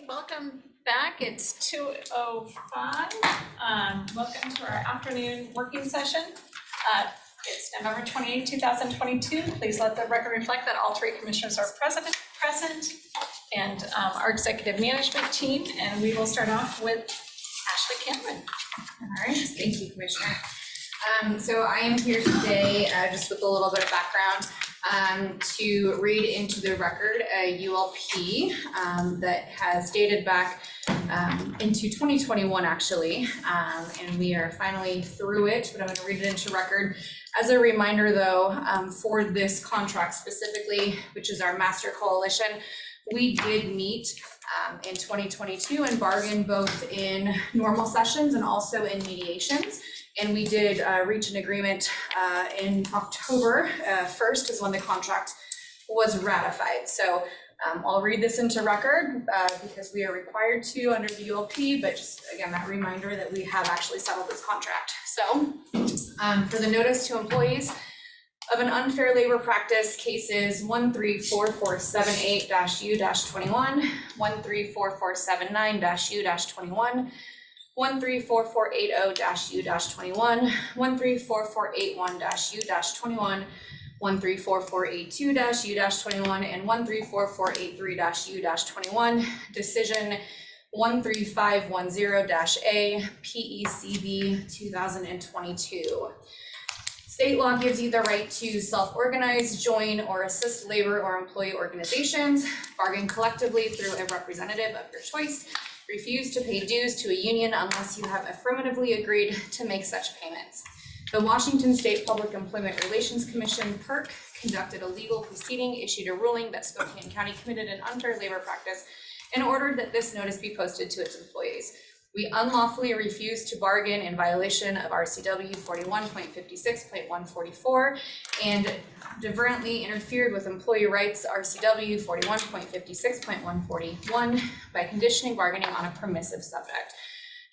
Welcome back. It's 2:05. Welcome to our afternoon working session. It's November 28, 2022. Please let the record reflect that all three commissioners are present and our executive management team. And we will start off with Ashley Cameron. All right, thank you, Commissioner. So I am here today just with a little bit of background to read into the record a ULP that has dated back into 2021 actually, and we are finally through it, but I'm going to read it into record. As a reminder though, for this contract specifically, which is our master coalition, we did meet in 2022 and bargain both in normal sessions and also in mediations. And we did reach an agreement in October 1st is when the contract was ratified. So I'll read this into record because we are required to under the ULP, but just again, that reminder that we have actually settled this contract. So for the notice to employees of an unfair labor practice cases 134478-U-21, 134479-U-21, 134480-U-21, 134481-U-21, 134482-U-21, and 134483-U-21, decision 13510-A, PECB 2022. State law gives you the right to self-organize, join, or assist labor or employee organizations, bargain collectively through a representative of your choice, refuse to pay dues to a union unless you have affirmatively agreed to make such payments. The Washington State Public Employment Relations Commission, PERC, conducted a legal proceeding, issued a ruling that Spokane County committed an unfair labor practice, and ordered that this notice be posted to its employees. We unlawfully refused to bargain in violation of RCW 41.56.144 and divergently interfered with employee rights RCW 41.56.141 by conditioning bargaining on a permissive subject.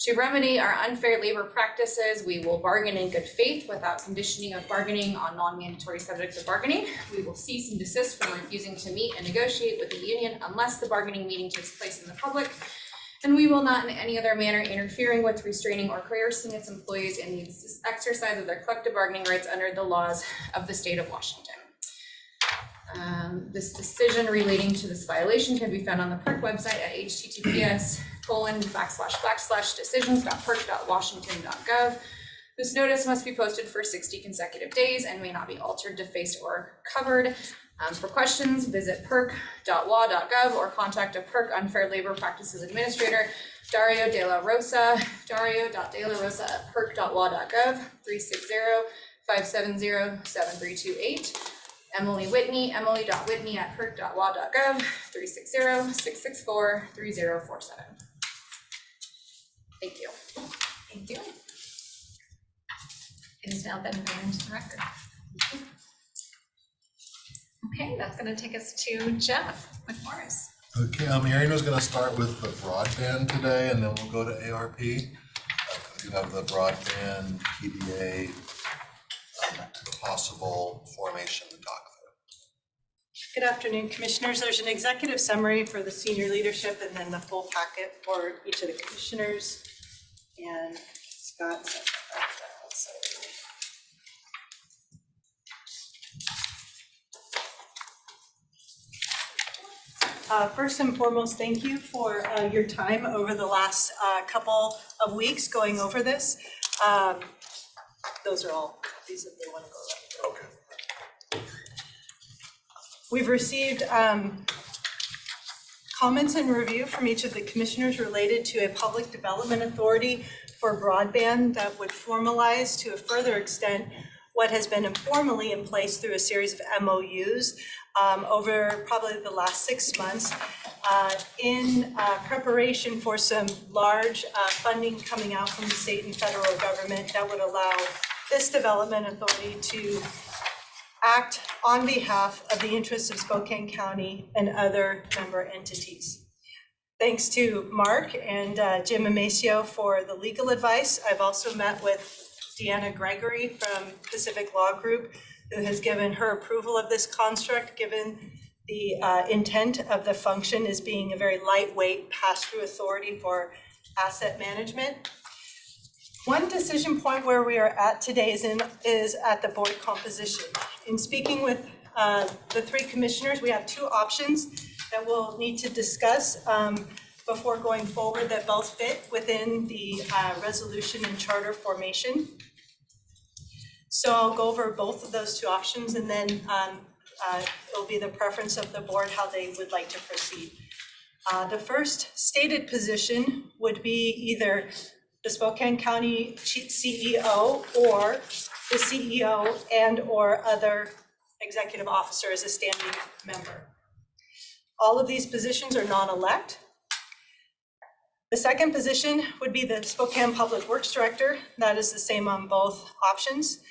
To remedy our unfair labor practices, we will bargain in good faith without conditioning of bargaining on non-mandatory subjects of bargaining. We will cease and desist from refusing to meet and negotiate with the union unless the bargaining meeting takes place in the public. And we will not in any other manner interfering with, restraining, or coercing its employees in the exercise of their collective bargaining rights under the laws of the state of Washington. This decision relating to this violation can be found on the PERC website at https://decisions.perc.washington.gov. This notice must be posted for 60 consecutive days and may not be altered, defaced, or covered. For questions, visit perc.wa.gov or contact a PERC Unfair Labor Practices Administrator, Dario De La Rosa, dario.delarosa@perc.wa.gov, 360-570-7328. Emily Whitney, emily.whitney@perc.wa.gov, 360-664-3047. Thank you. Thank you. It has now been read into the record. Okay, that's going to take us to Jeff McMorris. Okay, Erin was going to start with the broadband today, and then we'll go to ARP. You have the broadband PDA possible formation to talk about. Good afternoon, Commissioners. There's an executive summary for the senior leadership and then the full packet for each of the commissioners. And Scott sent that down. First and foremost, thank you for your time over the last couple of weeks going over this. Those are all copies if they want to go over. Okay. We've received comments and review from each of the commissioners related to a public development authority for broadband that would formalize to a further extent what has been informally in place through a series of MOUs over probably the last 6 months in preparation for some large funding coming out from the state and federal government that would allow this development authority to act on behalf of the interests of Spokane County and other member entities. Thanks to Mark and Jim Amacio for the legal advice. I've also met with Deanna Gregory from Pacific Law Group, who has given her approval of this construct, given the intent of the function as being a very lightweight pass-through authority for asset management. One decision point where we are at today is at the board composition. In speaking with the three commissioners, we have two options that we'll need to discuss before going forward that both fit within the resolution and charter formation. So I'll go over both of those two options, and then it'll be the preference of the board how they would like to proceed. The first stated position would be either the Spokane County CEO or the CEO and or other executive officer as a standing member. All of these positions are non-elect. The second position would be the Spokane Public Works Director. That is the same on both options.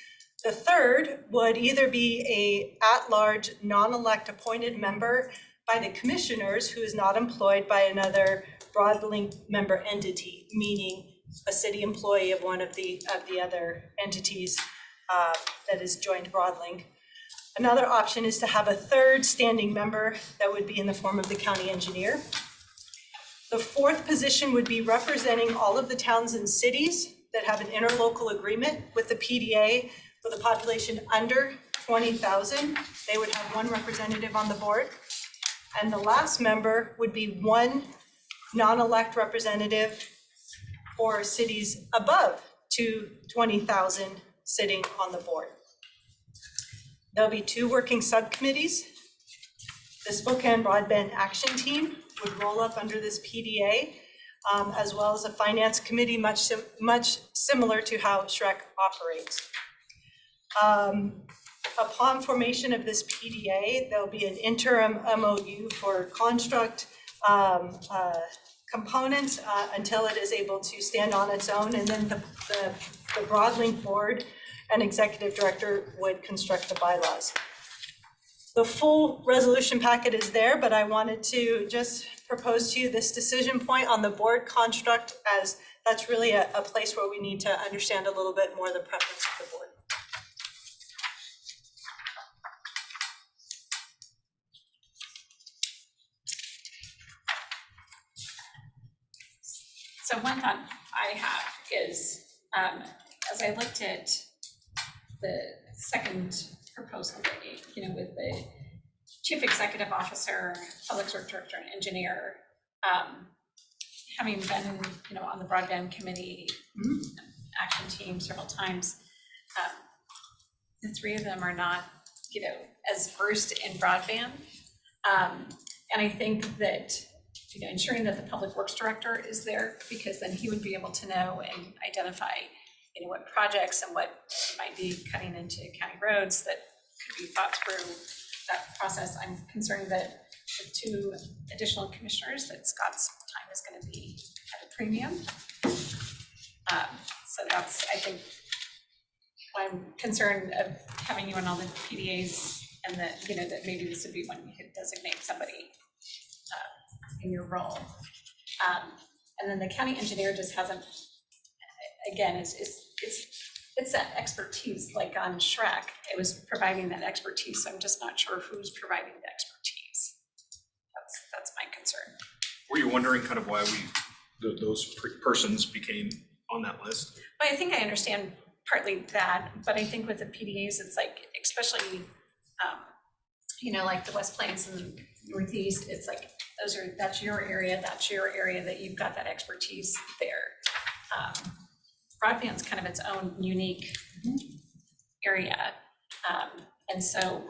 The third would either be a at-large, non-elect appointed member by the commissioners who is not employed by another Broadlink member entity, meaning a city employee of one of the other entities that is joined Broadlink. Another option is to have a third standing member that would be in the form of the county engineer. The fourth position would be representing all of the towns and cities that have an interlocal agreement with the PDA with a population under 20,000. They would have one representative on the board. And the last member would be one non-elect representative for cities above 20,000 sitting on the board. There'll be two working subcommittees. The Spokane Broadband Action Team would roll up under this PDA, as well as a finance committee, much similar to how SHREC operates. Upon formation of this PDA, there'll be an interim MOU for construct components until it is able to stand on its own, and then the Broadlink board and executive director would construct the bylaws. The full resolution packet is there, but I wanted to just propose to you this decision point on the board construct, as that's really a place where we need to understand a little bit more the preference of the board. So one thought I have is, as I looked at the second proposal, with the chief executive officer, public works director, and engineer, having been, on the broadband committee action team several times, the three of them are not, as versed in broadband, and I think that ensuring that the public works director is there, because then he would be able to know and identify what projects and what might be cutting into county roads that could be thought through that process. I'm concerned that the two additional commissioners, that Scott's time is going to be at a premium. So that's, I think, why I'm concerned of having you on all the PDAs, and that, that maybe this would be when you could designate somebody in your role. And then the county engineer just hasn't, again, it's that expertise, like on SHREC, it was providing that expertise. So I'm just not sure who's providing the expertise. That's my concern. Were you wondering kind of why those persons became on that list? Well, I think I understand partly that, but I think with the PDAs, it's like, especially, like the West Plains and Northeast, it's like, that's your area that you've got that expertise there. Broadband's kind of its own unique area. And so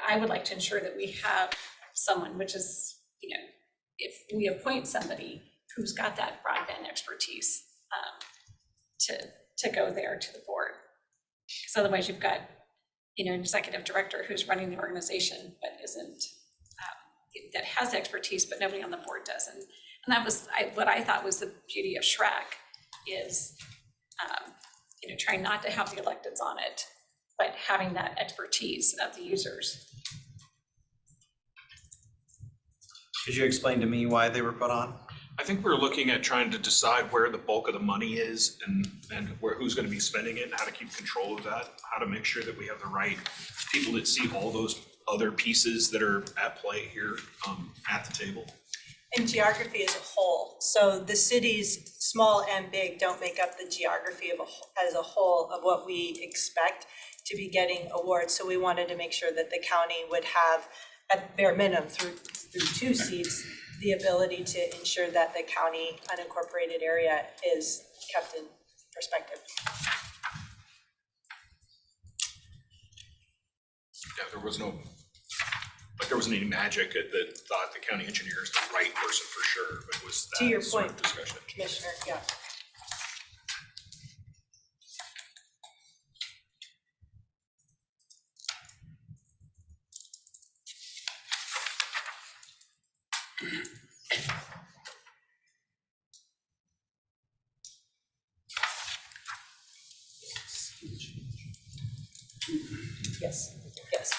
I would like to ensure that we have someone, which is, if we appoint somebody who's got that broadband expertise, to go there to the board. Because otherwise you've got, an executive director who's running the organization, but isn't, that has expertise, but nobody on the board does. And that was what I thought was the beauty of SHREC is, trying not to have the electeds on it, but having that expertise of the users. Could you explain to me why they were put on? I think we're looking at trying to decide where the bulk of the money is and who's gonna be spending it and how to keep control of that, how to make sure that we have the right people that see all those other pieces that are at play here at the table. And geography as a whole, so the cities, small and big, don't make up the geography as a whole of what we expect to be getting awards. So we wanted to make sure that the county would have, at bare minimum, through 2 seats, the ability to ensure that the county unincorporated area is kept in perspective. Yeah, there wasn't any magic that thought the county engineer is the right person for sure, but it was To your that sort point, of discussion. Commissioner, yeah. Yes, yes.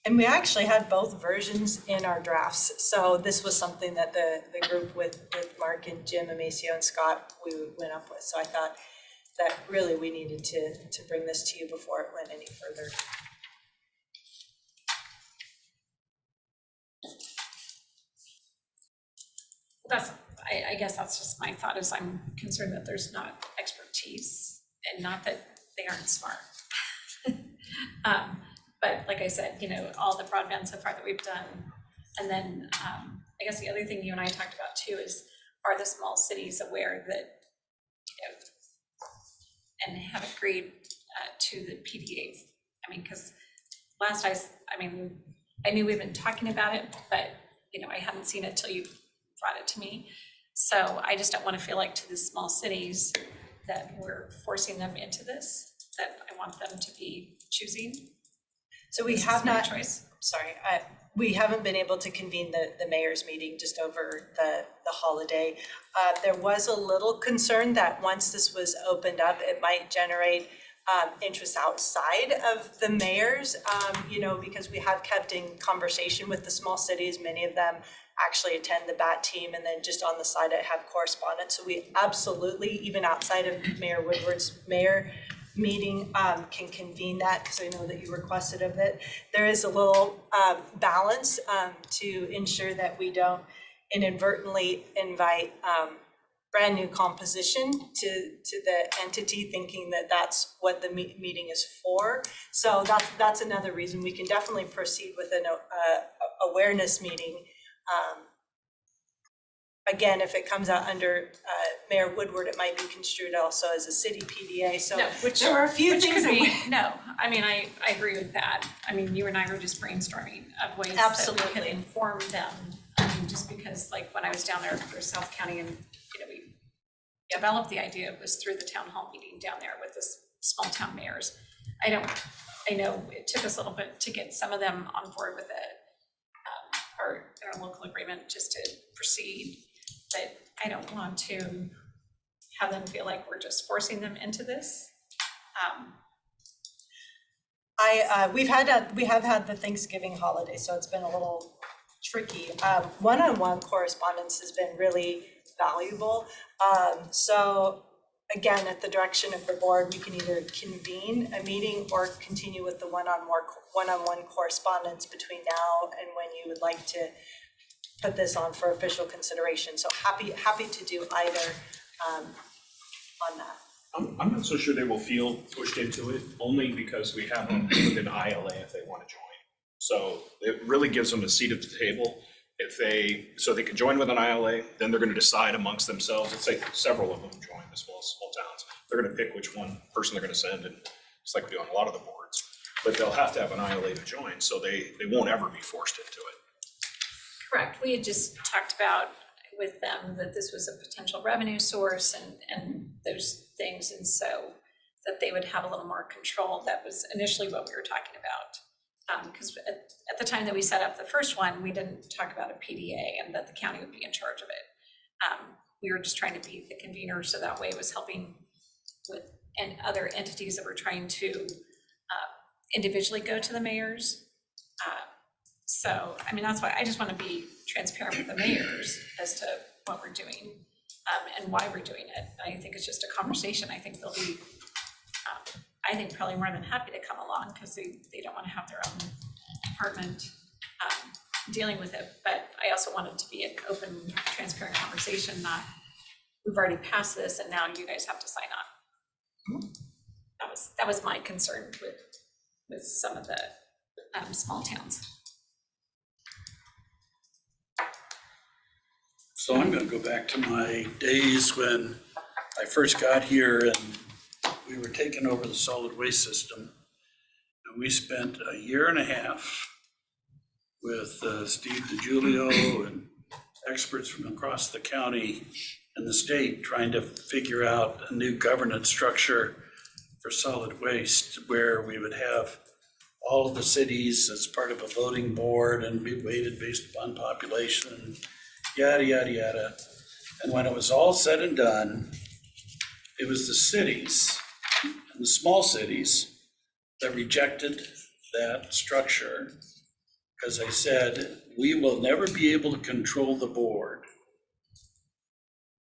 And we actually had both versions in our drafts. So this was something that the group with Mark and Jim, Amacio and Scott, we went up with. So I thought that really we needed to bring this to you before it went any further. I guess that's just my thought, is I'm concerned that there's not expertise, and not that they aren't smart. But like I said, you know, all the broadband so far that we've done, and then I guess the other thing you and I talked about too is, are the small cities aware that, you know, and have agreed to the PDAs? I mean, because last I knew we've been talking about it, but you know, I hadn't seen it till you brought it to me. So I just don't want to feel like to the small cities that we're forcing them into this, that I want them to be choosing. So we This have is my not, choice. we haven't been able to convene the mayor's meeting just over the holiday. There was a little concern that once this was opened up, it might generate interest outside of the mayors, you know, because we have kept in conversation with the small cities. Many of them actually attend the BAT team, and then just on the side I have correspondence. So we absolutely, even outside of Mayor Woodward's mayor meeting, can convene that, because I know that you requested of it. There is a little balance to ensure that we don't inadvertently invite brand new composition to the entity, thinking that that's what the meeting is for. So that's another reason we can definitely proceed with an awareness meeting. Again, if it comes out under Mayor Woodward, it might be construed also as a city PDA. So No, there were a few which things could that be, no, I mean, I agree with that. I mean, you and I were just brainstorming of ways that we could Absolutely. inform them. I mean, just because like when I was down there for South County, and you know, we developed the idea, it was through the town hall meeting down there with the small town mayors. I know it took us a little bit to get some of them on board with it, our local agreement, just to proceed. But I don't want to have them feel like we're just forcing them into this. we have had the Thanksgiving holiday, so it's been a little tricky. One-on-one correspondence has been really valuable. So again, at the direction of the board, we can either convene a meeting or continue with the one-on-one correspondence between now and when you would like to put this on for official consideration. So happy to do either on that. I'm not so sure they will feel pushed into it, only because we have them with an ILA if they want to join. So it really gives them a seat at the table. So they can join with an ILA, then they're going to decide amongst themselves. Let's say several of them join the small towns. They're going to pick which one person they're going to send, and it's like we do on a lot of the boards. But they'll have to have an ILA to join, so they won't ever be forced into it. Correct. We had just talked about with them that this was a potential revenue source and those things, and so that they would have a little more control. That was initially what we were talking about. Because at the time that we set up the first one, we didn't talk about a PDA and that the county would be in charge of it. We were just trying to be the convener, so that way it was helping with and other entities that were trying to individually go to the mayors. So, I mean, that's why I just want to be transparent with the mayors as to what we're doing, and why we're doing it. And I think it's just a conversation. I think they'll be, I think probably more than happy to come along because they don't want to have their own department dealing with it. But I also want it to be an open, transparent conversation, not we've already passed this and now you guys have to sign on. That was my concern with some of the small towns. So I'm gonna go back to my days when I first got here and we were taking over the solid waste system. And we spent a year and a half with Steve DiGiulio and experts from across the county and the state trying to figure out a new governance structure for solid waste where we would have all of the cities as part of a voting board and be weighted based upon population, yada, yada, yada. And when it was all said and done, it was the cities and the small cities that rejected that structure because they said, we will never be able to control the board,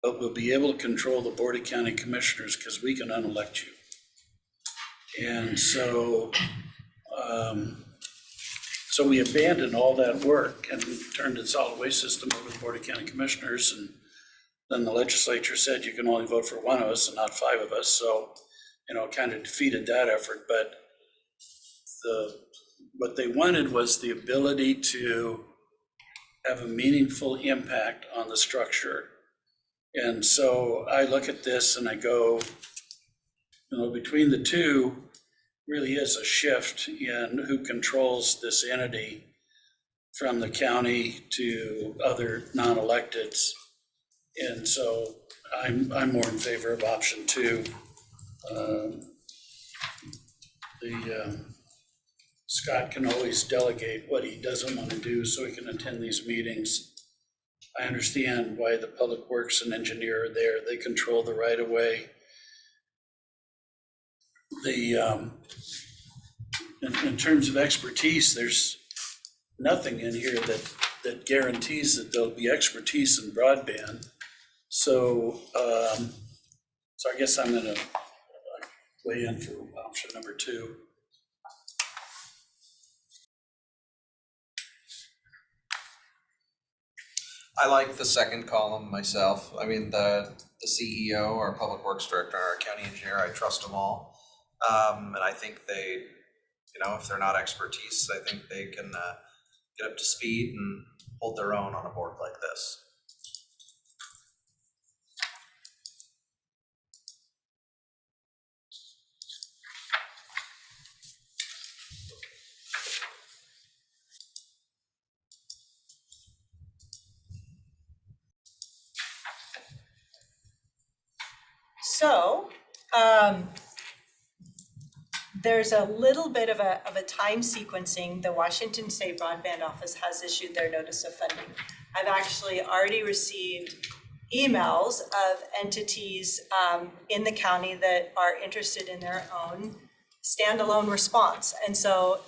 but we'll be able to control the Board of County Commissioners because we can unelect you. And so we abandoned all that work and turned the solid waste system over to the Board of County Commissioners. And then the legislature said you can only vote for one of us and not five of us. So, kind of defeated that effort. But what they wanted was the ability to have a meaningful impact on the structure. And so I look at this and I go, between the two, really is a shift in who controls this entity from the county to other non-electeds. And so I'm more in favor of option two. Scott can always delegate what he doesn't want to do so he can attend these meetings. I understand why the public works and engineer are there. They control the right of way. In terms of expertise, there's nothing in here that guarantees that there'll be expertise in broadband. So I guess I'm gonna weigh in for option number two. I like the second column myself. I mean, the CEO, our public works director, our county engineer, I trust them all. And I think they, if they're not expertise, I think they can get up to speed and hold their own on a board like this. So, there's a little bit of a time sequencing. The Washington State Broadband Office has issued their notice of funding. I've actually already received emails of entities in the county that are interested in their own standalone response. And so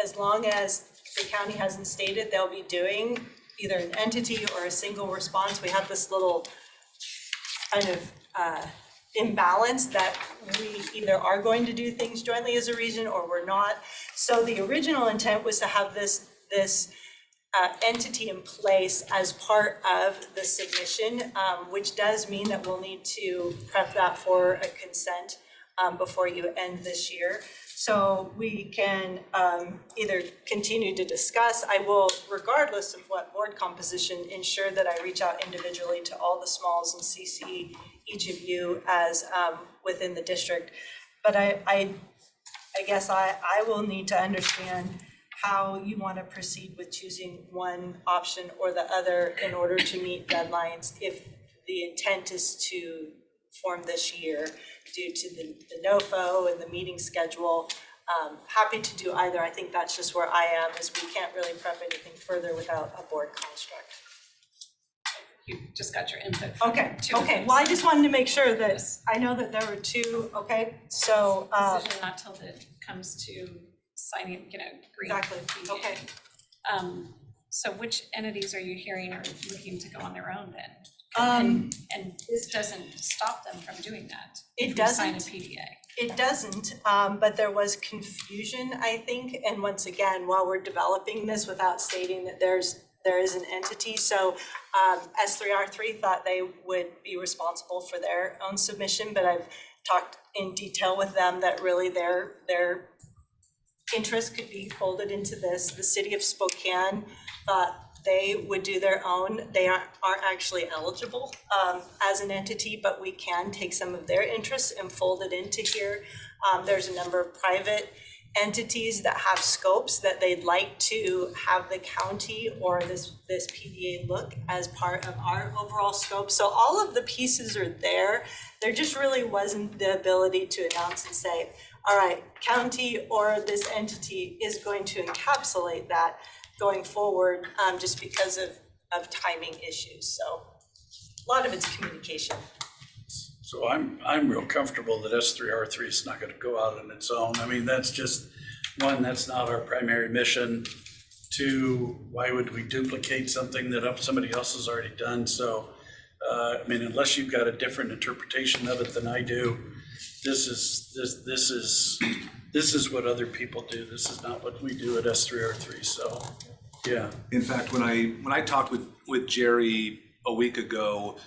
as long as the county hasn't stated they'll be doing either an entity or a single response, we have this little kind of imbalance that we either are going to do things jointly as a region or we're not. So the original intent was to have this entity in place as part of the submission, which does mean that we'll need to prep that for a consent before you end this year. So we can either continue to discuss. I will, regardless of what board composition, ensure that I reach out individually to all the smalls and CC each of you as within the district. But I guess I will need to understand how you want to proceed with choosing one option or the other in order to meet deadlines if the intent is to form this year due to the NOFO and the meeting schedule. Happy to do either. I think that's just where I am, is we can't really prep anything further without a board construct. You just got your input from Okay, two of okay. those. Well, I just wanted to make sure that, I know that there were two, okay, so. Decision not till it comes to signing, agreeing. Exactly, okay. So which entities are you hearing are looking to go on their own then? And this doesn't stop them from doing that. It if we sign a doesn't. PDA. It doesn't, but there was confusion, I think, and once again, while we're developing this without stating that there is an entity, so S3R3 thought they would be responsible for their own submission, but I've talked in detail with them that really their interest could be folded into this. The city of Spokane thought they would do their own. They aren't actually eligible as an entity, but we can take some of their interests and fold it into here. There's a number of private entities that have scopes that they'd like to have the county or this PDA look as part of our overall scope. So all of the pieces are there. There just really wasn't the ability to announce and say, all right, county or this entity is going to encapsulate that going forward, just because of timing issues. So a lot of it's communication. So I'm real comfortable that S3R3 is not gonna go out on its own. I mean, that's just, one, that's not our primary mission. Two, why would we duplicate something that somebody else has already done? So, I mean, unless you've got a different interpretation of it than I do, this is what other people do. This is not what we do at S3R3, so, yeah. In fact, when I talked with Jerry a week ago,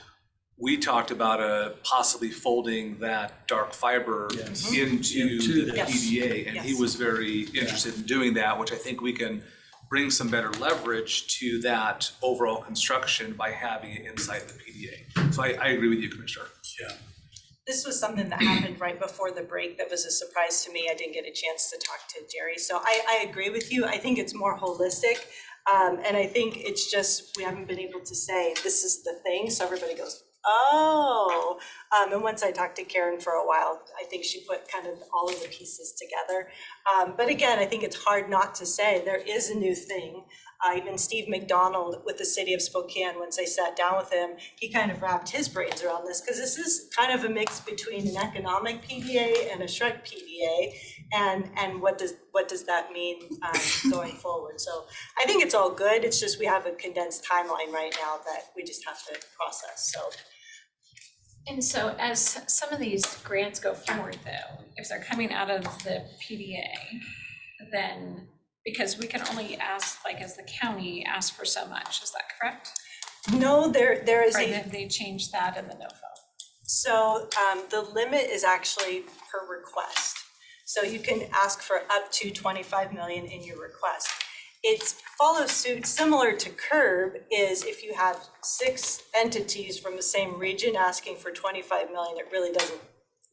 we talked about possibly folding that dark fiber Yes. into the Yes. PDA, and he Yes. was very interested in doing that, which I think we can bring some better leverage to that overall construction by having it inside the PDA. So I agree with you, Commissioner. Yeah. This was something that happened right before the break that was a surprise to me. I didn't get a chance to talk to Jerry. So I agree with you. I think it's more holistic. And I think it's just, we haven't been able to say, this is the thing. So everybody goes, oh. And once I talked to Karen for a while, I think she put kind of all of the pieces together. But again, I think it's hard not to say there is a new thing. Even Steve McDonald with the city of Spokane, once I sat down with him, he kind of wrapped his brains around this, because this is kind of a mix between an economic PDA and a SHREC PDA, and what does that mean going forward? So I think it's all good. It's just we have a condensed timeline right now that we just have to process. So. And so as some of these grants go forward though, if they're coming out of the PDA, then, because we can only ask, like as the county, ask for so much, is that correct? No, there is Or a, did they change that in the NOFO? so the limit is actually per request. So you can ask for up to 25 million in your request. It follows suit similar to CURB, is if you have 6 entities from the same region asking for 25 million, it really doesn't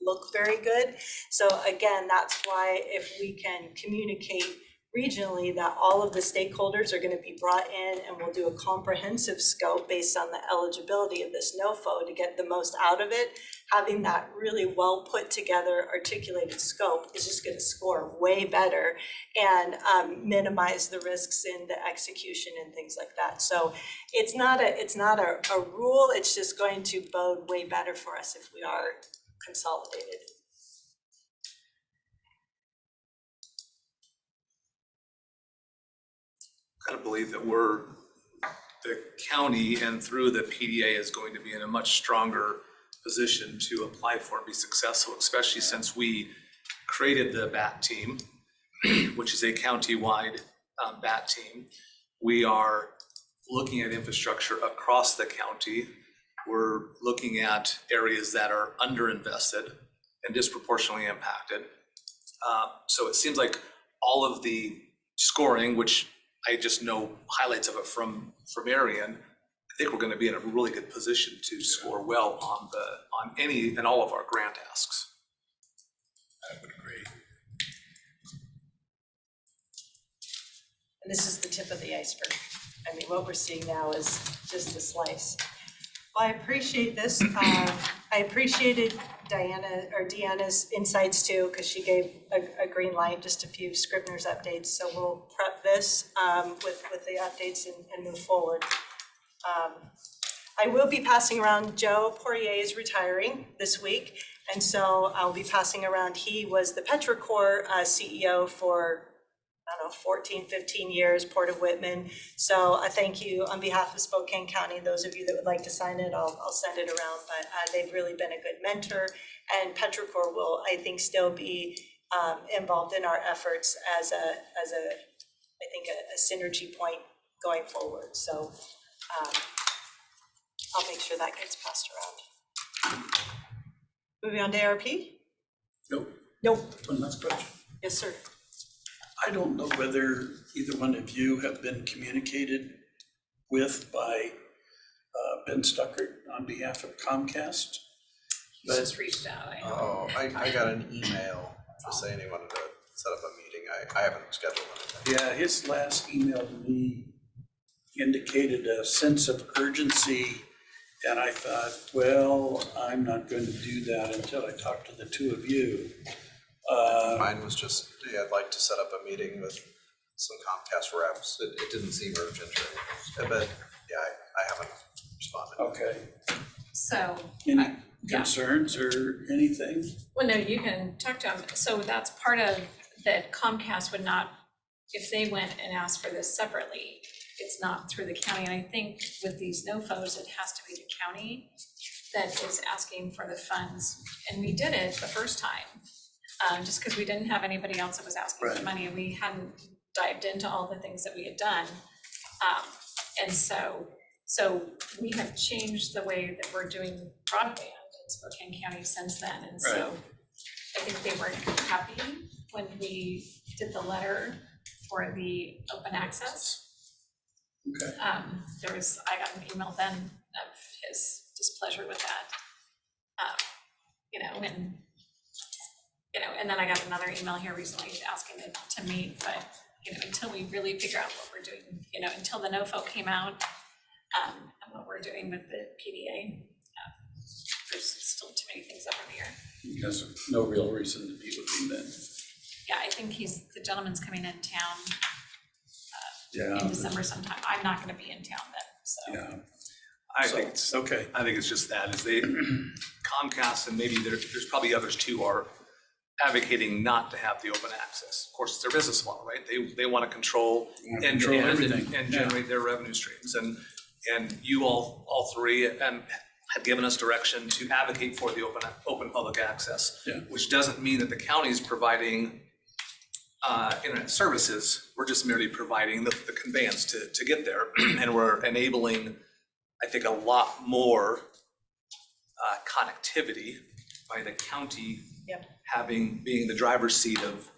look very good. So again, that's why if we can communicate regionally that all of the stakeholders are going to be brought in, and we'll do a comprehensive scope based on the eligibility of this NOFO to get the most out of it. Having that really well put together articulated scope is just going to score way better and minimize the risks in the execution and things like that. So it's not a rule, it's just going to bode way better for us if we are consolidated. Kind of believe that the county and through the PDA is going to be in a much stronger position to apply for and be successful, especially since we created the BAT team, which is a county-wide BAT team. We are looking at infrastructure across the county. We're looking at areas that are underinvested and disproportionately impacted. So it seems like all of the scoring, which I just know highlights of it from Arian, I think we're going to be in a really good position to score well on any and all of our grant asks. I would agree. And this is the tip of the iceberg. I mean, what we're seeing now is just a slice. Well, I appreciate this. I appreciated Deanna's insights too, because she gave a green light, just a few Scribner's updates. So we'll prep this with the updates and move forward. I will be passing around, Joe Poirier is retiring this week. And so I'll be passing around, he was the Petrocor CEO for I don't know, 14, 15 years, Port of Whitman. So I thank you on behalf of Spokane County. Those of you that would like to sign it, I'll send it around. But they've really been a good mentor, and Petrichor will, I think, still be involved in our efforts as a I think a synergy point going forward. So I'll make sure that gets passed around. Moving on to ARP? Nope. Nope. One last question. Yes, sir. I don't know whether either one of you have been communicated with by Ben Stuckert on behalf of Comcast. He's just reached out, I know. Oh, I got an email just saying he wanted to set up a meeting. I haven't scheduled anything. Yeah, his last email to me indicated a sense of urgency, and I thought, well, I'm not going to do that until I talk to the two of you. Mine was just, yeah, I'd like to set up a meeting with some Comcast reps. It didn't seem urgent or anything, but yeah, I haven't responded. Okay. So, Any yeah. concerns or anything? well, no, you can talk to him. So that's part of that Comcast would not, if they went and asked for this separately, it's not through the county. And I think with these NOFOs, it has to be the county that is asking for the funds. And we did it the first time, just because we didn't have anybody else that was asking for Right. money, and we hadn't dived into all the things that we had done. And so we have changed the way that we're doing broadband in Spokane County since then. And so I think they weren't happy when we did the letter for the open access. Okay. I got an email then of his displeasure with that. And then I got another email here recently asking to meet, but, until we really figure out what we're doing, until the NOFO came out, and what we're doing with the PDA, there's still too many things up in the air. He has no real reason to be with me then. Yeah, I think the gentleman's coming in town Yeah. in December sometime. I'm not gonna be in town then, so. Yeah. I So, think, it's- okay. I think it's just that, is they, Comcast, and maybe there's probably others too, are advocating not to have the open access. Of course, it's their business model, right? They want to control Want to end to control end everything, and yeah. generate their revenue streams. And you all three have given us direction to advocate for the open public access. Yeah. Which doesn't mean that the county is providing internet services. We're just merely providing the conveyance to get there. And we're enabling, I think, a lot more connectivity by the county being the driver's seat of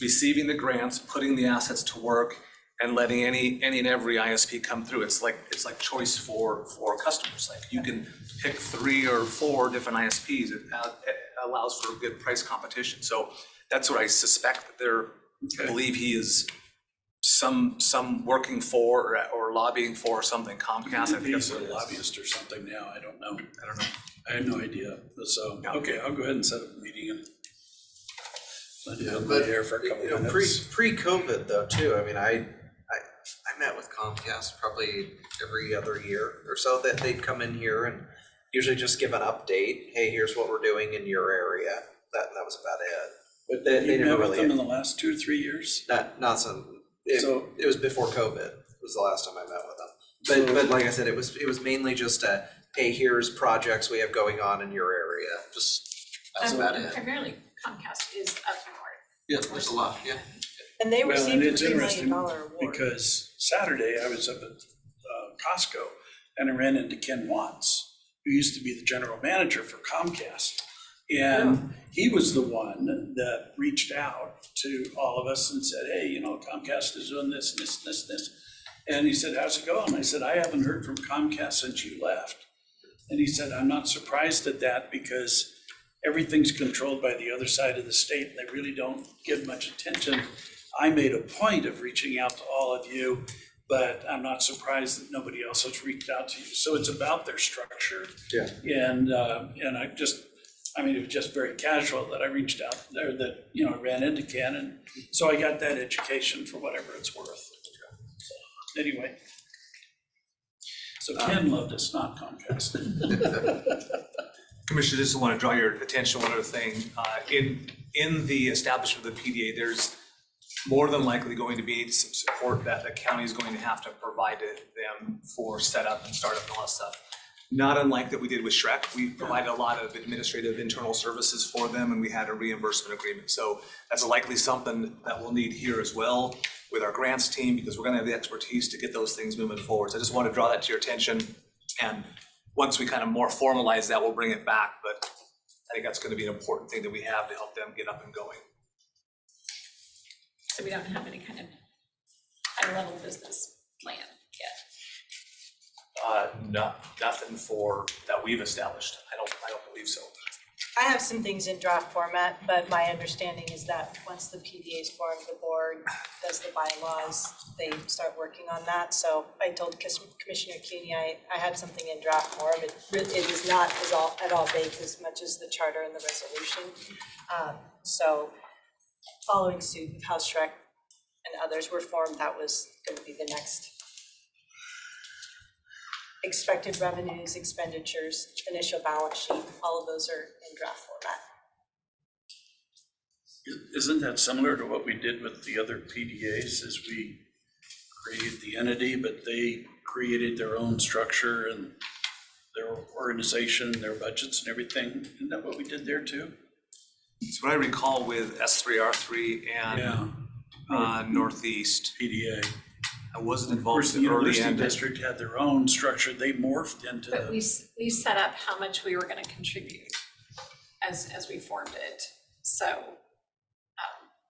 receiving the grants, putting the assets to work, and letting any and every ISP come through. It's like choice for customers. Like you can pick 3 or 4 different ISPs. It allows for good price competition. So that's what I suspect that I believe he is some working for or lobbying for something. Comcast, I think He's that's a what it is. lobbyist or something now, I don't know. I have no idea. So, okay, I'll go ahead and set up a meeting and let you have my hair for a couple minutes. Pre-COVID though too, I mean, I met with Comcast probably every other year or so, that they'd come in here and usually just give an update. Hey, here's what we're doing in your area. That was about it. But they You didn't met with really, them in the last 2 or 3 years? not some, So- it was before COVID was the last time I met with them. But like I said, it was mainly just hey, here's projects we have going on in your area. That's about it. Primarily Comcast is up north. Yeah, there's a lot, yeah. And they Well, received and a it's $3 million interesting award. because Saturday I was up at Costco and I ran into Ken Watts, who used to be the general manager for Comcast. And he was the one that reached out to all of us and said, hey, Comcast is doing this, this. And he said, how's it going? I said, I haven't heard from Comcast since you left. And he said, I'm not surprised at that because everything's controlled by the other side of the state and they really don't give much attention. I made a point of reaching out to all of you, but I'm not surprised that nobody else has reached out to you. So it's about their structure. Yeah. And it was just very casual that I reached out there that, I ran into Ken. And so I got that education for whatever it's worth. So, anyway. So Ken loved us, not Comcast. Commissioner, just want to draw your attention to one other thing. In the establishment of the PDA, there's more than likely going to be some support that the county is going to have to provide to them for setup and startup and all that stuff. Not unlike that we did with Shrek, we provided a lot of administrative internal services for them and we had a reimbursement agreement. So that's likely something that we'll need here as well with our grants team, because we're gonna have the expertise to get those things moving forward. So I just want to draw that to your attention. And once we kind of more formalize that, we'll bring it back. But I think that's gonna be an important thing that we have to help them get up and going. So we don't have any kind of high-level business plan yet. Nothing that we've established. I don't believe so. I have some things in draft format, but my understanding is that once the PDA is formed, the board does the bylaws, they start working on that. So I told Commissioner Cuny I had something in draft form. It is not at all baked as much as the charter and the resolution. So following suit with how Shrek and others were formed, that was going to be the next. Expected revenues, expenditures, initial balance sheet, all of those are in draft format. Isn't that similar to what we did with the other PDAs, as we created the entity, but they created their own structure and their organization, their budgets and everything? Isn't that what we did there too? So what I recall with S3R3 and Northeast, PDA. I wasn't Of involved course, the in the early university end. district had their own structure. They morphed into But the, we set up how much we were gonna contribute as we formed it.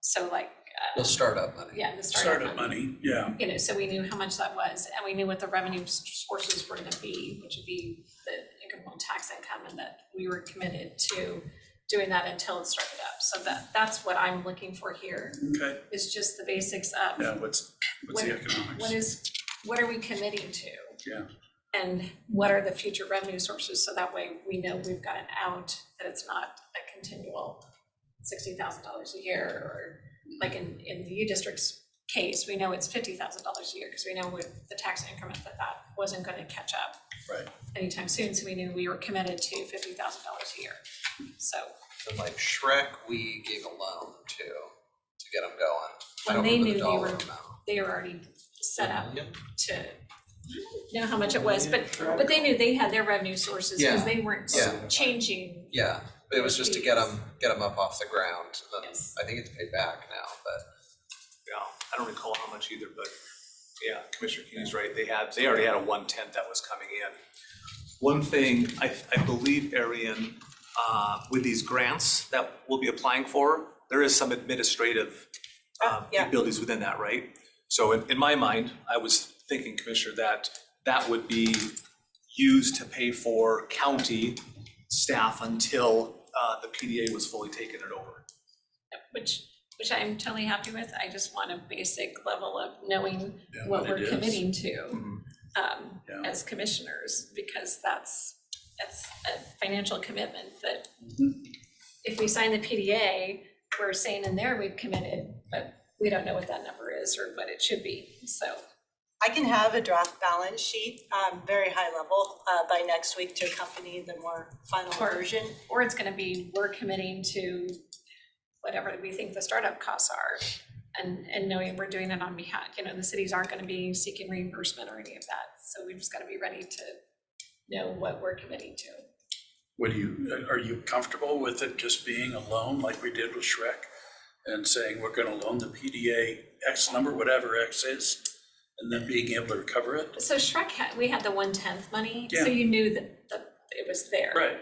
So like, The startup money. yeah, the startup money, yeah. You know, so we knew how much that was, and we knew what the revenue sources were gonna be, which would be the incremental tax income, and that we were committed to doing that until it started up. So that's what I'm looking for here, Okay, is just the basics of yeah, what's the economics? what are we committing to? Yeah. And what are the future revenue sources, so that way we know we've got an out, that it's not a continual $60,000 a year, or like in the U District's case, we know it's $50,000 a year, because we know with the tax increment that wasn't gonna catch up Right. anytime soon, so we knew we were committed to $50,000 a year, so. And like Shrek, we gave a loan to get them going. I When don't they remember knew the dollar amount. they were already set up Yep. to know how much it was, but they knew they had their revenue sources, because Yeah. they weren't Yeah. changing. Yeah, but it was just to get them up off the ground. Yes. I think it's paid back now, but Yeah, I don't recall how much either, but yeah, Commissioner Keeney's right. They already had a 1/10 that was coming in. One thing, I believe, Arian, with these grants that we'll be applying for, there is some administrative Yeah. capabilities within that, right? So in my mind, I was thinking, Commissioner, that would be used to pay for county staff until the PDA was fully taken it over. Which I'm totally happy with. I just want a basic level of knowing Yeah, what what we're it is. committing to Yeah. as commissioners, because that's a financial commitment that if we sign the PDA, we're saying in there we've committed, but we don't know what that number is or what it should be, so. I can have a draft balance sheet, very high level, by next week to accompany the more final version. Or it's gonna be, we're committing to whatever we think the startup costs are, and knowing we're doing it on behalf, the cities aren't gonna be seeking reimbursement or any of that, so we've just gotta be ready to know what we're committing to. Are you comfortable with it just being a loan like we did with Shrek? And saying we're gonna loan the PDA X number, whatever X is, and then being able to recover it? So Shrek we had the 1/10 money, so Yeah. you knew that it was there. Right.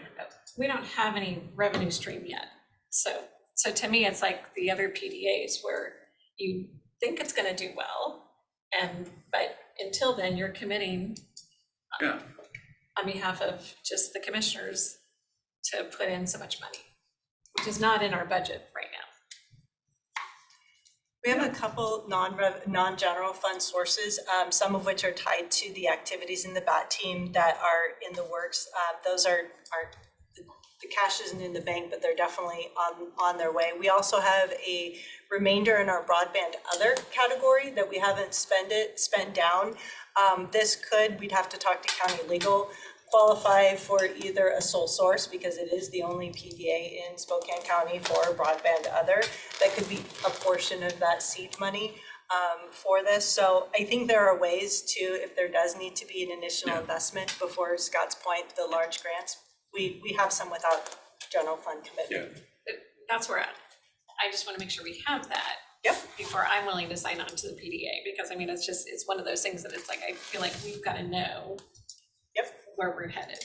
We don't have any revenue stream yet, so to me, it's like the other PDAs where you think it's gonna do well, but until then, you're committing Yeah, on behalf of just the commissioners to put in so much money, which is not in our budget right now. We have a couple non-general fund sources, some of which are tied to the activities in the BAT team that are in the works. Those are the cash isn't in the bank, but they're definitely on their way. We also have a remainder in our broadband other category that we haven't spent down. We'd have to talk to county legal qualify for either a sole source, because it is the only PDA in Spokane County for broadband other. That could be a portion of that seed money for this. So I think there are ways to, if there does need to be an additional investment before Scott's point, the large grants, we have some without general fund commitment. That's where I just want to make sure we have that. Yep. Before I'm willing to sign on to the PDA, because I mean, it's one of those things that it's like, I feel like we've got to know. Yep. Where we're headed.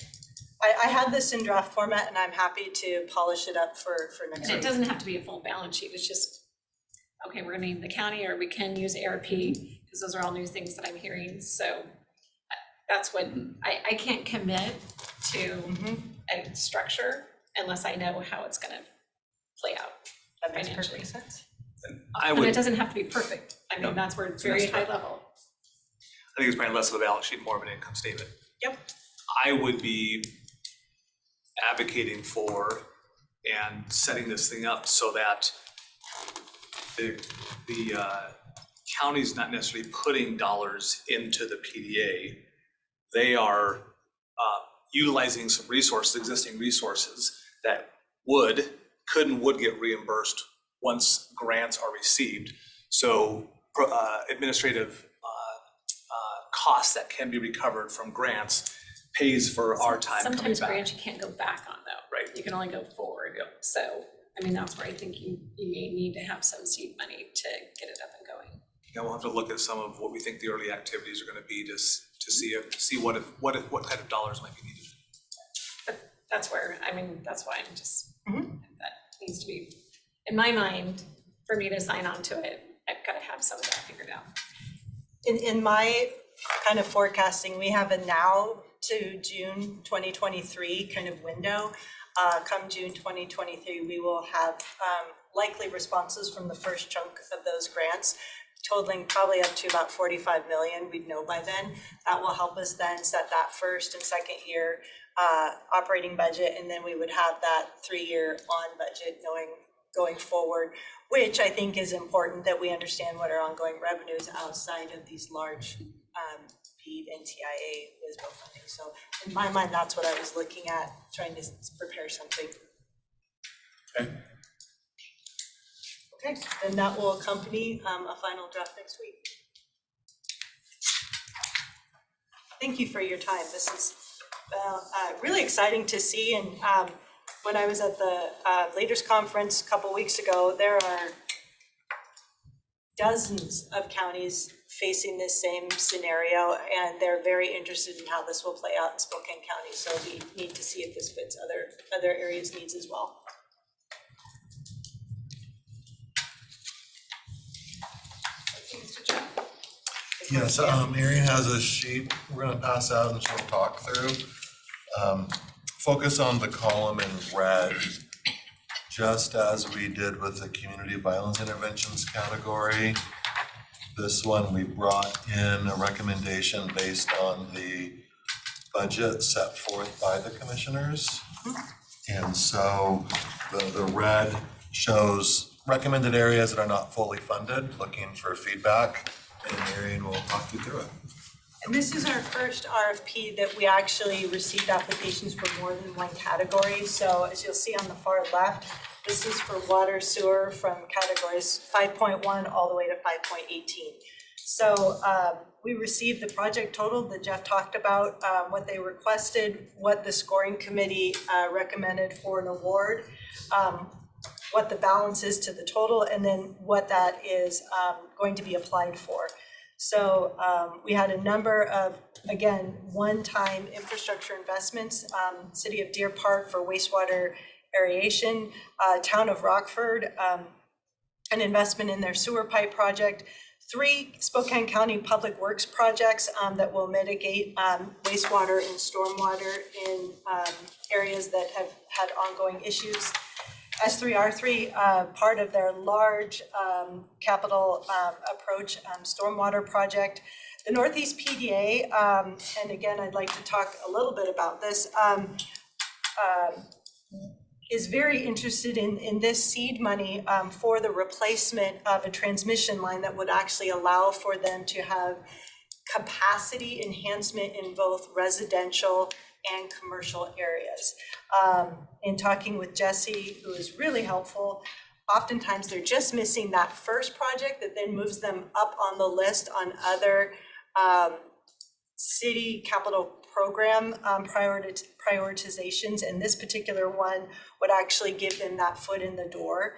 I had this in draft format and I'm happy to polish it up for next And week. it doesn't have to be a full balance sheet, it's just, okay, we're gonna need the county, or we can use ARP, because those are all new things that I'm hearing, so that's what, I can't commit to a structure unless I know how it's gonna play out That makes financially. perfect sense. I And it would, doesn't have to be perfect, I mean, that's where it's very That's high right. level. I think it's probably less of a balance sheet, more of an income statement. Yep. I would be advocating for and setting this thing up so that the county's not necessarily putting dollars into the PDA. They are utilizing some resources, existing resources that could and would get reimbursed once grants are received. So administrative costs that can be recovered from grants pays for our time coming Sometimes back. grants you can't go back on though. Right. You can only go forward. Yep. So, I mean, that's where I think you may need to have some seed money to get it up and going. Yeah, we'll have to look at some of what we think the early activities are gonna be to see what kind of dollars might be needed. But that's where, I mean, that's why I'm just, that needs to be, in my mind, for me to sign on to it, I've gotta have some of that figured out. In my kind of forecasting, we have a now to June 2023 kind of window. Come June 2023, we will have likely responses from the first chunk of those grants, totaling probably up to about 45 million, we'd know by then. That will help us then set that first and second year operating budget, and then we would have that 3-year on budget going forward, which I think is important that we understand what our ongoing revenues outside of these large BEAD and TIA WISBO funding. So in my mind, that's what I was looking at, trying to prepare something. Okay. Okay, then that will accompany a final draft next week. Thank you for your time. This is really exciting to see. And when I was at the Leaders Conference a couple weeks ago, there are dozens of counties facing this same scenario, and they're very interested in how this will play out in Spokane County. So we need to see if this fits other areas' needs as well. Yes, Marion has a sheet we're gonna pass out and she'll talk through. Focus on the column in red, just as we did with the community violence interventions category. This one, we brought in a recommendation based on the budget set forth by the commissioners. And so the red shows recommended areas that are not fully funded, looking for feedback, and Marion will talk you through it. And this is our first RFP that we actually received applications for more than one category. So as you'll see on the far left, this is for water sewer from categories 5.1 all the way to 5.18. So we received the project total that Jeff talked about, what they requested, what the scoring committee recommended for an award, what the balance is to the total, and then what that is going to be applied for. So we had a number of, again, one-time infrastructure investments, City of Deer Park for wastewater aeration, Town of Rockford, an investment in their sewer pipe project, 3 Spokane County Public Works projects that will mitigate wastewater and stormwater in areas that have had ongoing issues. S3R3, part of their large capital approach stormwater project. The Northeast PDA, and again, I'd like to talk a little bit about this, is very interested in this seed money for the replacement of a transmission line that would actually allow for them to have capacity enhancement in both residential and commercial areas. In talking with Jesse, who is really helpful, oftentimes they're just missing that first project that then moves them up on the list on other city capital program prioritizations, and this particular one would actually give them that foot in the door.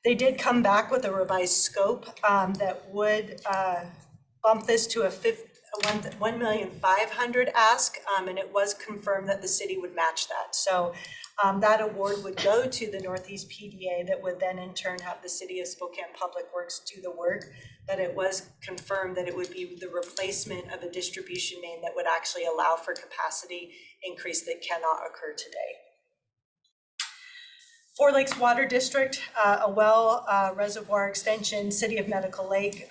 They did come back with a revised scope that would bump this to a 1,500,000 ask, and it was confirmed that the city would match that. So that award would go to the Northeast PDA that would then in turn have the City of Spokane Public Works do the work. But it was confirmed that it would be the replacement of a distribution main that would actually allow for capacity increase that cannot occur today. Four Lakes Water District, a well reservoir extension, City of Medical Lake,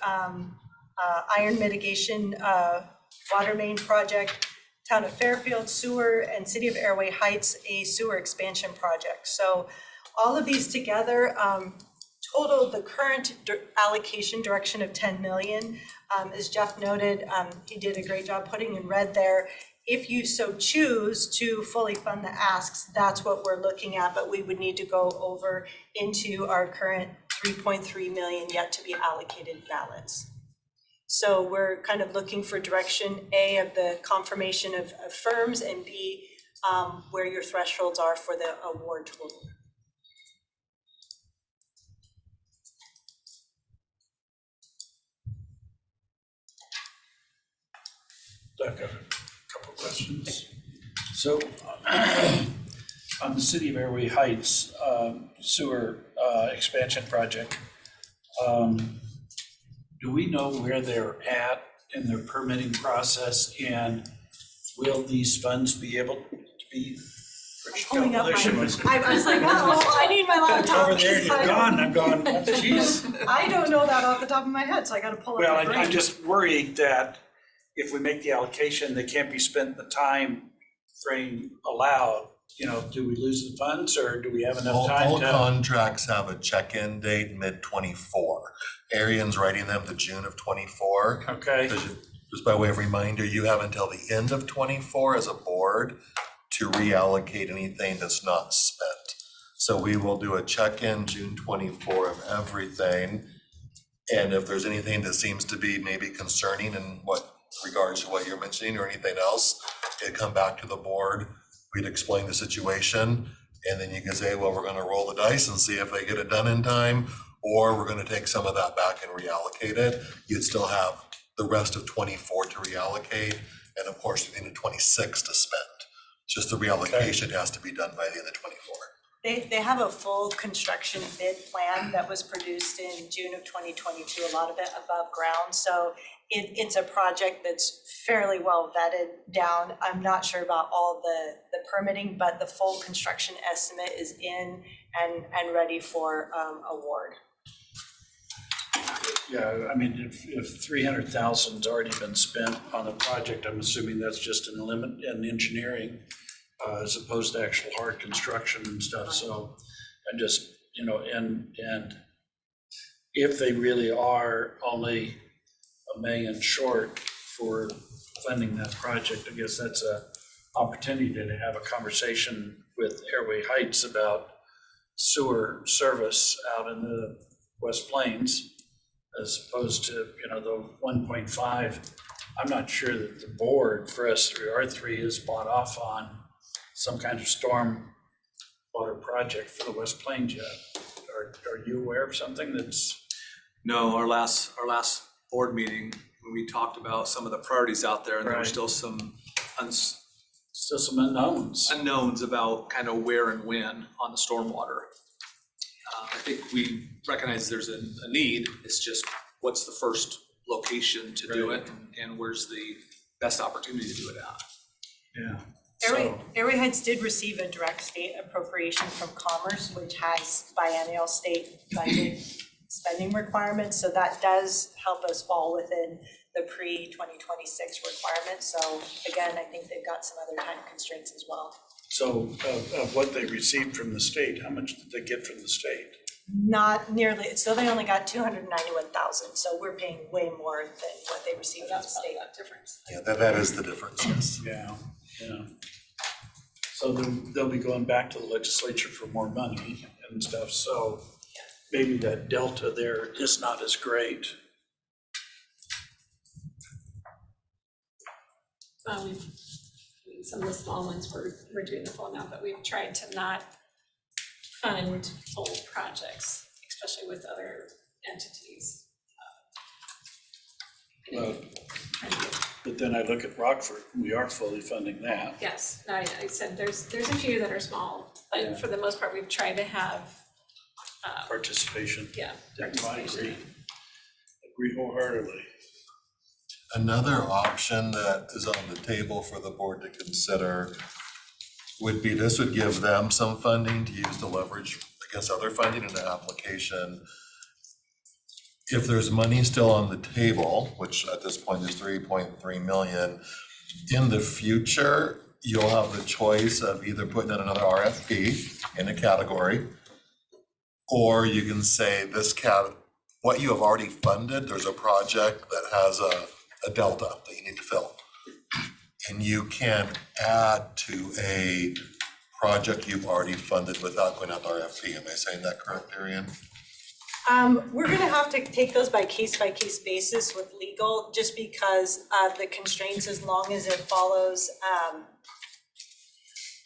iron mitigation water main project, Town of Fairfield sewer, and City of Airway Heights, a sewer expansion project. So all of these together total the current allocation direction of 10 million. As Jeff noted, he did a great job putting in red there. If you so choose to fully fund the asks, that's what we're looking at, but we would need to go over into our current 3.3 million yet to be allocated balance. So we're kind of looking for direction, A, of the confirmation of firms, and B, where your thresholds are for the award total. I've got a couple of questions. So on the City of Airway Heights sewer expansion project, do we know where they're at in their permitting process, and will these funds be able to be? Pulling up There she my, was. I was like, oh, I need my laptop. Over there, and you're gone. I'm going, geez. I don't know that off the top of my head, so I gotta pull up Well, my brain. I'm just worried that if we make the allocation, they can't be spent in the time frame allowed. You know, do we lose the funds, or do we have enough time All to? contracts have a check-in date mid-24. Arian's writing them to June of 24. Okay, Just by way of reminder, you have until the end of 24 as a board to reallocate anything that's not spent. So we will do a check-in June 24 of everything. And if there's anything that seems to be maybe concerning in what regards to what you're mentioning or anything else, it'd come back to the board. We'd explain the situation, and then you can say, well, we're gonna roll the dice and see if they get it done in time, or we're gonna take some of that back and reallocate it. You'd still have the rest of 24 to reallocate, and of course, the end of 26 to spend. Just the reallocation has to be done by the end of 24. They have a full construction bid plan that was produced in June of 2022, a lot of it above ground. So it's a project that's fairly well vetted down. I'm not sure about all the permitting, but the full construction estimate is in and ready for award. yeah, I mean, if 300,000's already been spent on the project, I'm assuming that's just an limit in engineering as opposed to actual hard construction and stuff. So I just, you know, and if they really are only $1 million short for funding that project, I guess that's a opportunity to have a conversation with Airway Heights about sewer service out in the West Plains, as opposed to, you know, the 1.5. I'm not sure that the board for S3R3 is bought off on some kind of storm water project for the West Plains yet. Are you aware of something that's? No, our last board meeting, when we talked about some of the priorities out there, and there were Right. still some Still some unknowns. unknowns about kind of where and when on the stormwater. I think we recognize there's a need, it's just what's the first location to do Right. it, and where's the best opportunity to do it at? Yeah. Airway Heights did receive a direct state appropriation from Commerce, which has biennial state budget spending requirements. So that does help us fall within the pre-2026 requirements. So again, I think they've got some other time constraints as well. So of what they received from the state, how much did they get from the state? Not nearly, so they only got 291,000. So we're paying way more than what they received from the state. That difference. Yeah, that is the difference, yes. Yeah, yeah. So they'll be going back to the legislature for more money and stuff, so maybe that delta there is not as great. Some of the small ones, we're doing the full amount, but we've tried to not fund full projects, especially with other entities. Well, Trying to get- but then I look at Rockford, we are fully funding that. Yes, I said there's a few that are small, Yeah. but for the most part, we've tried to have, Participation. yeah, Yeah, I agree. participation. Agree wholeheartedly. Another option that is on the table for the board to consider would be, this would give them some funding to use to leverage against other funding in the application. If there's money still on the table, which at this point is 3.3 million, in the future, you'll have the choice of either putting in another RFP in a category, or you can say what you have already funded, there's a project that has a delta that you need to fill. And you can add to a project you've already funded without going out to RFP. Am I saying that correct, Arian? We're gonna have to take those by case basis with legal, just because of the constraints, as long as it follows,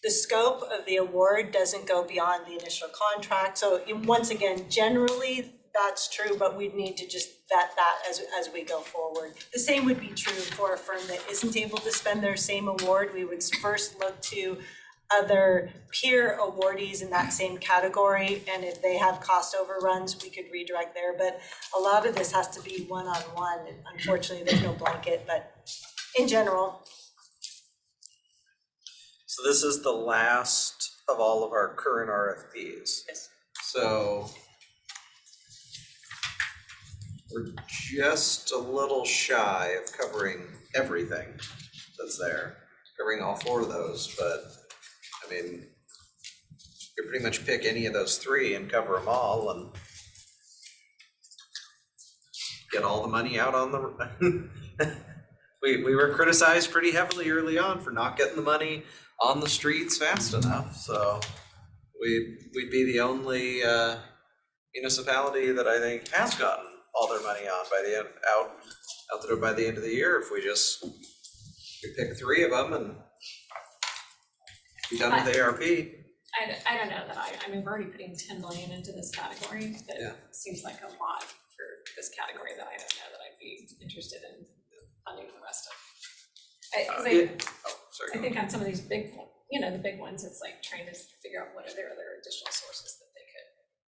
the scope of the award doesn't go beyond the initial contract. So once again, generally, that's true, but we'd need to just vet that as we go forward. The same would be true for a firm that isn't able to spend their same award. We would first look to other peer awardees in that same category, and if they have cost overruns, we could redirect there. But a lot of this has to be one-on-one, and unfortunately, there's no blanket, but in general. So this is the last of all of our current RFPs. Yes. So we're just a little shy of covering everything that's there, covering all 4 of those, but I mean, you pretty much pick any of those 3 and cover them all and get all the money out on the, we were criticized pretty heavily early on for not getting the money on the streets fast enough, so we'd be the only municipality that I think has gotten all their money on by the end, out the door by the end of the year, if we pick 3 of them and be done with ARP. I don't know that I mean, we're already putting 10 million into this category, but Yeah. it seems like a lot for this category that I don't know that I'd be interested in funding the rest of. I think on some of these big, the big ones, it's like trying to figure out what are their other additional sources that they could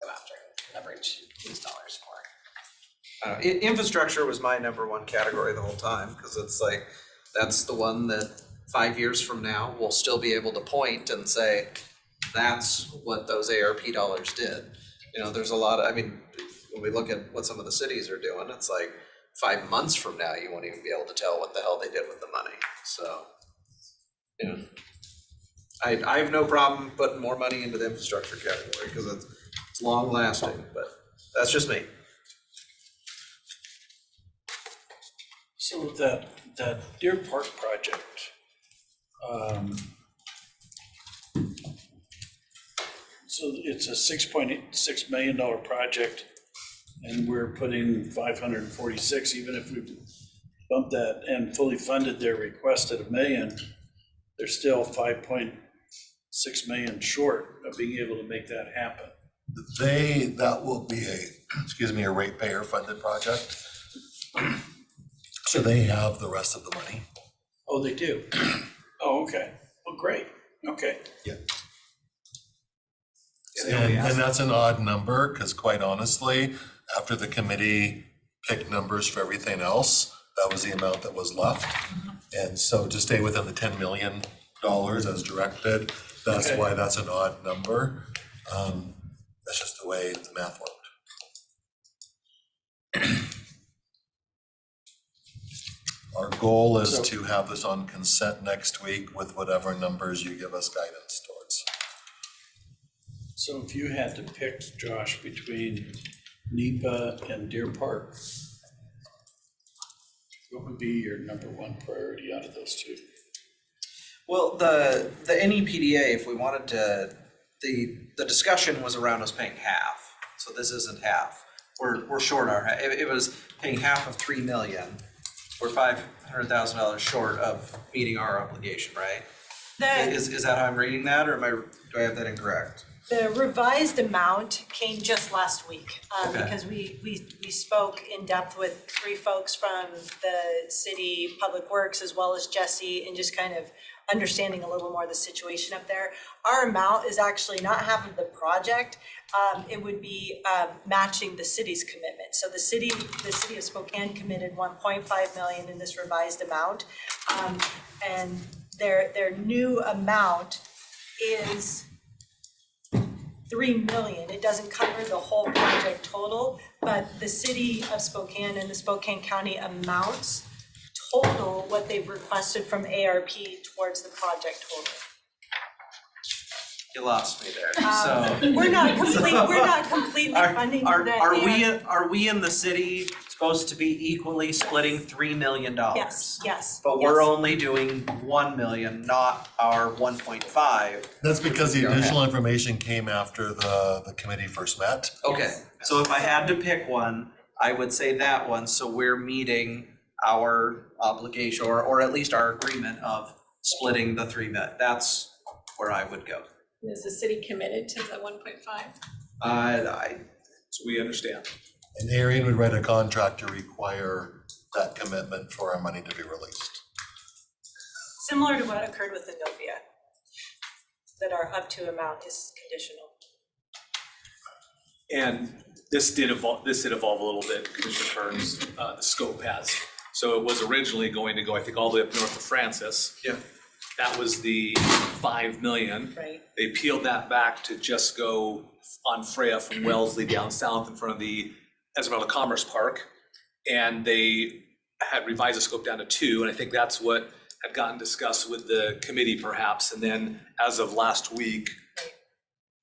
go after and leverage these dollars for. Infrastructure was my #1 category the whole time, because it's like, that's the one that 5 years from now, we'll still be able to point and say, that's what those ARP dollars did. There's a lot of, I mean, when we look at what some of the cities are doing, it's like 5 months from now, you won't even be able to tell what the hell they did with the money, so. I have no problem putting more money into the infrastructure category, because it's long lasting, but that's just me. So that Deer Park project, so it's a $6.86 million project, and we're putting 546, even if we bump that and fully funded their request at $1 million, they're still 5.6 million short of being able to make that happen. That will be a ratepayer funded project. So they have the rest of the money. Oh, they do? Oh, okay. Well, great. Okay. Yeah. Yeah, And that's an odd number, because quite honestly, after the committee picked numbers for everything else, that was the amount that was left. And so to stay within the $10 million as directed, that's Okay. why that's an odd number. That's just the way the math worked. Our goal is to have this on consent next week with whatever numbers you give us guidance towards. So if you had to pick, Josh, between NEPA and Deer Park, what would be your #1 priority out of those 2? Well, the NEPDA, if we wanted to, the discussion was around us paying half, so this isn't half. We're short our, it was paying half of 3 million. We're $500,000 short of meeting our obligation, right? Is that how I'm reading that, or do I have that incorrect? The revised amount came just last week, Okay. because we spoke in depth with 3 folks from the city public works as well as Jesse, and just kind of understanding a little more the situation up there. Our amount is actually not half of the project. It would be matching the city's commitment. So the city of Spokane committed 1.5 million in this revised amount. And their new amount is 3 million. It doesn't cover the whole project total, but the city of Spokane and the Spokane County amounts total what they've requested from ARP towards the project total. You lost me there, so. We're not completely funding that. Are we in the city supposed to be equally splitting $3 million? Yes. But we're only doing 1 million, not our 1.5. That's because the additional information came after the committee first met. Okay, so if I had to pick one, I would say that one, so we're meeting our obligation, or at least our agreement of splitting the 3 million. That's where I would go. Is the city committed to the 1.5? So we understand. And Arian would write a contract to require that commitment for our money to be released. Similar to what occurred with Innovia, that our up to amount is conditional. And this did evolve a little bit, Commissioner Kearns, the scope has. So it was originally going to go, I think, all the way up north of Francis. Yeah. That was the 5 million. Right. They peeled that back to just go on Freya from Wellesley down south in front of the Esmeralda Commerce Park. And they had revised the scope down to 2, and I think that's what had gotten discussed with the committee perhaps. And then as of last week,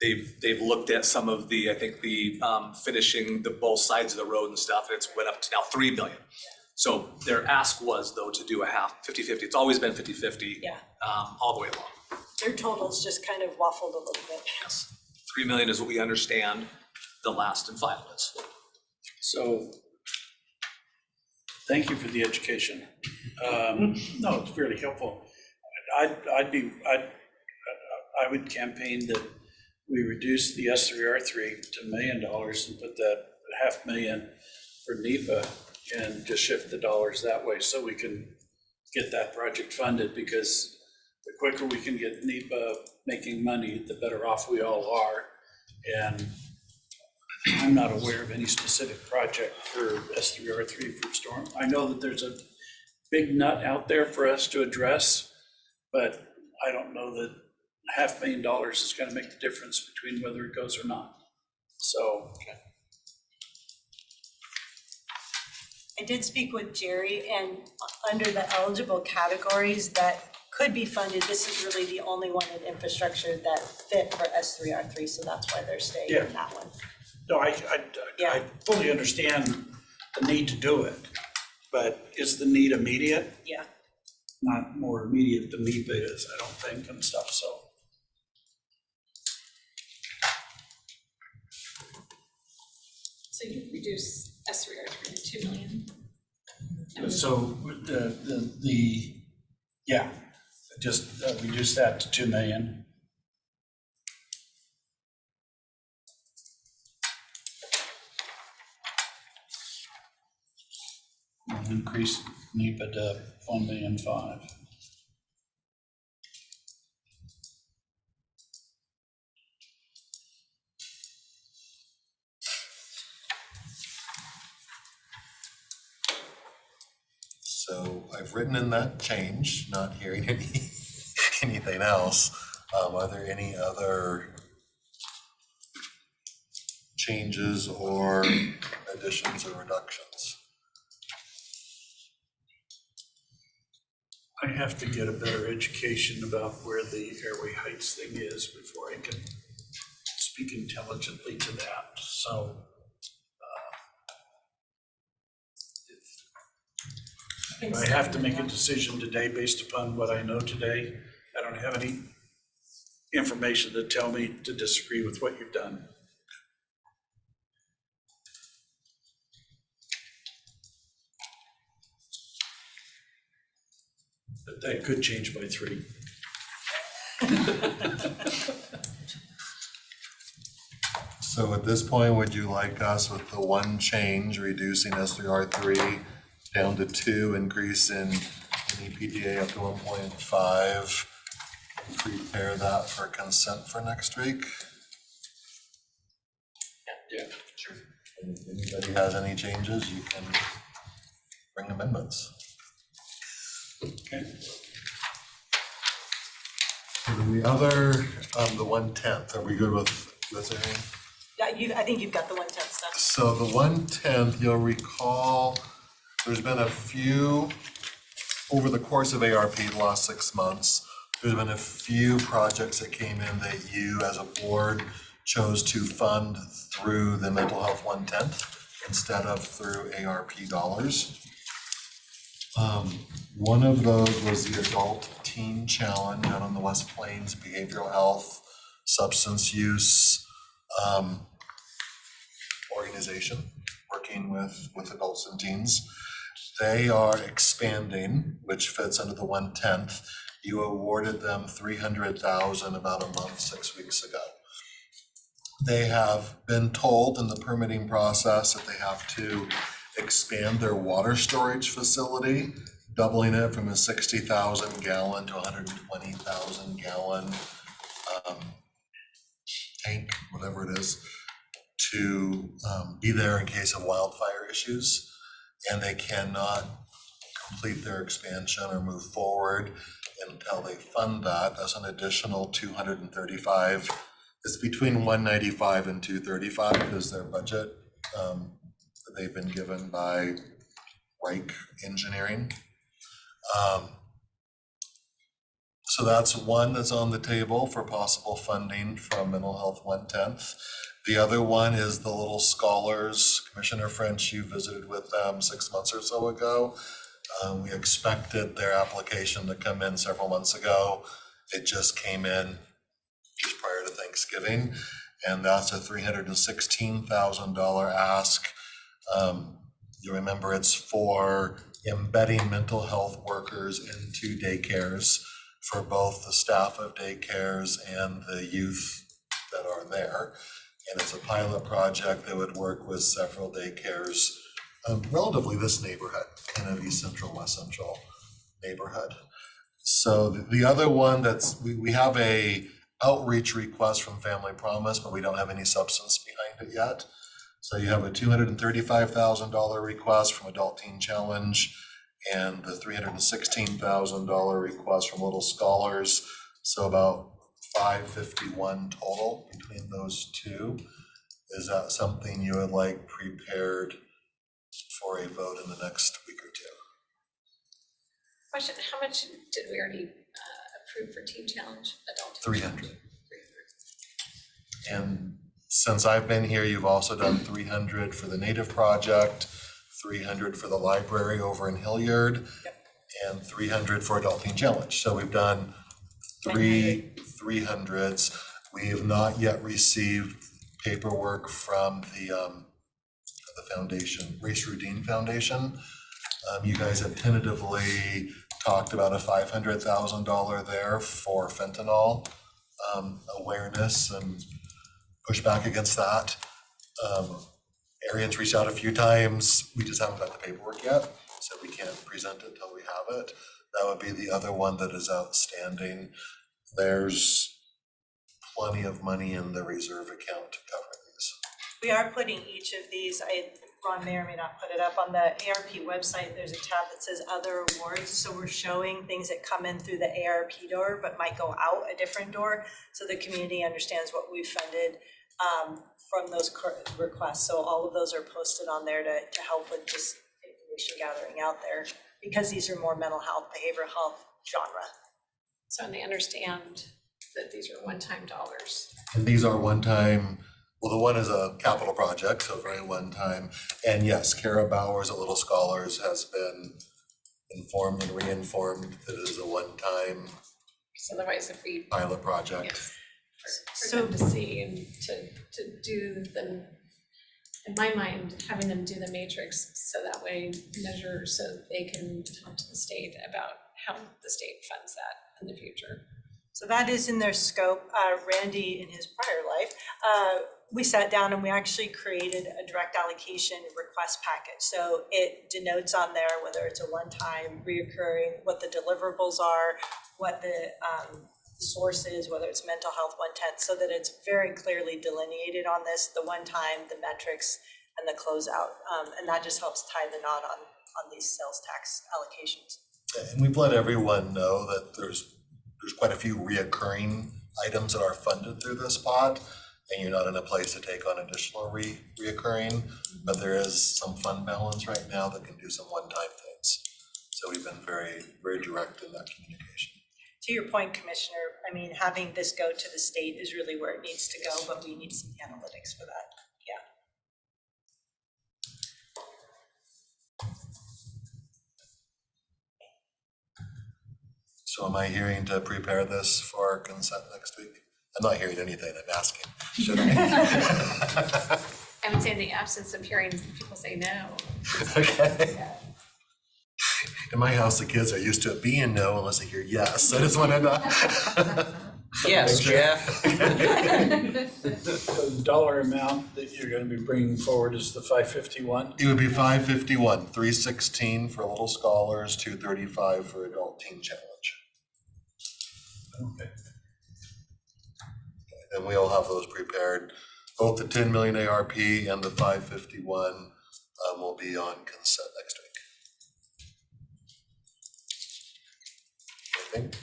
they've looked at some of the, I think the finishing the both sides of the road and stuff, and it's went up to now 3 million. So their ask was though to do a half, 50-50. It's always been 50-50. Yeah. All the way along. Their totals just kind of waffled a little bit. Yes. 3 million is what we understand the last and final is. So, thank you for the education. No, it's really helpful. I would campaign that we reduce the S3R3 to $1 million and put that $500,000 for NEPA and just shift the dollars that way so we can get that project funded, because the quicker we can get NEPA making money, the better off we all are. And I'm not aware of any specific project for S3R3 for storm. I know that there's a big nut out there for us to address, but I don't know that $500,000 is gonna make the difference between whether it goes or not. So. I did speak with Jerry, and under the eligible categories that could be funded, this is really the only one in infrastructure that fit for S3R3, so that's why they're staying in that one. No, I fully understand the need to do it, but is the need immediate? Yeah. Not more immediate than NEPA is, I don't think, and stuff, so. So you reduce S3R3 to 2 million? So just reduce that to 2 million. And increase NEPA to 1.5 million. So I've written in that change, not hearing anything else. Are there any other changes or additions or reductions? I have to get a better education about where the airway heights thing is before I can speak intelligently to that, so. I have to make a decision today based upon what I know today. I don't have any information to tell me to disagree with what you've done. But that could change by 3. So at this point, would you like us with the one change, reducing S3R3 down to 2, increase in PDA up to 1.5, prepare that for consent for next week? Yeah, sure. And if anybody has any changes, you can bring amendments. Okay. And the other, the 1/10, are we good with this, Aaron? Yeah, I think you've got the 1/10 stuff. So the 1/10, you'll recall, there's been a few, over the course of ARP the last 6 months, there's been a few projects that came in that you as a board chose to fund through the mental health 1/10 instead of through ARP dollars. One of those was the Adult Teen Challenge out on the West Plains Behavioral Health Substance Use organization, working with adults and teens. They are expanding, which fits under the 1/10. You awarded them $300,000 about a month, 6 weeks ago. They have been told in the permitting process that they have to expand their water storage facility, doubling it from a 60,000 gallon to 120,000 gallon tank, whatever it is, to be there in case of wildfire issues. And they cannot complete their expansion or move forward until they fund that. That's an additional 235. It's between 195 and 235 is their budget that they've been given by Reich Engineering. So that's one that's on the table for possible funding from Mental Health 1/10. The other one is the Little Scholars. Commissioner French, you visited with them 6 months or so ago. We expected their application to come in several months ago. It just came in just prior to Thanksgiving, and that's a $316,000 ask. You remember it's for embedding mental health workers into daycares for both the staff of daycares and the youth that are there. And it's a pilot project that would work with several daycares, relatively this neighborhood, kind of East Central, West Central neighborhood. So the other one we have a outreach request from Family Promise, but we don't have any substance behind it yet. So you have a $235,000 request from Adult Teen Challenge and the $316,000 request from Little Scholars. So about $551 total between those two. Is that something you would like prepared for a vote in the next week or two? Question, how much did we already approve for Teen Challenge, Adult? 300. And since I've been here, you've also done 300 for the Native Project, 300 for the library over in Hilliard, and 300 for Adult Teen Challenge. So we've done three 300s. We have not yet received paperwork from the foundation, Race Rudine Foundation. You guys have tentatively talked about a $500,000 there for fentanyl awareness and push back against that. Arian's reached out a few times. We just haven't got the paperwork yet, so we can't present it until we have it. That would be the other one that is outstanding. There's plenty of money in the reserve account to cover these. We are putting each of these, Ron may or may not put it up, on the ARP website. There's a tab that says other awards. So we're showing things that come in through the ARP door, but might go out a different door, so the community understands what we've funded from those requests. So all of those are posted on there to help with just information gathering out there, because these are more mental health, behavioral health genre. So they understand that these are one-time dollars. And these are one-time, well, the one is a capital project, so very one-time. And yes, Kara Bowers at Little Scholars has been informed and re-informed that it is a one-time So otherwise if we, pilot project. yes, for them to see and to do the, in my mind, having them do the matrix so that way measure so they can talk to the state about how the state funds that in the future. So that is in their scope. Randy, in his prior life, we sat down and we actually created a direct allocation request package. So it denotes on there whether it's a one-time, reoccurring, what the deliverables are, what the source is, whether it's mental health 110, so that it's very clearly delineated on this, the one-time, the metrics, and the closeout. And that just helps tie the knot on these sales tax allocations. And we've let everyone know that there's quite a few reoccurring items that are funded through this pot, and you're not in a place to take on additional reoccurring, but there is some fund balance right now that can do some one-time things. So we've been very, very direct in that communication. To your point, Commissioner, I mean, having this go to the state is really where it needs to go, but we need some analytics for that. So am I hearing to prepare this for consent next week? I'm not hearing anything, I'm asking, should I? I would say in the absence of hearing people say no. Okay. In my house, the kids are used to it being no unless they hear yes. I just wanted to. Yes, Jeff. So the dollar amount that you're gonna be bringing forward is the 551? It would be 551, 316 for little scholars, 235 for adult teen challenge. Okay. And we'll have those prepared. Both the 10 million ARP and the 551 will be on consent next week.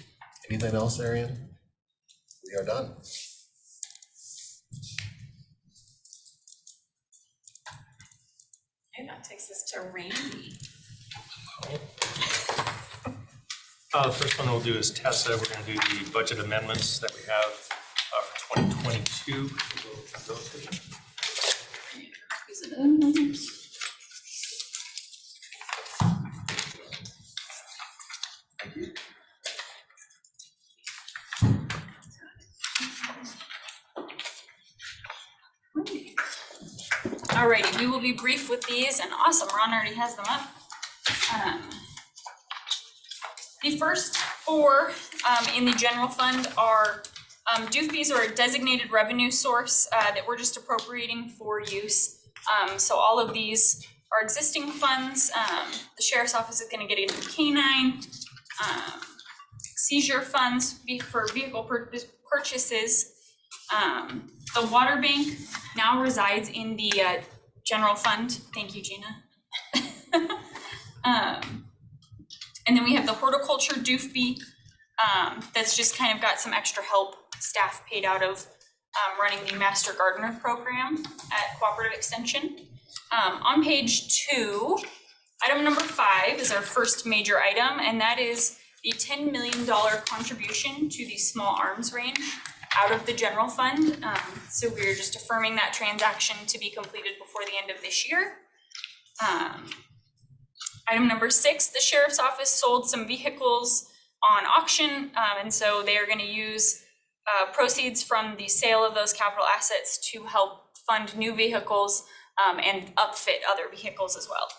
Anything else, Arian? We are done. And that takes us to Randy. The first one we'll do is Tessa. We're going to do the budget amendments that we have for 2022. We'll go through those. Thank you. Alrighty, we will be brief with these, and awesome, Ron already has them up. The first four in the general fund are due fees or a designated revenue source that we're just appropriating for use. So all of these are existing funds. The sheriff's office is gonna get a new canine. Seizure funds for vehicle purchases. The water bank now resides in the general fund. Thank you, Gina. And then we have the horticulture due fee that's just kind of got some extra help staff paid out of running the Master Gardener program at Cooperative Extension. On page 2, item number 5 is our first major item, and that is the $10 million contribution to the small arms range out of the general fund. So we're just affirming that transaction to be completed before the end of this year. Item number 6, the sheriff's office sold some vehicles on auction, and so they are going to use proceeds from the sale of those capital assets to help fund new vehicles and upfit other vehicles as well.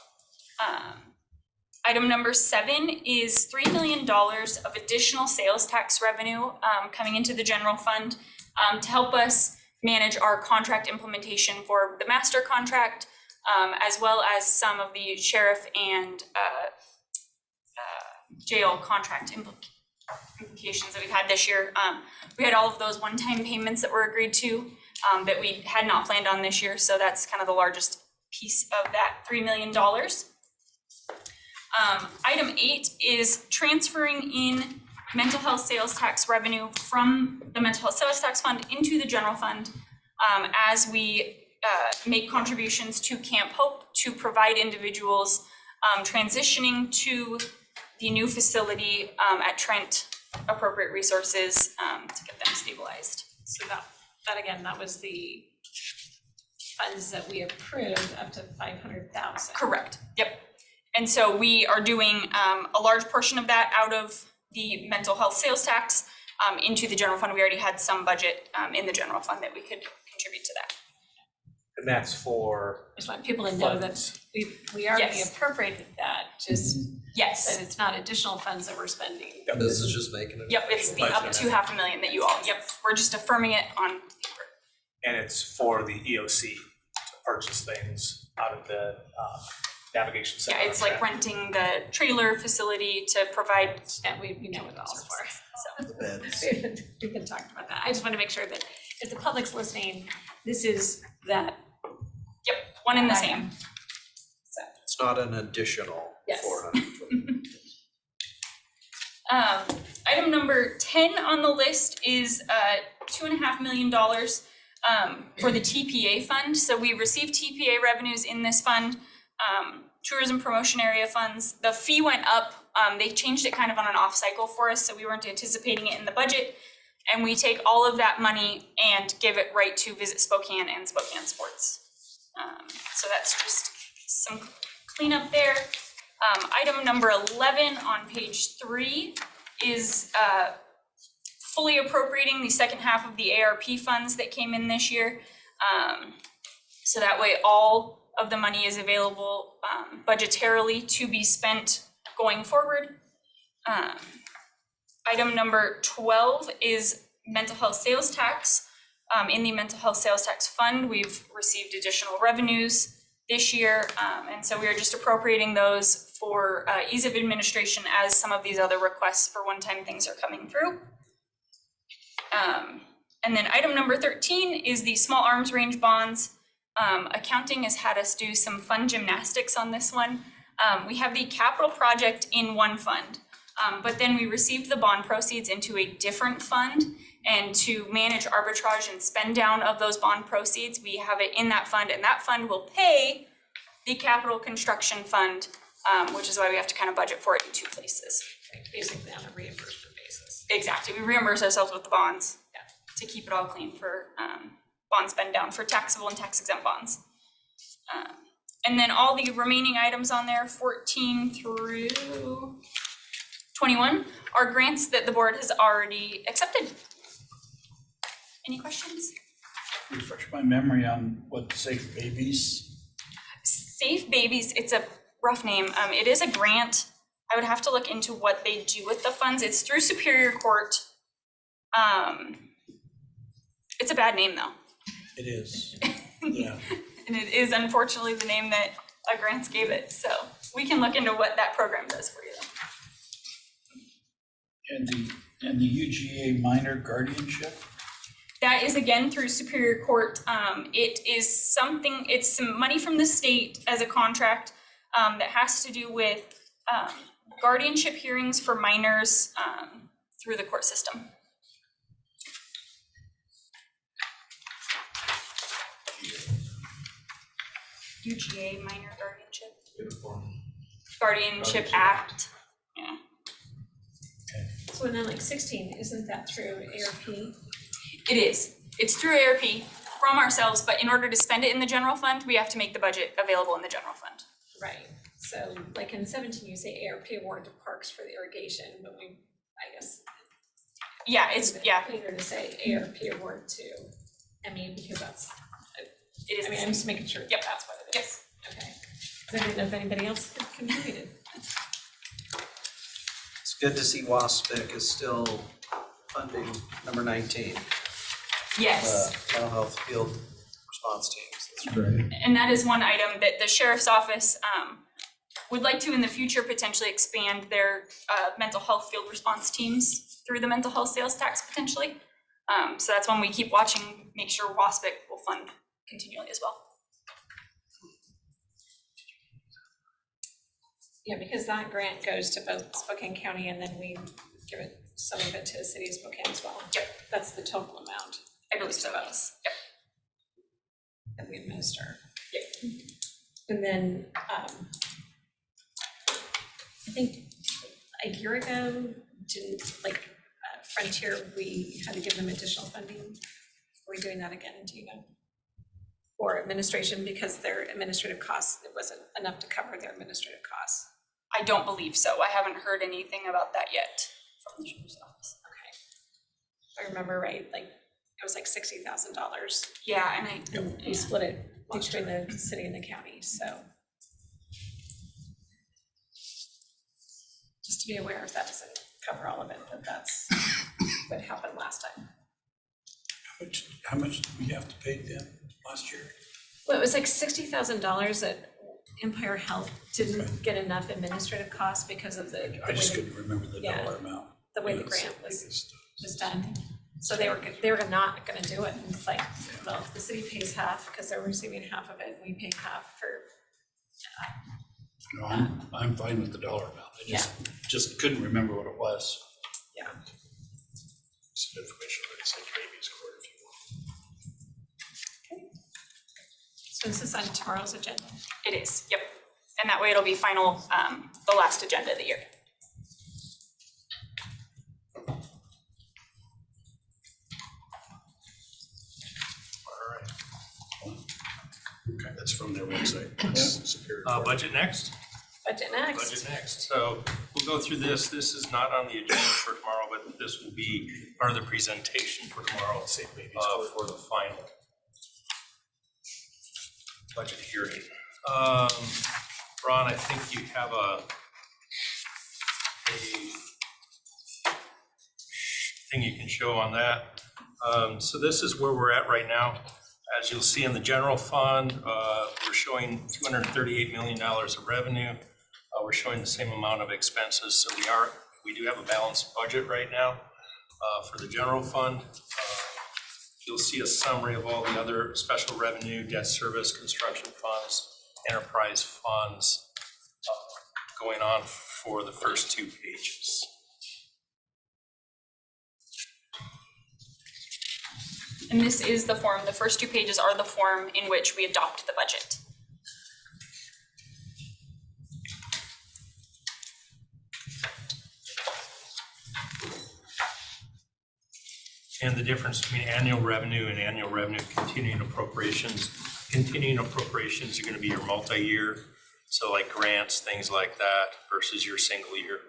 Item number 7 is $3 million of additional sales tax revenue coming into the general fund to help us manage our contract implementation for the master contract, as well as some of the sheriff and jail contract implications that we've had this year. We had all of those one-time payments that were agreed to that we had not planned on this year, so that's kind of the largest piece of that $3 million. Item 8 is transferring in mental health sales tax revenue from the mental health sales tax fund into the general fund as we make contributions to Camp Hope to provide individuals transitioning to the new facility at Trent appropriate resources to get them stabilized. So that again, that was the funds that we approved up to 500,000. Correct, yep. And so we are doing a large portion of that out of the mental health sales tax, into the general fund. We already had some budget in the general fund that we could contribute to that. And that's for I just want people to know that funds. we already Yes. appropriated that, just Yes. that it's not additional funds that we're spending. This is just making it. Yep, it's the up to $500,000 that you all, yep, we're just affirming it on paper. And it's for the EOC to purchase things out of the navigation center. Yeah, it's like renting the trailer facility to provide. And we know what it's for. So, The beds. We've been talking about that. I just want to make sure that if the public's listening, this is that. yep, one and the I same. So, It's not an additional Yes. 420. Item number 10 on the list is $2.5 million for the TPA fund. So we received TPA revenues in this fund, tourism promotion area funds. The fee went up. They changed it kind of on an off cycle for us, so we weren't anticipating it in the budget. And we take all of that money and give it right to Visit Spokane and Spokane Sports. So that's just some cleanup there. Item number 11 on page 3 is fully appropriating the second half of the ARP funds that came in this year. So that way all of the money is available budgetarily to be spent going forward. Item number 12 is mental health sales tax. In the mental health sales tax fund, we've received additional revenues this year, and so we are just appropriating those for ease of administration as some of these other requests for one-time things are coming through. And then item number 13 is the small arms range bonds. Accounting has had us do some fun gymnastics on this one. We have the capital project in one fund, but then we received the bond proceeds into a different fund, and to manage arbitrage and spend down of those bond proceeds, we have it in that fund, and that fund will pay the capital construction fund, which is why we have to kind of budget for it in two places. basically on a reimbursement basis. Exactly, we reimburse ourselves with the bonds to keep it all clean for bond spend down for taxable and tax exempt bonds. And then all the remaining items on there, 14 through 21, are grants that the board has already accepted. Any questions? Refresh my memory on what Safe Babies. Safe Babies, it's a rough name. It is a grant. I would have to look into what they do with the funds. It's through Superior Court. It's a bad name though. It is, yeah. And it is unfortunately the name that grants gave it. So we can look into what that program does for you though. And the UGA minor guardianship? That is again through Superior Court. It is something, it's some money from the state as a contract that has to do with guardianship hearings for minors through the court system. UGA minor guardianship Act. Yeah. So then like 16, isn't that through ARP? It is. It's through ARP from ourselves, but in order to spend it in the general fund, we have to make the budget available in the general fund. Right, so like in 17, you say ARP award to parks for the irrigation, but we, I guess. Yeah, it's, yeah, Cleaner to say ARP award to ME because that's, it is. I mean, I'm just making sure Yep. that's what it is. Yes. Okay. 'Cause I didn't know if anybody else had contributed. It's good to see WASPIC is still funding number 19, Yes. mental health field response teams. That's great. And that is one item that the sheriff's office would like to in the future potentially expand their mental health field response teams through the mental health sales tax potentially. So that's one we keep watching, make sure WASPIC will fund continually as well. Yeah, because that grant goes to both Spokane County and then we give it, some of it to the city of Spokane as well. Yep. That's the total amount I believe so. Yes. Yep. that we administer. Yep. And then, I think a year ago, didn't, like, Frontier, we had to give them additional funding. Are we doing that again, do you know? Or administration, because their administrative costs, it wasn't enough to cover their administrative costs. I don't believe so. I haven't heard anything about that yet from the sheriff's office. I remember right, like, it was like $60,000. Yeah, and I, We split it between the city and the county, so. Just to be aware if that doesn't cover all of it, but that's what happened last time. How much did we have to pay them last year? Well, it was like $60,000 that Empire Health didn't get enough administrative costs because of the I just way couldn't remember the yeah. dollar amount. the way the grant was done. So they were not gonna do it, and it's like, well, the city pays half because they're receiving half of it, we pay half for. No, I'm fine with the dollar amount. I just couldn't remember what it was. Yeah. Some information on St. Baby's Court if you want. So this is on tomorrow's agenda. it is, yep. And that way it'll be final, the last agenda of the year. All right. Okay, that's from their website. That's Superior Court. Budget next? Budget next. Budget next. So we'll go through this. This is not on the agenda for tomorrow, but this will be part of the presentation for tomorrow, for the final budget hearing. Ron, I think you have a thing you can show on that. So this is where we're at right now. As you'll see in the general fund, we're showing $238 million of revenue. We're showing the same amount of expenses, so we do have a balanced budget right now for the general fund. You'll see a summary of all the other special revenue, debt service, construction funds, enterprise funds going on for the first 2 pages. And this is the form, the first 2 pages are the form in which we adopt the budget. And the difference between annual revenue and annual revenue continuing appropriations. Continuing appropriations are going to be your multi-year, so like grants, things like that, versus your single year.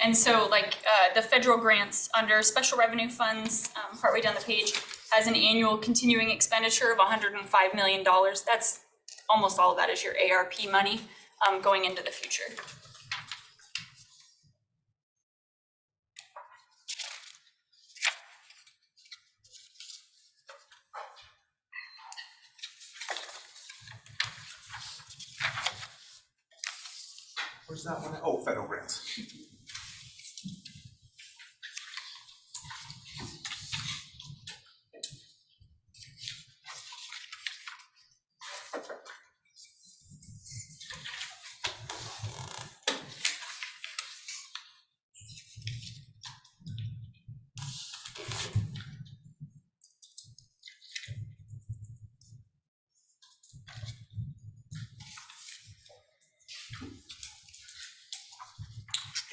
And so like the federal grants under special revenue funds, partway down the page, has an annual continuing expenditure of $105 million. That's almost all of that is your ARP money going into the future. Where's that one? Oh, federal grants.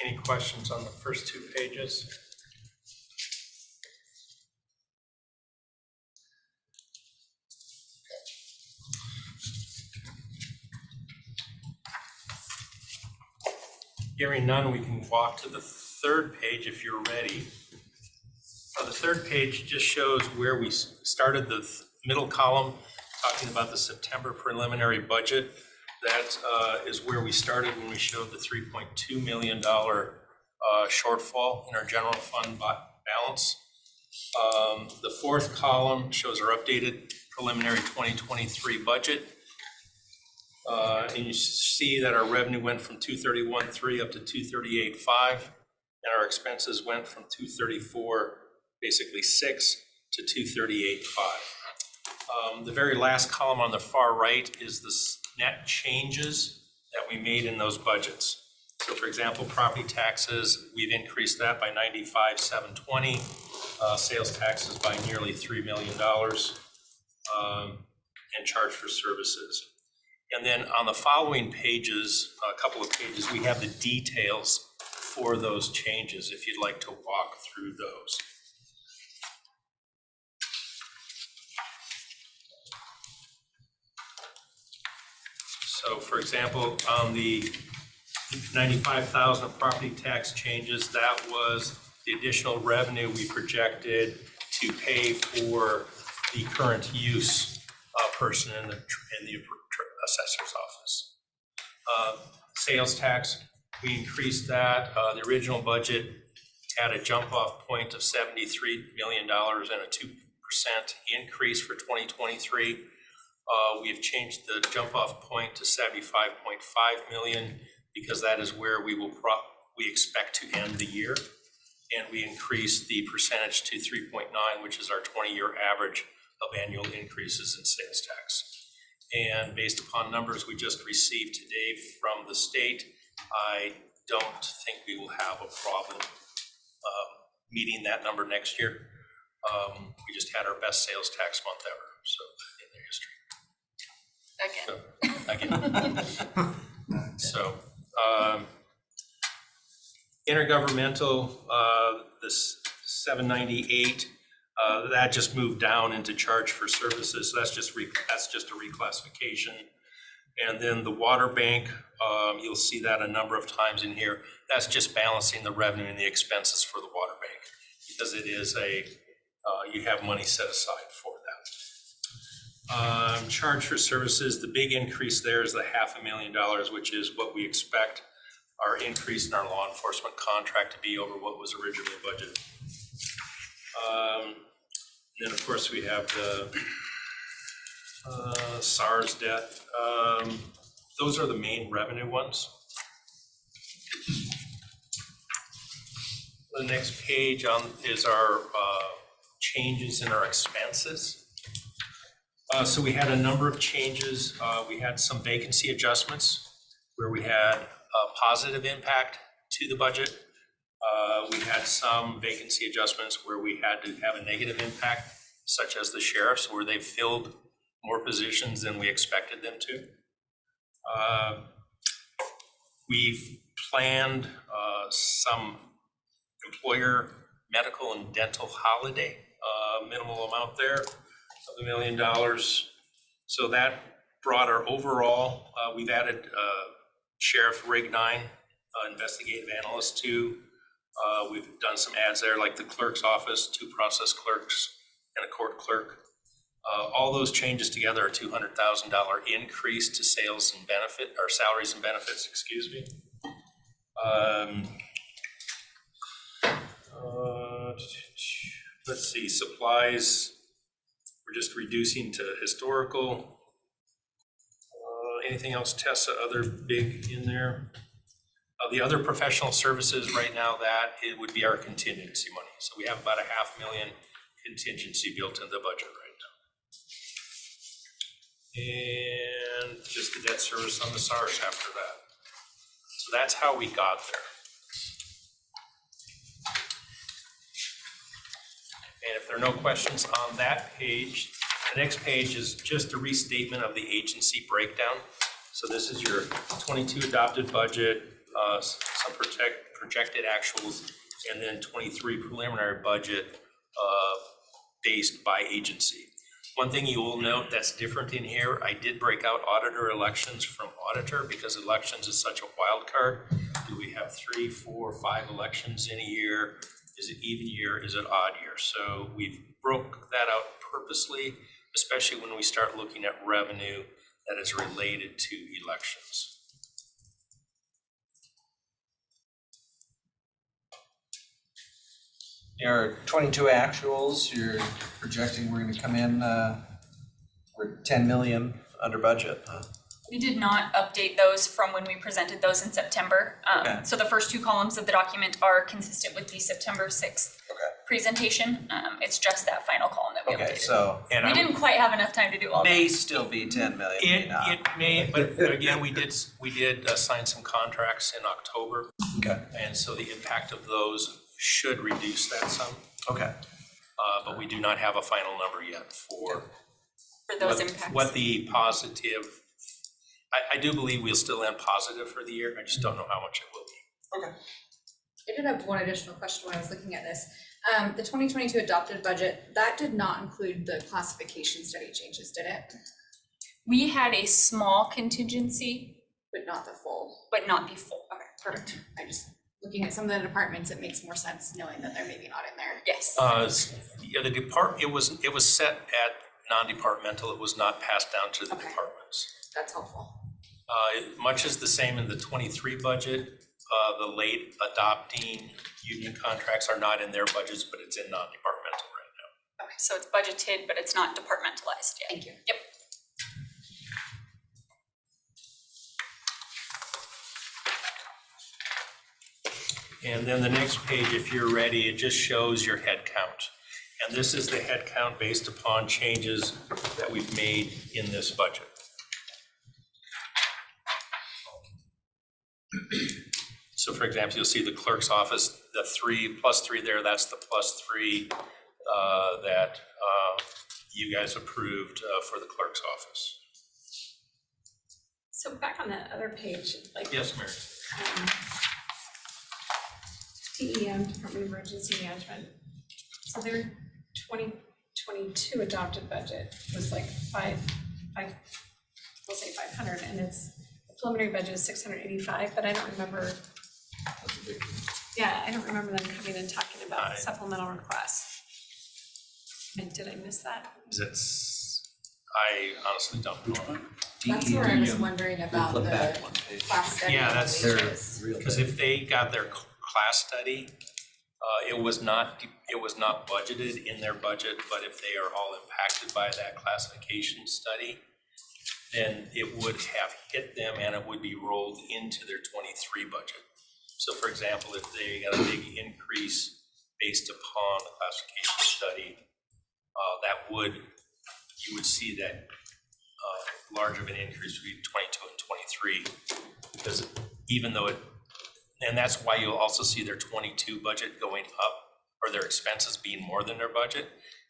Any questions on the first 2 pages? Hearing none, we can walk to the 3rd page if you're ready. The 3rd page just shows where we started. The middle column talking about the September preliminary budget. That is where we started when we showed the $3.2 million shortfall in our general fund balance. The 4th column shows our updated preliminary 2023 budget. And you see that our revenue went from 231.3 up to 238.5, and our expenses went from 234, basically 6, to 238.5. The very last column on the far right is the net changes that we made in those budgets. So for example, property taxes, we've increased that by 95,720, sales taxes by nearly $3 million, and charge for services. And then on the following pages, a couple of pages, we have the details for those changes if you'd like to walk through those. So for example, on the $95,000 of property tax changes. That was the additional revenue we projected to pay for the current use person in the assessor's office. Sales tax, we increased that. The original budget had a jump off point of $73 million and a 2% increase for 2023. We have changed the jump off point to 75.5 million because that is where we expect to end the year. And we increased the percentage to 3.9, which is our 20-year average of annual increases in sales tax. And based upon numbers we just received today from the state, I don't think we will have a problem meeting that number next year. We just had our best sales tax month ever, so in the history. Again. So, intergovernmental, this 798, that just moved down into charge for services. So that's just a reclassification. And then the water bank, you'll see that a number of times in here. That's just balancing the revenue and the expenses for the water bank because it is you have money set aside for that. Charge for services, the big increase there is the $500,000, which is what we expect our increase in our law enforcement contract to be over what was originally budgeted. Then of course we have the SARS debt. Those are the main revenue ones. The next page is our changes in our expenses. So we had a number of changes. We had some vacancy adjustments where we had a positive impact to the budget. We had some vacancy adjustments where we had to have a negative impact, such as the sheriffs, where they filled more positions than we expected them to. We've planned some employer medical and dental holiday, minimal amount there of $1 million. So that brought our overall, we've added Sheriff Rig 9, investigative analyst 2. We've done some ads there, like the clerk's office, 2 process clerks, and a court clerk. All those changes together are a $200,000 increase to sales and benefit, or salaries and benefits, excuse me. Let's see, supplies, we're just reducing to historical. Anything else, Tessa, other big in there? The other professional services right now, that it would be our contingency money. So we have about $500,000 contingency built into the budget right now. And just the debt service on the SARS after that. So that's how we got there. And if there are no questions on that page, the next page is just a restatement of the agency breakdown. So this is your 22 adopted budget, some projected actuals, and then 23 preliminary budget based by agency. One thing you will note that's different in here, I did break out auditor elections from auditor because elections is such a wild card. Do we have 3, 4, 5 elections in a year? Is it even year? Is it odd year? So we've broke that out purposely, especially when we start looking at revenue that is related to elections. Your 22 actuals, you're projecting we're gonna come in, we're 10 million under budget, huh? We did not update those from when we presented those in September. Okay. So the first 2 columns of the document are consistent with the September 6th presentation. It's just that final column that we updated. Okay, so We didn't quite have enough time to do all that. may still be 10 million, may not. It may, but again, we did sign some contracts in October. Okay, And so the impact of those should reduce that some, okay. but we do not have a final number yet for those impacts. what the positive, I do believe we'll still end positive for the year. I just don't know how much it will be. Okay. I did have one additional question when I was looking at this. The 2022 adopted budget, that did not include the classification study changes, did it? We had a small contingency But not the full. but not the full. Okay, perfect. I just, looking at some of the departments, it makes more sense knowing that they're maybe not in there. Yes. Yeah, the it was set at non-departmental, it was not passed down to the Okay. departments. That's helpful. Much is the same in the 23 budget. The late adopting union contracts are not in their budgets, but it's in non-departmental right now. Okay, so it's budgeted, but it's not departmentalized yet. Thank you. Yep. And then the next page, if you're ready, it just shows your head count. And this is the head count based upon changes that we've made in this budget. So for example, you'll see the clerk's office, the 3 + 3 there, that's the +3 that you guys approved for the clerk's office. So back on that other page, like. Yes, Mary? DEM, Department of Emergency Management. So their 2022 adopted budget was like we'll say 500, and the preliminary budget is 685, but I don't remember. Yeah, I don't remember them coming and talking about supplemental requests. And did I miss that? I honestly don't know. That's where I was wondering about Flip back the one page. class study. Yeah, that's wages. Because if they got their class study, it was not budgeted in their budget, but if they are all impacted by that classification study, then it would have hit them and it would be rolled into their 23 budget. So for example, if they got a big increase based upon the classification study, you would see that large of an increase between 22 and 23, because even though and that's why you'll also see their 22 budget going up, or their expenses being more than their budget,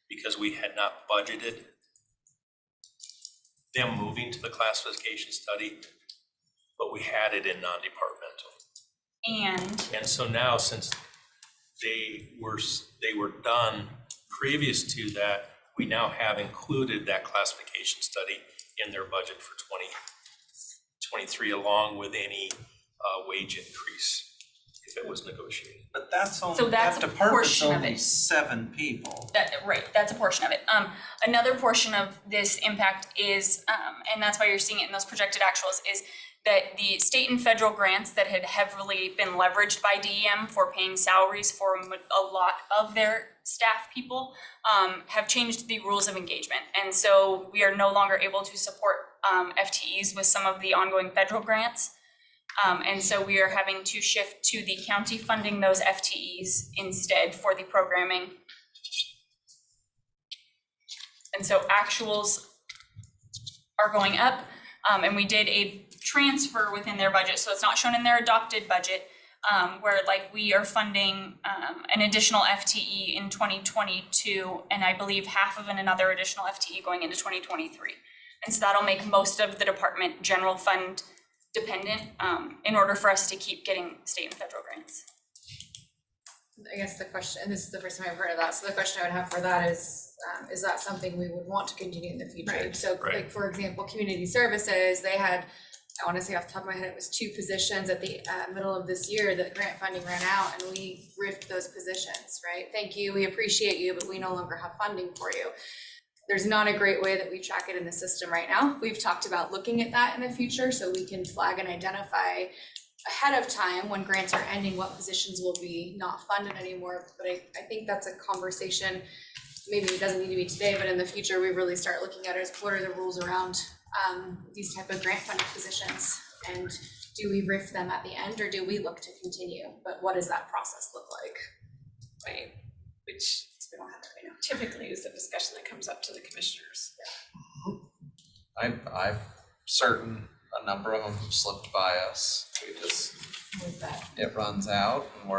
because we had not budgeted them moving to the classification study, but we had it in non-departmental. And so now, since they were done previous to that, we now have included that classification study in their budget for 2023, along with any wage increase if it was negotiated. But that's only, So that's that a department's portion of only it. 7 people. Right, that's a portion of it. Another portion of this impact is, and that's why you're seeing it in those projected actuals, is that the state and federal grants that had heavily been leveraged by DEM for paying salaries for a lot of their staff people have changed the rules of engagement. And so we are no longer able to support FTEs with some of the ongoing federal grants. And so we are having to shift to the county funding those FTEs instead for the programming. And so actuals are going up, and we did a transfer within their budget, so it's not shown in their adopted budget, where like we are funding an additional FTE in 2022, and I believe half of another additional FTE going into 2023. And so that'll make most of the department general fund dependent in order for us to keep getting state and federal grants. I guess the question, and this is the first time I've heard of that, so the question I would have for that is that something we would want to continue in the future? Right. So like, for example, community services, they had, I wanna say off the top of my head, it was 2 positions at the middle of this year that grant funding ran out, and we ripped those positions, right? Thank you, we appreciate you, but we no longer have funding for you. There's not a great way that we track it in the system right now. We've talked about looking at that in the future so we can flag and identify ahead of time when grants are ending, what positions will be not funded anymore. But I think that's a conversation, maybe it doesn't need to be today, but in the future, we really start looking at is what are the rules around these type of grant funded positions? And do we riff them at the end, or do we look to continue? But what does that process look like? Right, which We don't have to, you know. typically is the discussion that comes up to the commissioners. I'm certain a number of them have slipped by us. We just, With that. it runs out and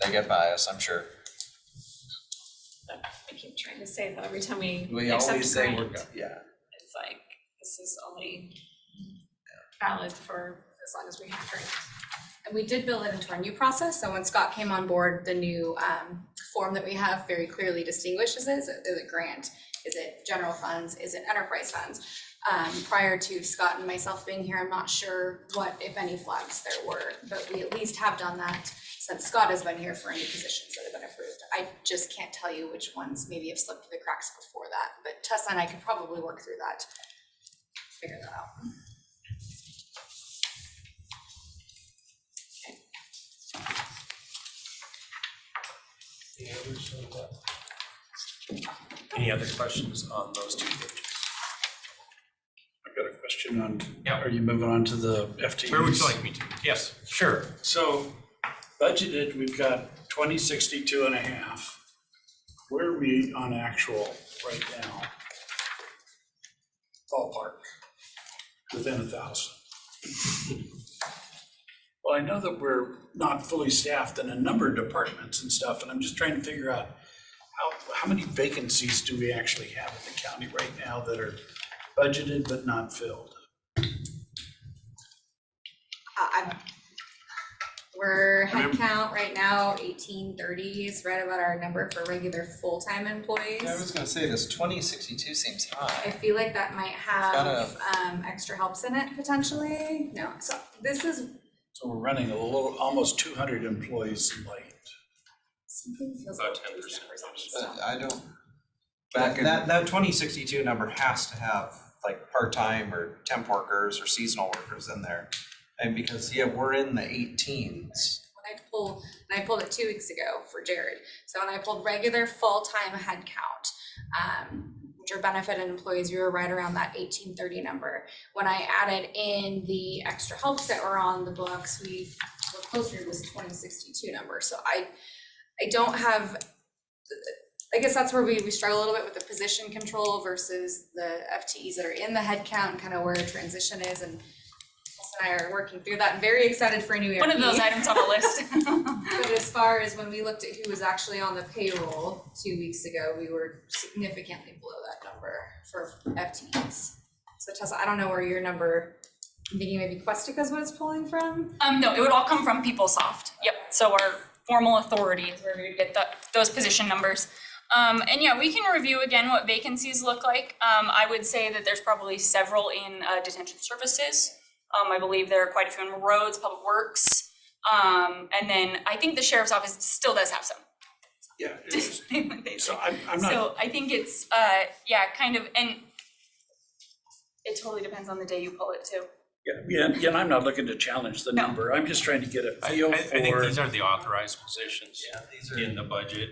they get by us, I'm sure. But I keep trying to say that every time we We accept always say grant, yeah. it's like, this is only valid for as long as we have grants. And we did build it into our new process, so when Scott came on board, the new form that we have very clearly distinguishes it. Is it grant? Is it general funds? Is it enterprise funds? Prior to Scott and myself being here, I'm not sure what, if any, flags there were, but we at least have done that since Scott has been here for any positions that have been approved. I just can't tell you which ones maybe have slipped through the cracks before that, but Tessa and I could probably work through that, figure that out. Any other questions on those two pages? I've got a question on, Yeah. are you moving on to the FTEs? Where would you like me to? Yes, sure. So budgeted, we've got 2062 and a half. Where are we on actual right now? Ballpark, within 1,000. Well, I know that we're not fully staffed in a number of departments and stuff, and I'm just trying to figure out how many vacancies do we actually have in the county right now that are budgeted but not filled? We're head count right now, 1830 is right about our number for regular full-time employees. Yeah, I was gonna say, this 2062 seems I high. feel like that might have Gotta- extra helps in it potentially. No, so this is, So we're running a little, almost 200 employees late. something feels About like these 10%. numbers on these But stuff. I don't, that 2062 number has to have like part-time or temp workers or seasonal workers in there. And because, yeah, we're in the 18s. When I pulled it 2 weeks ago for Jared. So when I pulled regular full-time head count, which are benefited employees, we were right around that 1830 number. When I added in the extra helps that were on the books, we were closer to this 2062 number. So I don't have, I guess that's where we struggle a little bit with the position control versus the FTEs that are in the head count and kind of where a transition is. And Tess and I are working through that. I'm very excited for a new ERP. One of those items on the list. But as far as when we looked at who was actually on the payroll 2 weeks ago, we were significantly below that number for FTEs. So Tessa, I don't know where your number, I'm thinking maybe Questica is what it's pulling from? No, it would all come from PeopleSoft. Yep, so our formal authority is where we would get those position numbers. And yeah, we can review again what vacancies look like. I would say that there's probably several in detention services. I believe there are quite a few in roads, public works. And then I think the sheriff's office still does have some. Yeah. They So say. I'm not, So I think it's, yeah, kind of, and it totally depends on the day you pull it too. yeah, and I'm not looking to challenge the No. number. I'm just trying to get a I feel think for. these are the authorized positions Yeah, these are. in the budget.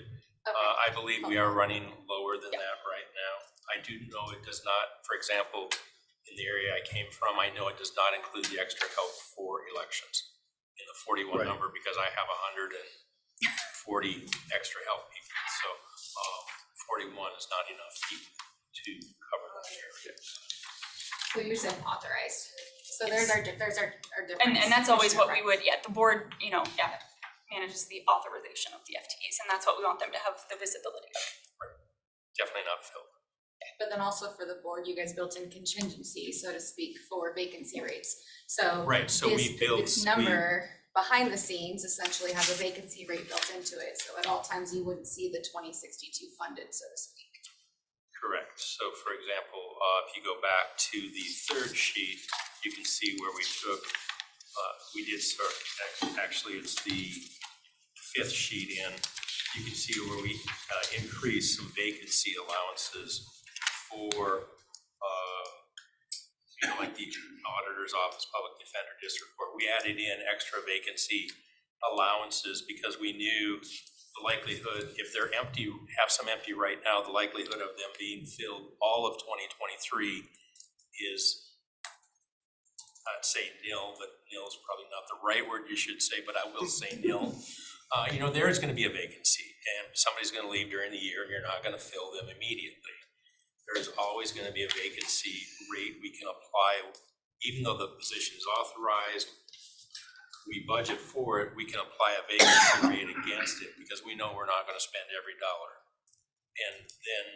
Okay. I believe we are running lower than that right now. I do know it does not, for example, in the area I came from, I know it does not include the extra help for elections in the 41 Right. number because I have 140 extra help people. So 41 is not enough people to cover that area. So you're saying authorized. So there's our difference. And that's always what we would, the board, manages the authorization of the FTEs, and that's what we want them to have the visibility of. Definitely not filled. But then also for the board, you guys built in contingency, so to speak, for vacancy rates. So Right, so we built. this number behind the scenes essentially has a vacancy rate built into it. So at all times you wouldn't see the 2062 funded, so to speak. Correct. So for example, if you go back to the third sheet, you can see where we took, we did start, actually it's the fifth sheet in. You can see where we increased some vacancy allowances for, like the auditor's office, public defender, district court. We added in extra vacancy allowances because we knew the likelihood, if they're empty, have some empty right now, the likelihood of them being filled all of 2023 is, I'd say nil, but nil is probably not the right word you should say, but I will say nil. There is gonna be a vacancy and somebody's gonna leave during the year and you're not gonna fill them immediately. There's always gonna be a vacancy rate we can apply, even though the position is authorized, we budget for it, we can apply a vacancy rate against it because we know we're not gonna spend every dollar. And then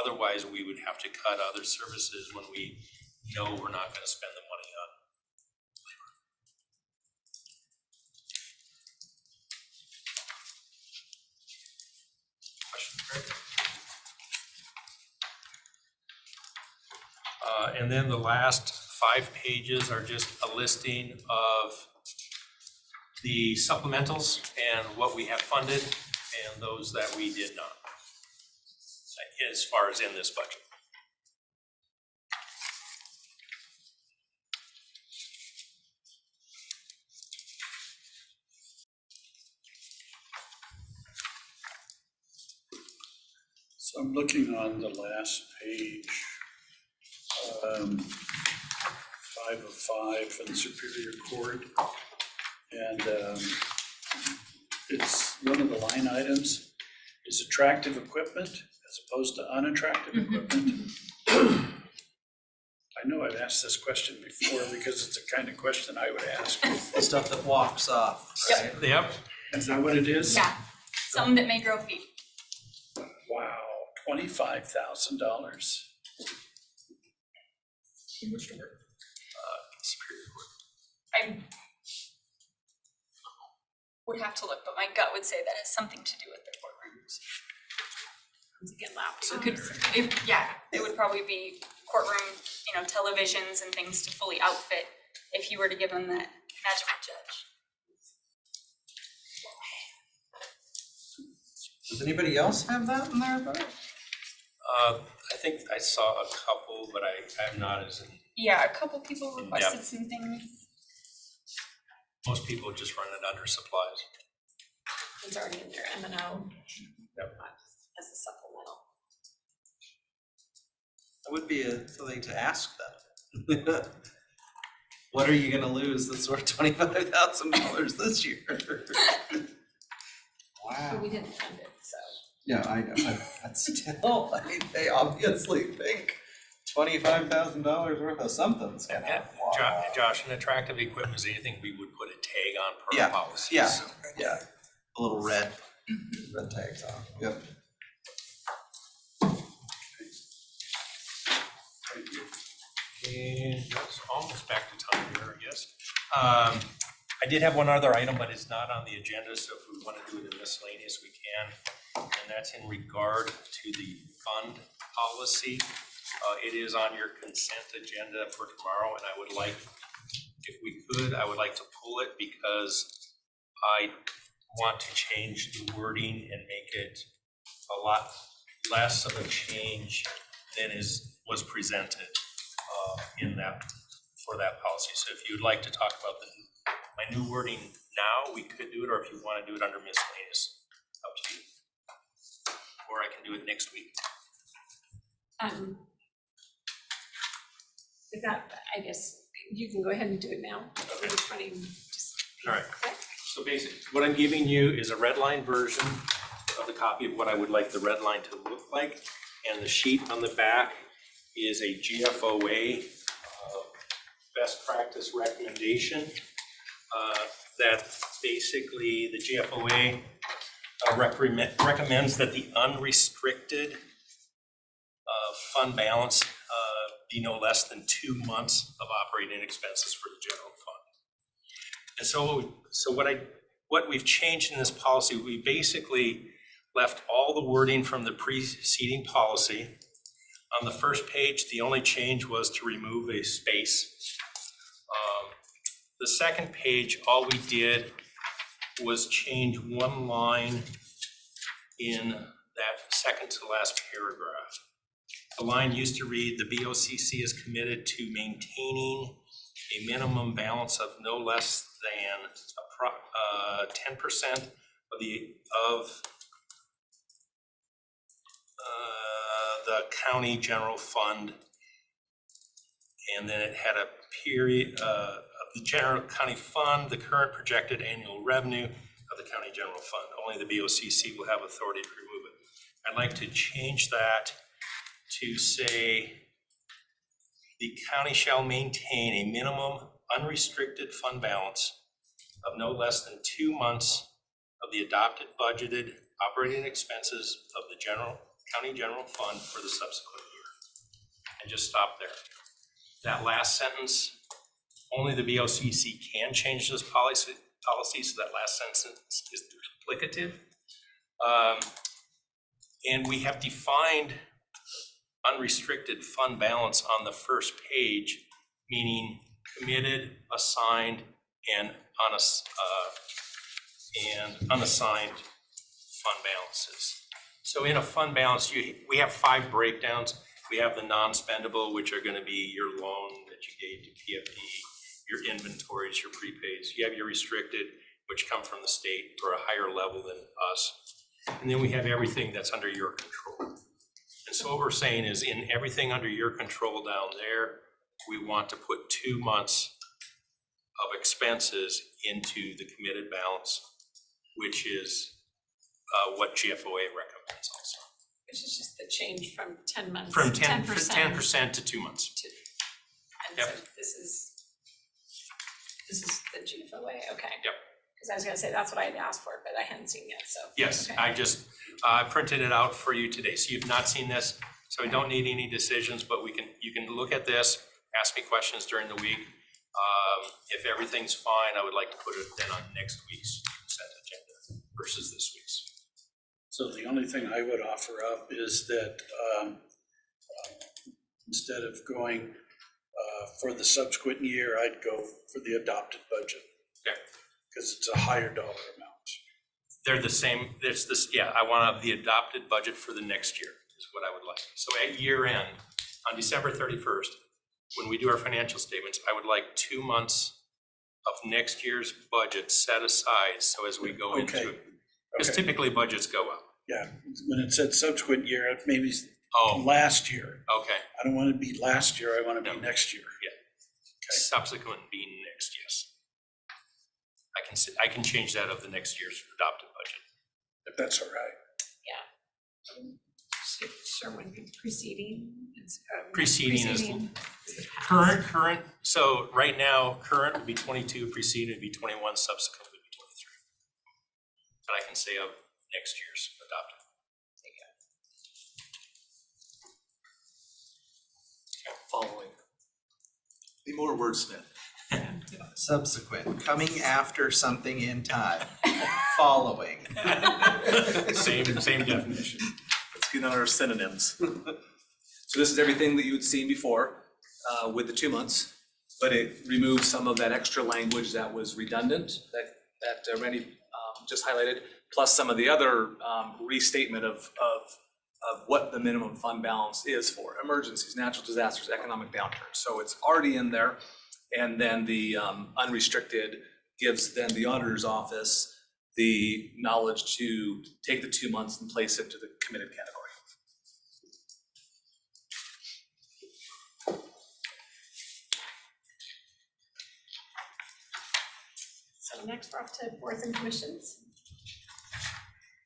otherwise we would have to cut other services when we know we're not gonna spend the money on labor. Question, Greg? And then the last 5 pages are just a listing of the supplementals and what we have funded and those that we did not, as far as in this budget. So I'm looking on the last page, 5 of 5 for the Superior Court. And it's one of the line items is attractive equipment as opposed to unattractive equipment. I know I've asked this question before because it's the kind of question I would ask. The stuff that walks off, right? Yep. Is that what it is? Yeah, some that may grow feet. Wow, $25,000. Superior Court. I would have to look, but my gut would say that has something to do with the courtrooms. To get laptops. So it would probably be courtroom, televisions and things to fully outfit if you were to give them that magical judge. Does anybody else have that in their budget? I think I saw a couple, but I'm not as, Yeah, a couple people requested some things. most people just run it under supplies. It's already in their M and O. Yep. As a supplemental. That would be something to ask them. What are you gonna lose that's worth $25,000 this year? But we didn't fund it, so. Yeah, I know, but still, they obviously think $25,000 worth of something's gonna And Josh, an attractive equipment is anything we would put a tag on per Yeah, policy. yeah. So, Yeah, a little red tags on, yep. And that's almost back to time here, I guess. I did have one other item, but it's not on the agenda, so if we want to do it in miscellaneous, we can. And that's in regard to the fund policy. It is on your consent agenda for tomorrow, and I would like, if we could, I would like to pull it because I want to change the wording and make it a lot less of a change than was presented in that, for that policy. So if you'd like to talk about my new wording now, we could do it, or if you want to do it under miscellaneous, up to you. Or I can do it next week. With that, I guess you can go ahead and do it now. Okay. It's funny, just be All right. quick. So basically, what I'm giving you is a red line version of the copy of what I would like the red line to look like. And the sheet on the back is a GFOA best practice recommendation. That basically the GFOA recommends that the unrestricted fund balance be no less than 2 months of operating expenses for the general fund. And so what we've changed in this policy, we basically left all the wording from the preceding policy. On the first page, the only change was to remove a space. The second page, all we did was change one line in that second to last paragraph. The line used to read, the BOCC is committed to maintaining a minimum balance of no less than 10% of the county general fund. And then it had a period of the general county fund, the current projected annual revenue of the county general fund. Only the BOCC will have authority to remove it. I'd like to change that to say the county shall maintain a minimum unrestricted fund balance of no less than 2 months of the adopted budgeted operating expenses of the county general fund for the subsequent year. And just stop there. That last sentence, only the BOCC can change this policy, so that last sentence is duplicative. And we have defined unrestricted fund balance on the first page, meaning committed, assigned, and unassigned fund balances. So in a fund balance, we have 5 breakdowns. We have the non-spendable, which are going to be your loan that you gave to PFD, your inventories, your prepays. You have your restricted, which come from the state for a higher level than us. And then we have everything that's under your control. And so what we're saying is in everything under your control down there, we want to put 2 months of expenses into the committed balance, which is what GFOA recommends also. Which is just the change from 10 months. From 10% 10% to 2 months. And Yep. so this is the GFOA, okay. Yep. Because I was gonna say, that's what I had asked for, but I hadn't seen it, so. Yes, okay. I just printed it out for you today. So you've not seen this, so we don't need any decisions, but you can look at this, ask me questions during the week. If everything's fine, I would like to put it then on next week's consent agenda versus this week's. So the only thing I would offer up is that instead of going for the subsequent year, I'd go for the adopted budget. Okay. Because it's a higher dollar amount. They're the same, there's this, yeah, I want the adopted budget for the next year is what I would like. So at year end, on December 31st, when we do our financial statements, I would like 2 months of next year's budget set aside, so as we go into Okay. it. Because Okay. typically budgets go up. Yeah, when it said subsequent year, it maybe Oh, last year. okay, I don't want to be last year, I want to be No. next year. subsequent being next, yes. I can change that of the next year's adopted budget. If that's all right. Sure, would be preceding. Preceding is the current, so right now, current would be 22, preceding would be 21, subsequent would be 23. But I can say of next year's adopted. Following. Be more wordsmith. Subsequent, coming after something in time, following. Same definition. Let's get on our synonyms. So this is everything that you'd seen before with the 2 months, but it removes some of that extra language that was redundant that Randy just highlighted, plus some of the other restatement of what the minimum fund balance is for emergencies, natural disasters, economic downturns. So it's already in there. And then the unrestricted gives then the auditor's office the knowledge to take the 2 months and place it to the committed category. So next we're off to boards and commissions.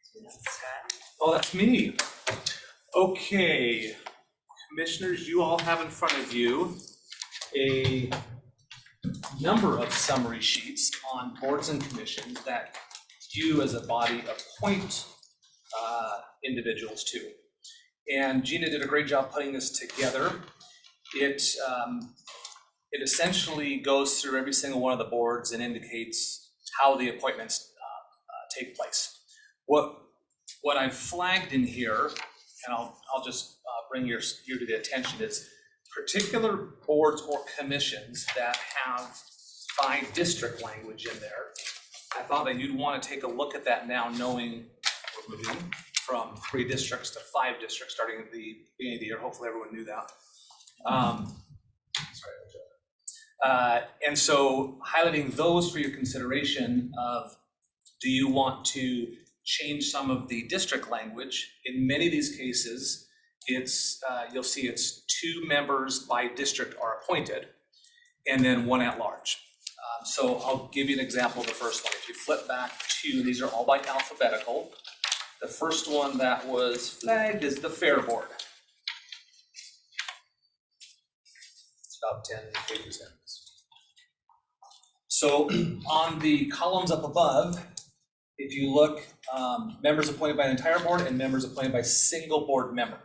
So that's Scott. Oh, that's me. Okay, commissioners, you all have in front of you a number of summary sheets on boards and commissions that you as a body appoint individuals to. And Gina did a great job putting this together. It essentially goes through every single one of the boards and indicates how the appointments take place. What I've flagged in here, and I'll just bring you to the attention, is particular boards or commissions that have by district language in there. I thought that you'd want to take a look at that now, knowing we're moving from 3 districts to 5 districts starting at the beginning of the year. Hopefully everyone knew that. And so highlighting those for your consideration of, do you want to change some of the district language? In many of these cases, it's you'll see it's 2 members by district are appointed and then 1 at large. So I'll give you an example of the first one. If you flip back to, these are all by alphabetical. The first one that was flagged is the Fair Board. It's about 10 pages in. So on the columns up above, if you look, members appointed by the entire board and members appointed by single board member.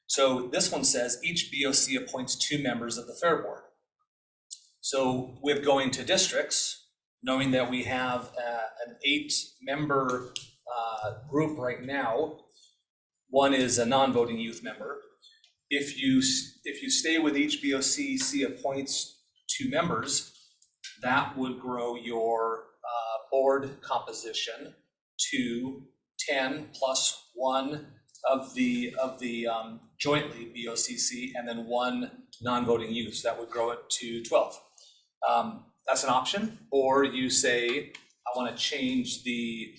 So this one says each BOC appoints 2 members of the Fair Board. So with going to districts, knowing that we have an 8-member group right now, one is a non-voting youth member, if you stay with each BOCC appoints 2 members, that would grow your board composition to 10 plus 1 of the jointly BOCC, and then 1 non-voting youth. So that would grow it to 12. That's an option. Or you say, I want to change the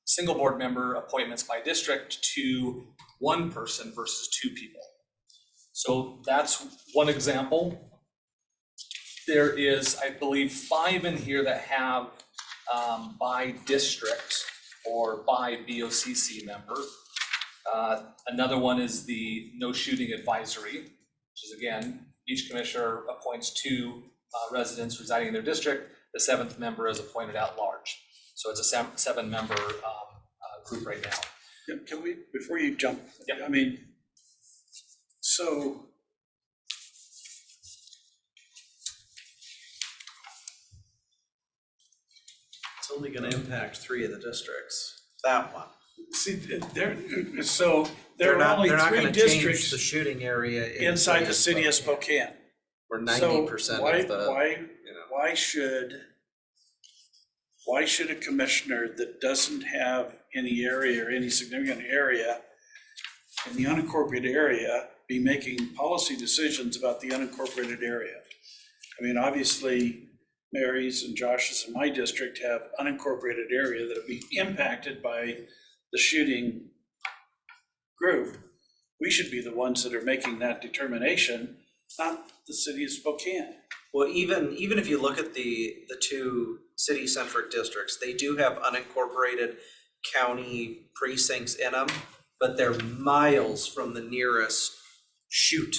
single board member appointments by district to 1 person versus 2 people. So that's one example. There is, I believe, 5 in here that have by district or by BOCC member. Another one is the no shooting advisory, which is again, each commissioner appoints 2 residents residing in their district. The 7th member is appointed at large. So it's a 7-member group right now. Can we, before you jump, Yep. I mean, so It's only gonna impact 3 of the districts, that one. see, there They're are not, only they're not 3 gonna change the districts shooting area inside the city of Spokane. Where So 90% why- of the, Why, you know. why should a commissioner that doesn't have any area or any significant area in the unincorporated area be making policy decisions about the unincorporated area? I mean, obviously, Mary's and Josh's in my district have unincorporated area that will be impacted by the shooting group. We should be the ones that are making that determination, not the city of Spokane. Well, even if you look at the 2 city-centric districts, they do have unincorporated county precincts in them, but they're miles from the nearest shoot,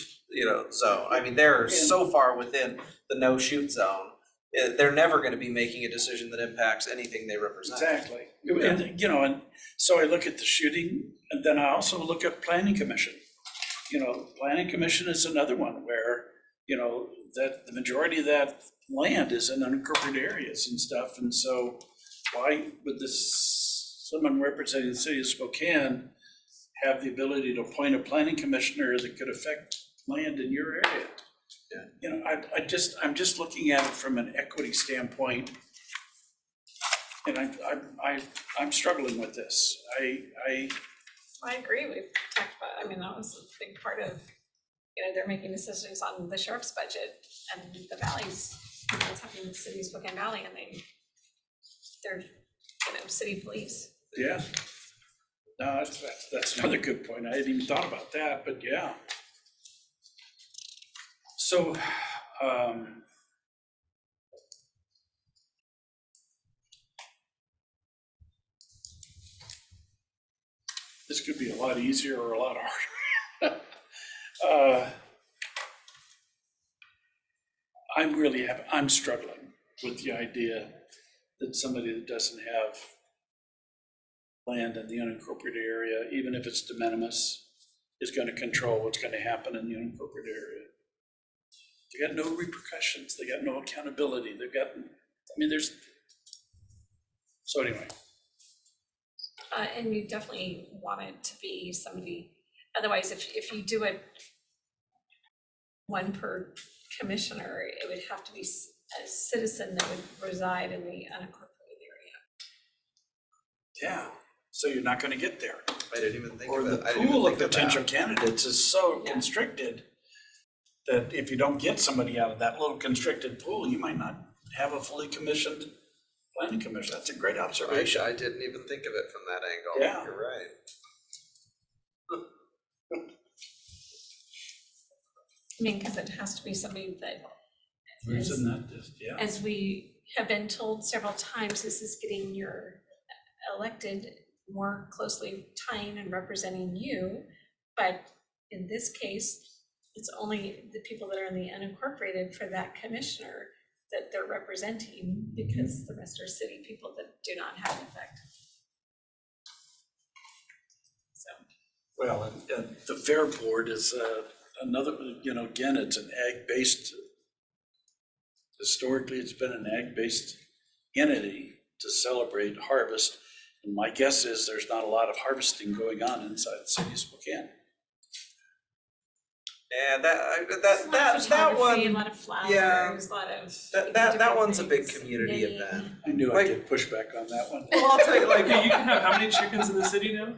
zone. I mean, they're so far within the no-shoot zone. They're never gonna be making a decision that impacts anything they represent. Exactly. And, and so I look at the shooting, and then I also look at planning commission. Planning commission is another one where, that the majority of that land is in unincorporated areas and stuff. And so why would someone representing the city of Spokane have the ability to appoint a planning commissioner that could affect land in your area? Yeah. I'm just looking at it from an equity standpoint. And I'm struggling with this. I agree, we've talked about, I mean, that was a big part of, they're making decisions on the sheriff's budget and the valleys, what's happening in the city of Spokane Valley, and they're, city police. Yeah. No, that's another good point. I hadn't even thought about that, but yeah. So, this could be a lot easier or a lot harder. I'm struggling with the idea that somebody that doesn't have land in the unincorporated area, even if it's de minimis, is going to control what's going to happen in the unincorporated area. They got no repercussions. They got no accountability. So anyway. And you definitely want it to be somebody, otherwise if you do it 1 per commissioner, it would have to be a citizen that would reside in the unincorporated area. Yeah, so you're not going to get there. I didn't even think Or of the that. I didn't even pool of think of potential that. candidates is so constricted that if you don't get somebody out of that little constricted pool, you might not have a fully commissioned planning commission. That's a great observation. I didn't even think of it from that angle. Yeah. You're right. I mean, because it has to be somebody that, Who's in that? Yeah. as we have been told several times, this is getting your elected more closely tying and representing you. But in this case, it's only the people that are in the unincorporated for that commissioner that they're representing, because the rest are city people that do not have an effect. So. Well, and the Fair Board is another, again, it's an ag-based, historically, it's been an ag-based entity to celebrate harvest. And my guess is there's not a lot of harvesting going on inside the city of Spokane. And There's a lot of that photography, a one, lot of yeah, flowers, a lot of. that one's a big things, community knitting. event. I knew Like- I'd get pushback on that one. Well, I'll tell you, like, Yeah, you can have how many chickens in the city now?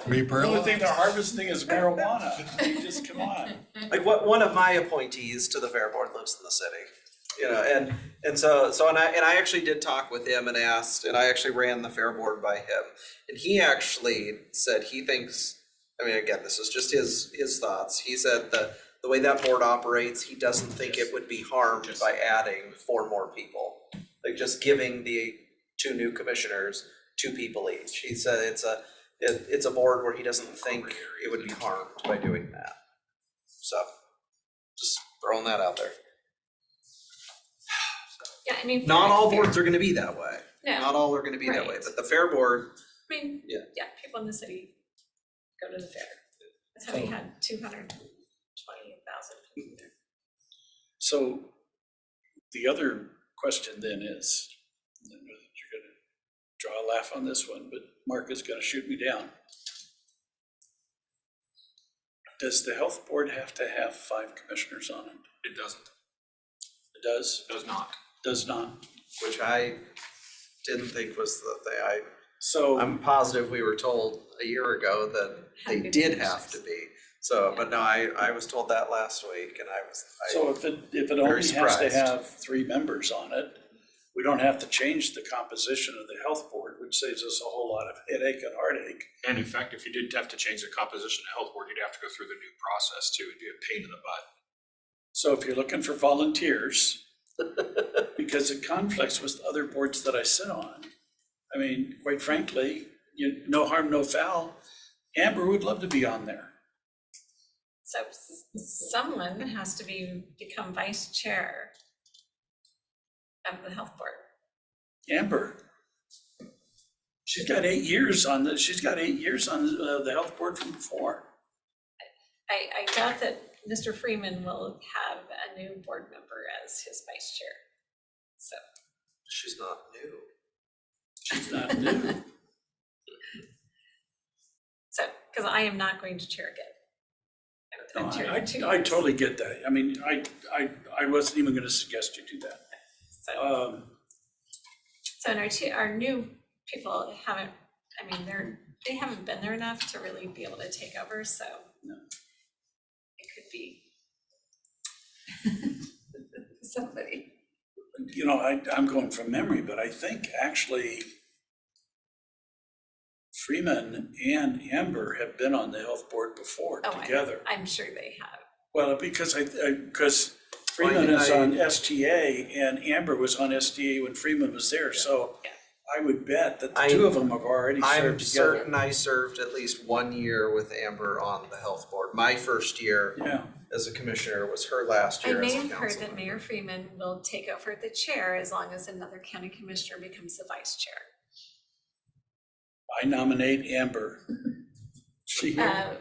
3 per The only lot. thing they're harvesting is marijuana. Just come on. like one of my appointees to the fair board lives in the city. You know, and so I actually did talk with him and asked, and I actually ran the fair board by him. And he actually said he thinks, I mean, again, this is just his thoughts. He said the way that board operates, he doesn't think it would be harmed by adding 4 more people. Like just giving the 2 new commissioners 2 people each. He said it's a board where he doesn't think it would be harmed by doing that. So, just throwing that out there. Yeah, I mean. Not all fair- boards are gonna be that way. No, Not all are gonna be that way, Right. but the fair board, I mean, Yeah. yeah, people in the city go to the fair. That's how we had 220,000 people there. So the other question then is, I know that you're gonna draw a laugh on this one, but Mark is gonna shoot me down. Does the health board have to have 5 commissioners on it? It doesn't, It does? does not. Does not. which I didn't think was the thing. So, I'm positive we were told a year ago that they Had to be did commissioners. have to be. So, but no, I was told that last week and so if it only has to surprised. have 3 members on it, we don't have to change the composition of the health board, which saves us a whole lot of headache and heartache. And in fact, if you did have to change the composition of health board, you'd have to go through the new process too. It'd be a pain in the butt. So if you're looking for volunteers, because it conflicts with other boards that I sit on, I mean, quite frankly, no harm, no foul. Amber would love to be on there. So someone has to become vice chair of the health board. Amber. She's got 8 years on the health board from before. I doubt that Mr. Freeman will have a new board member as his vice chair. So, she's not new. She's not new. because I am not going to chair again. No, I've chaired I 2 I years. totally get that. I mean, I wasn't even gonna suggest you do that. So, and our new people haven't, I mean, they haven't been there enough to really be able to take over, so. No. It could be somebody. You know, I'm going from memory, but I think actually Freeman and Amber have been on the health board before Oh, together. I'm sure they have. Well, because because Freeman is on STA and Amber was on STA when Freeman was there, so Yeah. I would bet that the 2 of them have already I'm served together. certain I served at least 1 year with Amber on the health board. My first year Yeah, as a commissioner was her last I year may as a have heard council that Mayor Freeman will take over the chair as long as another county commissioner becomes the vice chair. I nominate Amber. She here?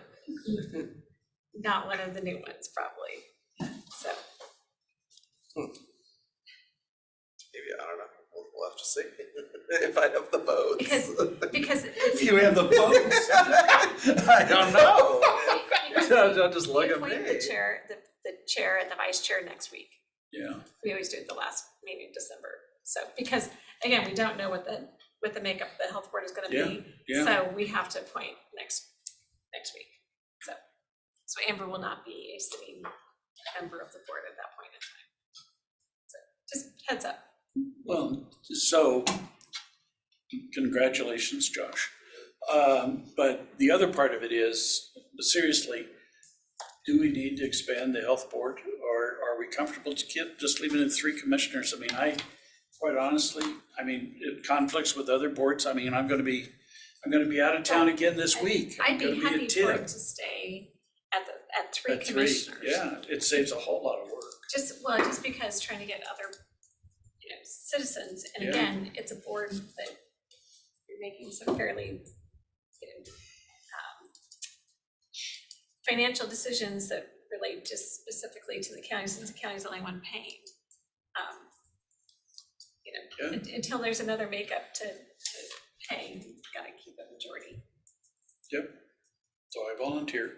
Not one of the new ones, probably, so. Maybe, I don't know, we'll have to see if I have the votes. Because If you have the votes, I don't know. Don't just look we at appoint me. the chair and the vice chair next week. Yeah, We always do it the last meeting in December. So, because again, we don't know what the makeup of the health board is gonna be. yeah. So we have to appoint next week. So Amber will not be a sitting member of the board at that point in time. So just heads up. Well, so congratulations, Josh. But the other part of it is, seriously, do we need to expand the health board, or are we comfortable to just leaving it 3 commissioners? I mean, quite honestly, I mean, it conflicts with other boards. I mean, I'm gonna be out of town again this week. I'm I'd be gonna happy at for TIB it to stay at 3 at 3. commissioners. Yeah, it saves a whole lot of work. Just because trying to get other, citizens, and Yeah. again, it's a board that you're making some fairly, financial decisions that relate just specifically to the county, since the county's the only one paying. Until there's another makeup to pay, you've gotta keep a majority. Yep. So I volunteer.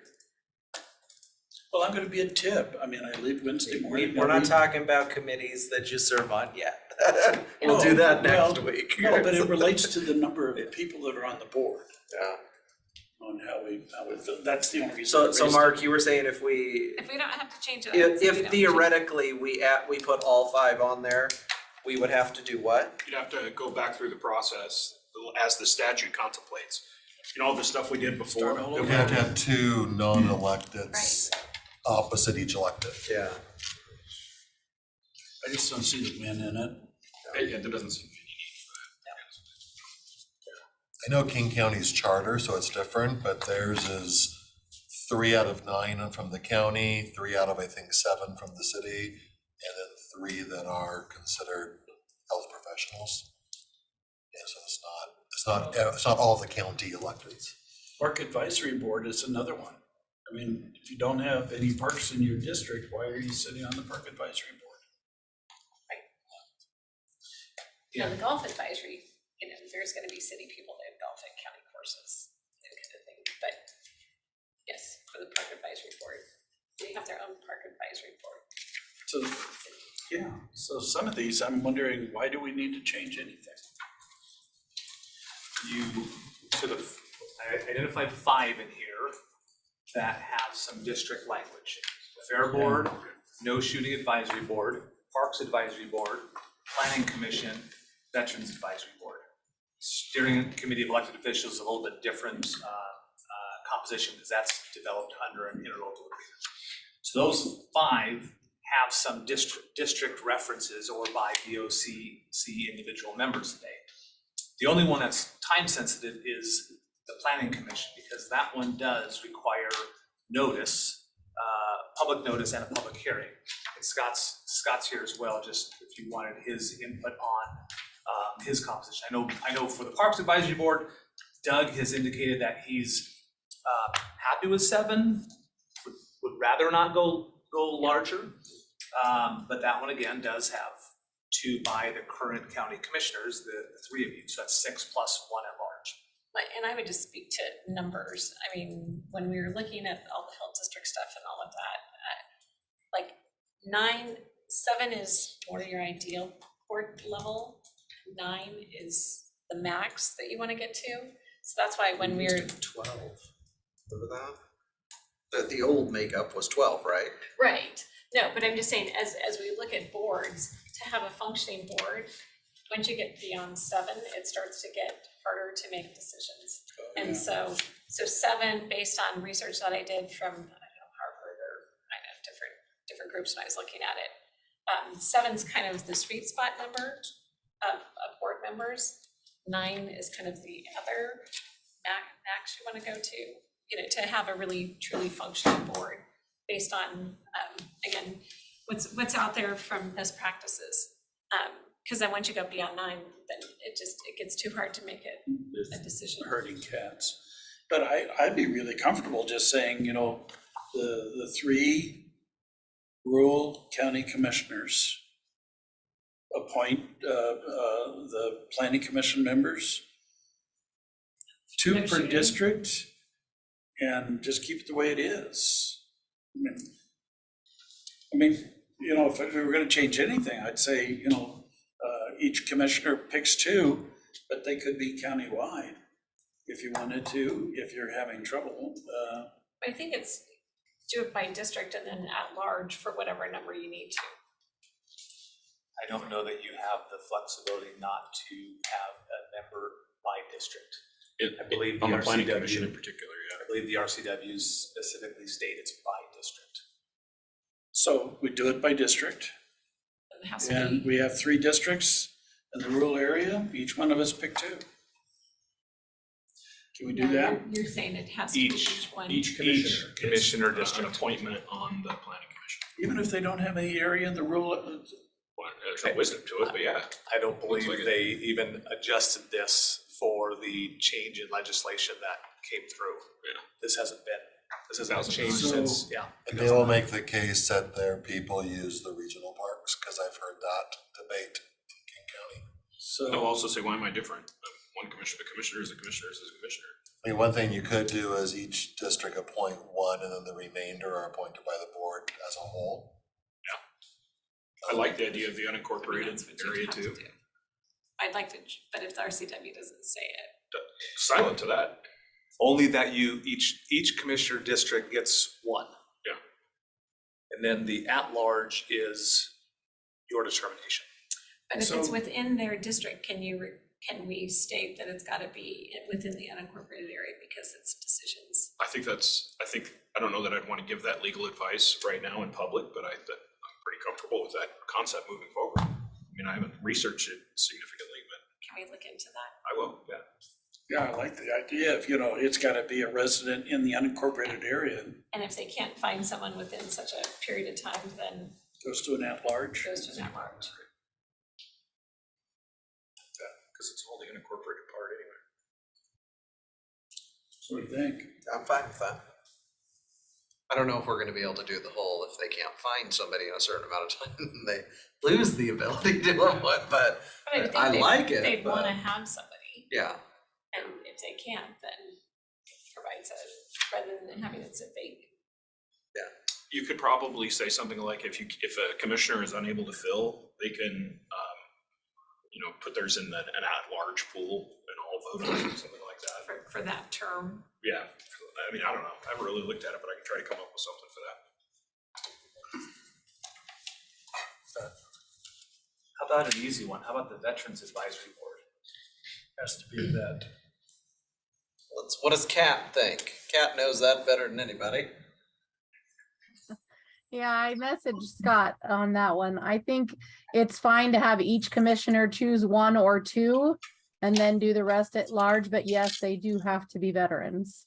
Well, I'm gonna be a tip. I mean, I leave Wednesday morning. We're not talking about committees that you serve on yet. We'll do that next week. No, but it relates to the number of people that are on the board, Yeah. on how we feel. That's the only reason. So, I so raised it. Mark, you were saying if we, If we don't have to change it, I would say we if don't change it. theoretically we put all 5 on there, we would have to do what? You'd have to go back through the process as the statute contemplates. You know, all the stuff we did before. Start all We over. have to have 2 non-electeds Right. opposite each elected. Yeah. I just don't see the win in it. Yeah, there doesn't seem to be I know King County's charter, so it's different, but theirs is 3 out of 9 from the county, 3 out of, I think, 7 from the city, and then 3 that are considered health professionals. Yeah, so it's not all the county electeds. Park Advisory Board is another one. I mean, if you don't have any parks in your district, why are you sitting on the Park Advisory Board? You know, the golf advisory, you know, there's gonna be city people that golf at county courses, that kind of thing, but yes, for the park advisory board, they have their own park advisory board. So, yeah, so some of these, I'm wondering, why do we need to change anything? You sort of, I identified 5 in here that have some district language. The Fair Board, No Shooting Advisory Board, Parks Advisory Board, Planning Commission, Veterans Advisory Board. Steering Committee of Elected Officials is a little bit different composition because that's developed under an interlocal agreement. So those 5 have some district references or by VOCC individual members today. The only one that's time sensitive is the Planning Commission, because that one does require notice, public notice and a public hearing. And Scott's here as well, just if you wanted his input on his composition. I know for the Parks Advisory Board, Doug has indicated that he's happy with 7, would rather not go larger. But that one again does have 2 by the current county commissioners, the 3 of you, so that's 6 plus 1 at large. And I would just speak to numbers, I mean, when we were looking at all the health district stuff and all of that, like 7 is more your ideal board level, 9 is the max that you wanna get to, so that's why when we were. 12. Remember that? The old makeup was 12, right? Right, no, but I'm just saying, as we look at boards, to have a functioning board, once you get beyond 7, it starts to get harder to make decisions. And so 7, based on research that I did from, I don't know, Harvard or I know different groups when I was looking at it. 7's kind of the sweet spot number of board members. 9 is kind of the other max you wanna go to, you know, to have a really truly functioning board based on, again, what's out there from best practices. Cause then once you go beyond 9, then it gets too hard to make a decision. Herding cats. But I'd be really comfortable just saying, you know, the 3 rural county commissioners appoint the planning commission members, 2 per district, and just keep it the way it is. I mean, you know, if we were gonna change anything, I'd say, you know, each commissioner picks 2, but they could be countywide if you wanted to, if you're having trouble. I think it's do it by district and then at large for whatever number you need to. I don't know that you have the flexibility not to have a member by district. I believe on the the planning commission in RCW, particular, I believe the RCWs specifically state it's by district. So we do it by district, It has to and be, we have 3 districts in the rural area, each one of us pick 2. Can we do that? you're saying it has to be each one. Each commissioner gets an appointment on the planning commission. Even if they don't have any area in the rural, Well, there's no wisdom to it, but yeah. I don't believe like it. they even adjusted this for the change in legislation that came through. Yeah. This hasn't changed So- since, yeah. They will make the case that their people use the regional parks, because I've heard that debate in King County. They'll so, also say, why am I different? One commissioner, the commissioner is a commissioner is a commissioner. I mean, one thing you could do is each district appoint one and then the remainder are appointed by the board as a whole. I like the idea of the unincorporated That's what you'd area have to too. do. I'd like to, but if the RCW doesn't say it, Silent to that. Only that each commissioner district gets one. Yeah. And then the at-large is your determination. but if it's So- within their district, can we state that it's gotta be within the unincorporated area because it's decisions? I don't know that I'd want to give that legal advice right now in public, but I'm pretty comfortable with that concept moving forward. I mean, I haven't researched it significantly, but Can we look into that? I will, yeah. Yeah, I like the idea of, it's gotta be a resident in the unincorporated area, and And if they can't find someone within such a period of time, then goes to an at-large. it goes to an at-large. Because it's all the unincorporated part anyway. What do you think? I'm fine with that. I don't know if we're gonna be able to do the whole, if they can't find somebody in a certain amount of time, they lose the ability to appoint, but But I think I like it, they'd but- wanna have somebody, yeah. and if they can't, then it provides rather than having it sit vacant. You could probably say something like if a commissioner is unable to fill, they can, put theirs in an at-large pool and all vote on it, something like that. For that term. Yeah, I mean, I don't know. I haven't really looked at it, but I can try to come up with something for that. How about an easy one? How about the Veterans Advisory Board? Has to be that. What does Kat think? Kat knows that better than anybody. Yeah, I messaged Scott on that one. I think it's fine to have each commissioner choose one or two and then do the rest at large, but yes, they do have to be veterans.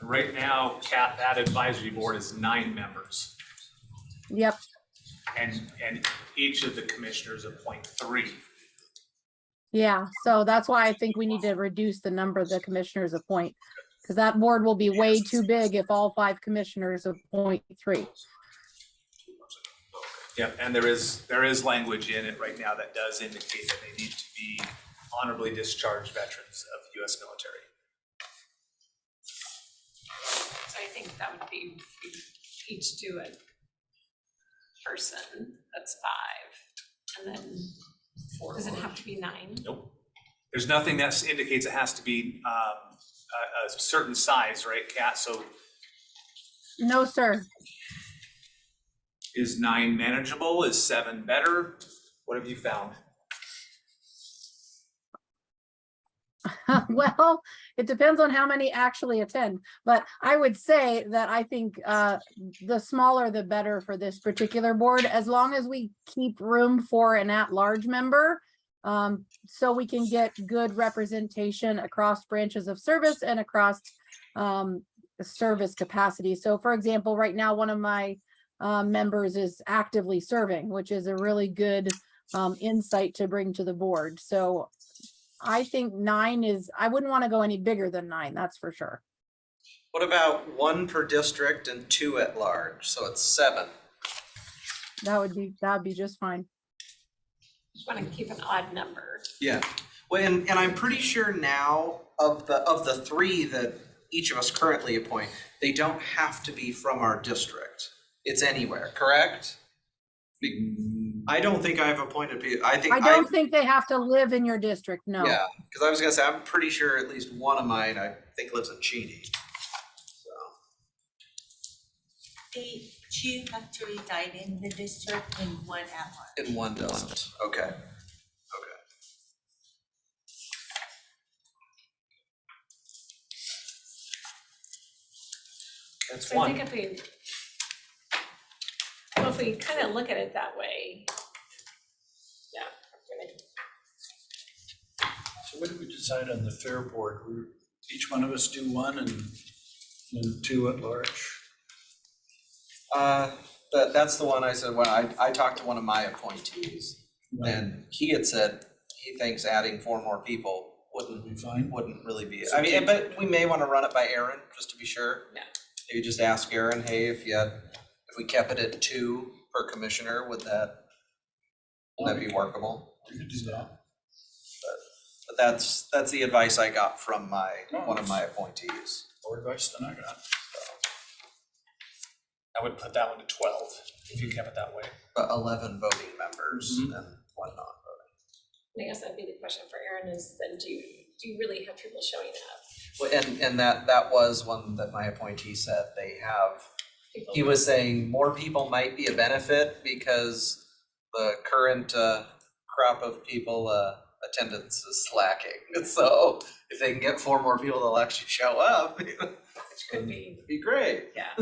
Right now, that advisory board is 9 members, Yep, and each of the commissioners appoint 3. yeah, so that's why I think we need to reduce the number the commissioners appoint. Because that board will be way too big if all 5 commissioners appoint 3. Yep, and there is language in it right now that does indicate that they need to be honorably discharged veterans of the U.S. military. So I think that would be, we each do a person, that's 5, and then, does it have to be 9? Nope. There's nothing that indicates it has to be a certain size, right, Kat? So No, sir. is 9 manageable? Is 7 better? What have you found? Well, it depends on how many actually attend, but I would say that I think the smaller the better for this particular board, as long as we keep room for an at-large member. So we can get good representation across branches of service and across service capacity. So for example, right now, one of my members is actively serving, which is a really good insight to bring to the board. So I think 9 is, I wouldn't want to go any bigger than 9, that's for sure. What about 1 per district and 2 at large? So it's 7. That would be just fine. Just wanna keep an odd number. Yeah. Well, and I'm pretty sure now of the 3 that each of us currently appoint, they don't have to be from our district. It's anywhere, correct? I don't think I've appointed people. I don't think they have to live in your district, no. Yeah, because I was gonna say, I'm pretty sure at least one of mine, I think lives in Cheney. So, They 2 have to reside in the district and 1 at large. and one doesn't. Okay. Okay. That's So I 1. think if we kind of look at it that way, yeah, So what did we decide on the fair board? Each one of us do 1 and 2 at large? That's the one I said, when I talked to one of my appointees, and he had said he thinks adding 4 more people Be fine? wouldn't really be, So I mean, but we may wanna run it by Aaron, just to be sure. Yeah. Maybe just ask Aaron, hey, if we kept it at 2 per commissioner, would that be workable? We could do that. But that's the advice I got from one of my appointees. More advice than I got. I would put that one to 12, if you kept it that way. But 11 voting members Mhm. and one non-voting. I guess that'd be the question for Aaron is then do you really have people showing up? Well, and that was one that my appointee said they have. People- He was saying more people might be a benefit because the current crop of people attendance is slacking. So if they can get 4 more people that'll actually show up, Which could be, great. yeah.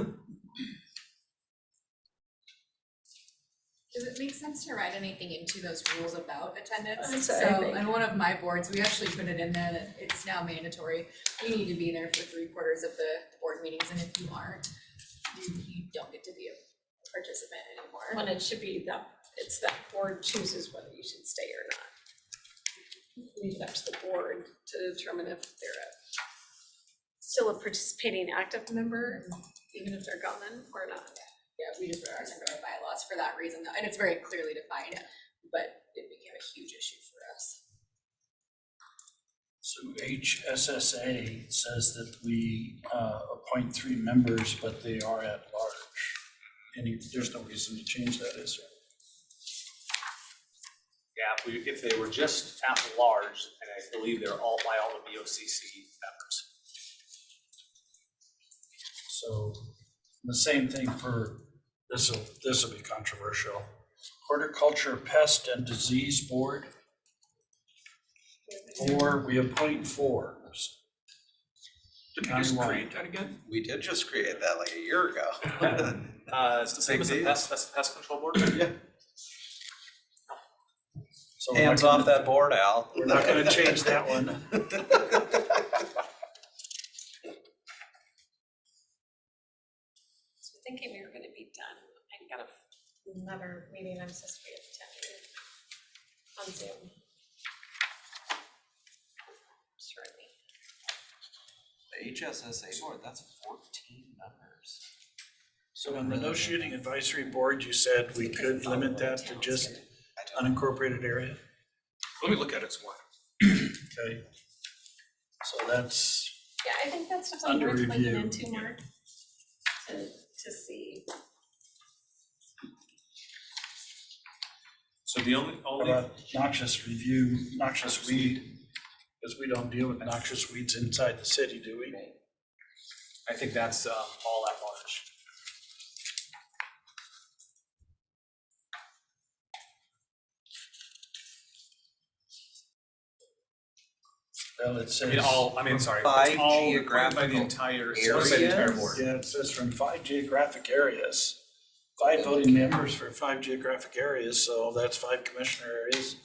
Does it make sense to write anything into those rules about attendance? That's So what I think. on one of my boards, we actually put it in there that it's now mandatory. You need to be there for 3/4 of the board meetings, and if you aren't, you don't get to be a participant anymore. When it should be it's that board chooses whether you should stay or not. Leave it up to the board to determine if they're still a participating active member, even if they're gone or not. Yeah, we just put ours into our bylaws for that reason, though, and it's very clearly defined, but it became a huge issue for us. So HSSA says that we appoint 3 members, but they are at large. There's no reason to change that, is there? Yeah, if they were just at large, and I believe they're all by all the BOCC members. So the same thing for, this will be controversial. Horticulture, Pest and Disease Board. 4, we appoint 4. Didn't we just Countywide. create that again? We did just create that like a year ago. It's the same as the pest, that's the pest control board? Yeah. So we're not Hands gonna- off that board, Al. We're not gonna change that one. So thinking we were gonna be done, I got another meeting I'm supposed to be attending on Zoom. Shortly. The HSSA board, that's 14 members. So on the no shooting advisory board, you said we could limit that to just unincorporated area? Let me look at it some more. Okay. So that's, Yeah, I think that's something Under worth looking review. into more to see. So the how about noxious weed? Because we don't deal with noxious weeds inside the city, do we? I think that's all at large. Well, it I says. mean, sorry, By it's all by the geographical entire, it's by the entire areas? board. Yeah, it says from 5 geographic areas. 5 voting members for 5 geographic areas, so that's 5 commissioner areas.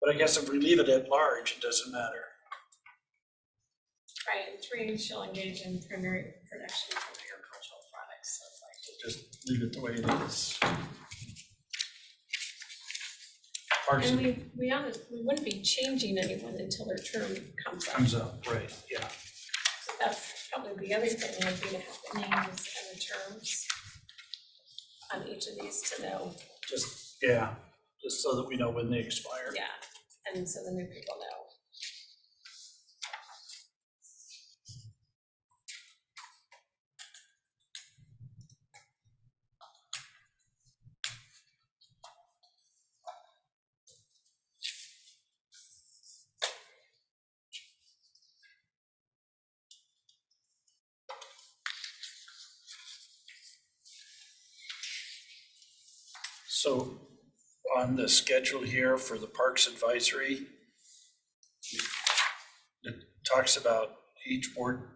But I guess if we leave it at large, it doesn't matter. Right, and 3 shall engage in primary production from agricultural products, so it's like. Just leave it the way it is. Parks And and we wouldn't be changing anyone until their term comes up. comes up, right, yeah. So that's probably the other thing would be to have the names and the terms on each of these to know, Just so that we know when they expire. yeah, and so the new people know. So on the schedule here for the Parks Advisory, it talks about each board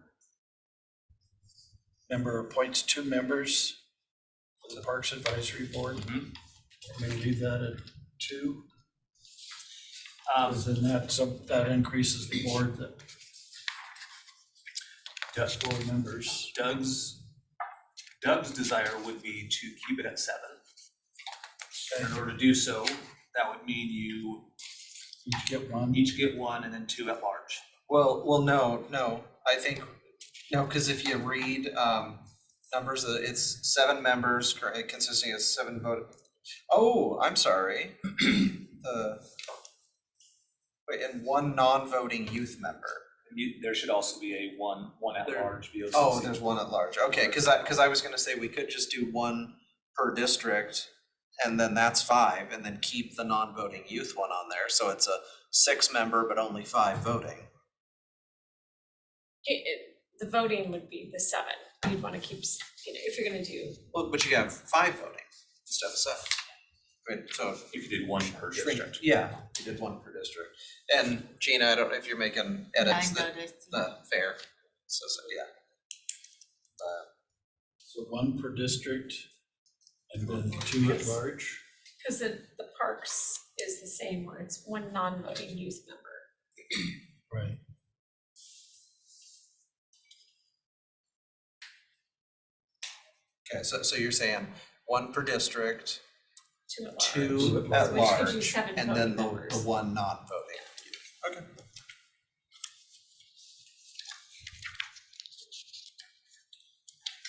member appoints 2 members for the Parks Advisory Board. Mhm. I'm gonna leave that at 2, Um, because then that increases the board that got 4 members. Doug's desire would be to keep it at 7. And in order to do so, that would mean you Each get 1. each get 1 and then 2 at large. Well, no, I think, no, because if you read numbers, it's 7 members consisting of 7 voted. Oh, I'm sorry. and one non-voting youth member. There should also be a one at-large VOCC. Oh, there's one at large, okay, cause I was gonna say we could just do one per district, and then that's 5, and then keep the non-voting youth one on there, so it's a 6-member but only 5 voting. The voting would be the 7. You'd wanna keep, if you're gonna do, Well, but you have 5 voting instead of 7. Right, so If you did one per shrink, district. yeah, you did 1 per district. And Gina, I don't know if you're making edits that, fair, so, yeah. So 1 per district and then 2 at large. cause the parks is the same, where it's one non-voting youth member. Right. Okay, so you're saying 1 per district, 2 at large. 2 Which at gives you large, 7 and then voting the members. 1 non-voting. Okay.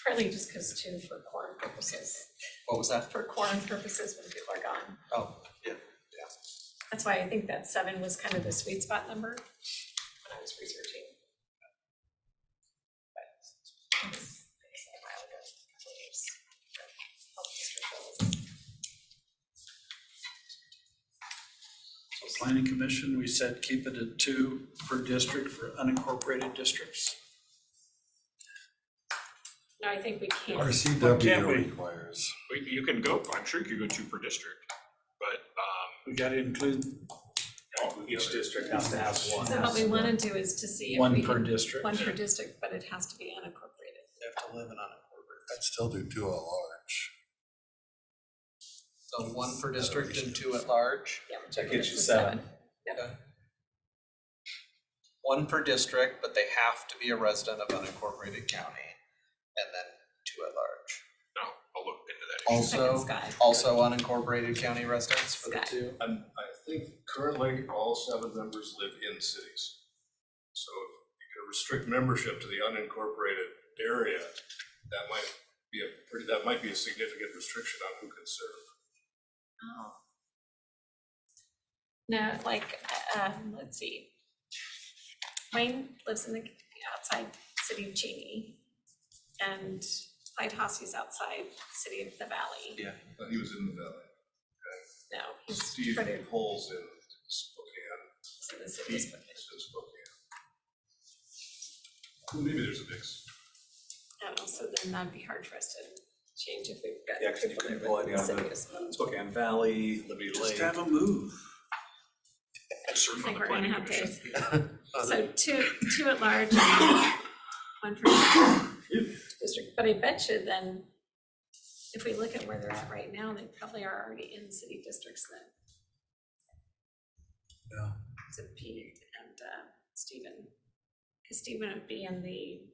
Partly just cause 2 for quorum purposes, What was that? for quorum purposes when people are gone. Oh, yeah. That's why I think that 7 was kind of the sweet spot number when I was researching. But it was a while ago, a couple of years. Health district goals. So planning commission, we said keep it at 2 per district for unincorporated districts. No, I think we can't. Our Can't CW we? requires. You can go, I'm sure you could go 2 per district, but We gotta include each district has to have one. So what we wanna do is to see if we 1 per can, district. 1 per district, but it has to be unincorporated. They have to live in unincorporated. I'd still do 2 at large. So 1 per district and 2 at large. Yeah, which That I gets guess you is 7. Okay. 1 per district, but they have to be a resident of unincorporated county, and then 2 at large. No, I'll look into that. Also, Sky. also unincorporated county residents for the Sky. 2. I think currently all 7 members live in cities. So if you're gonna restrict membership to the unincorporated area, that might be a significant restriction on who can serve. Oh. No, like, let's see. Wayne lives in the outside city of Cheney, and Clyde Hossey's outside city of the Valley. Yeah. He was in the valley. No, he's Steve pretty, Poles in Spokane. so the city of Pete Spokane. is in Spokane. Well, maybe there's a mix. I don't know, so then that'd be hard for us to change if we've got Yeah, 'cause you people can that pull live in it the out city of of Spokane. Spokane Valley, Liberty Lake. Just have a move. I think we're gonna have to, Oh, so two at large and 1 per district, but I bet you then, if we look at where they're at right now, they probably are already in city districts then. Yeah. So Pete and Stephen, because Stephen would be in the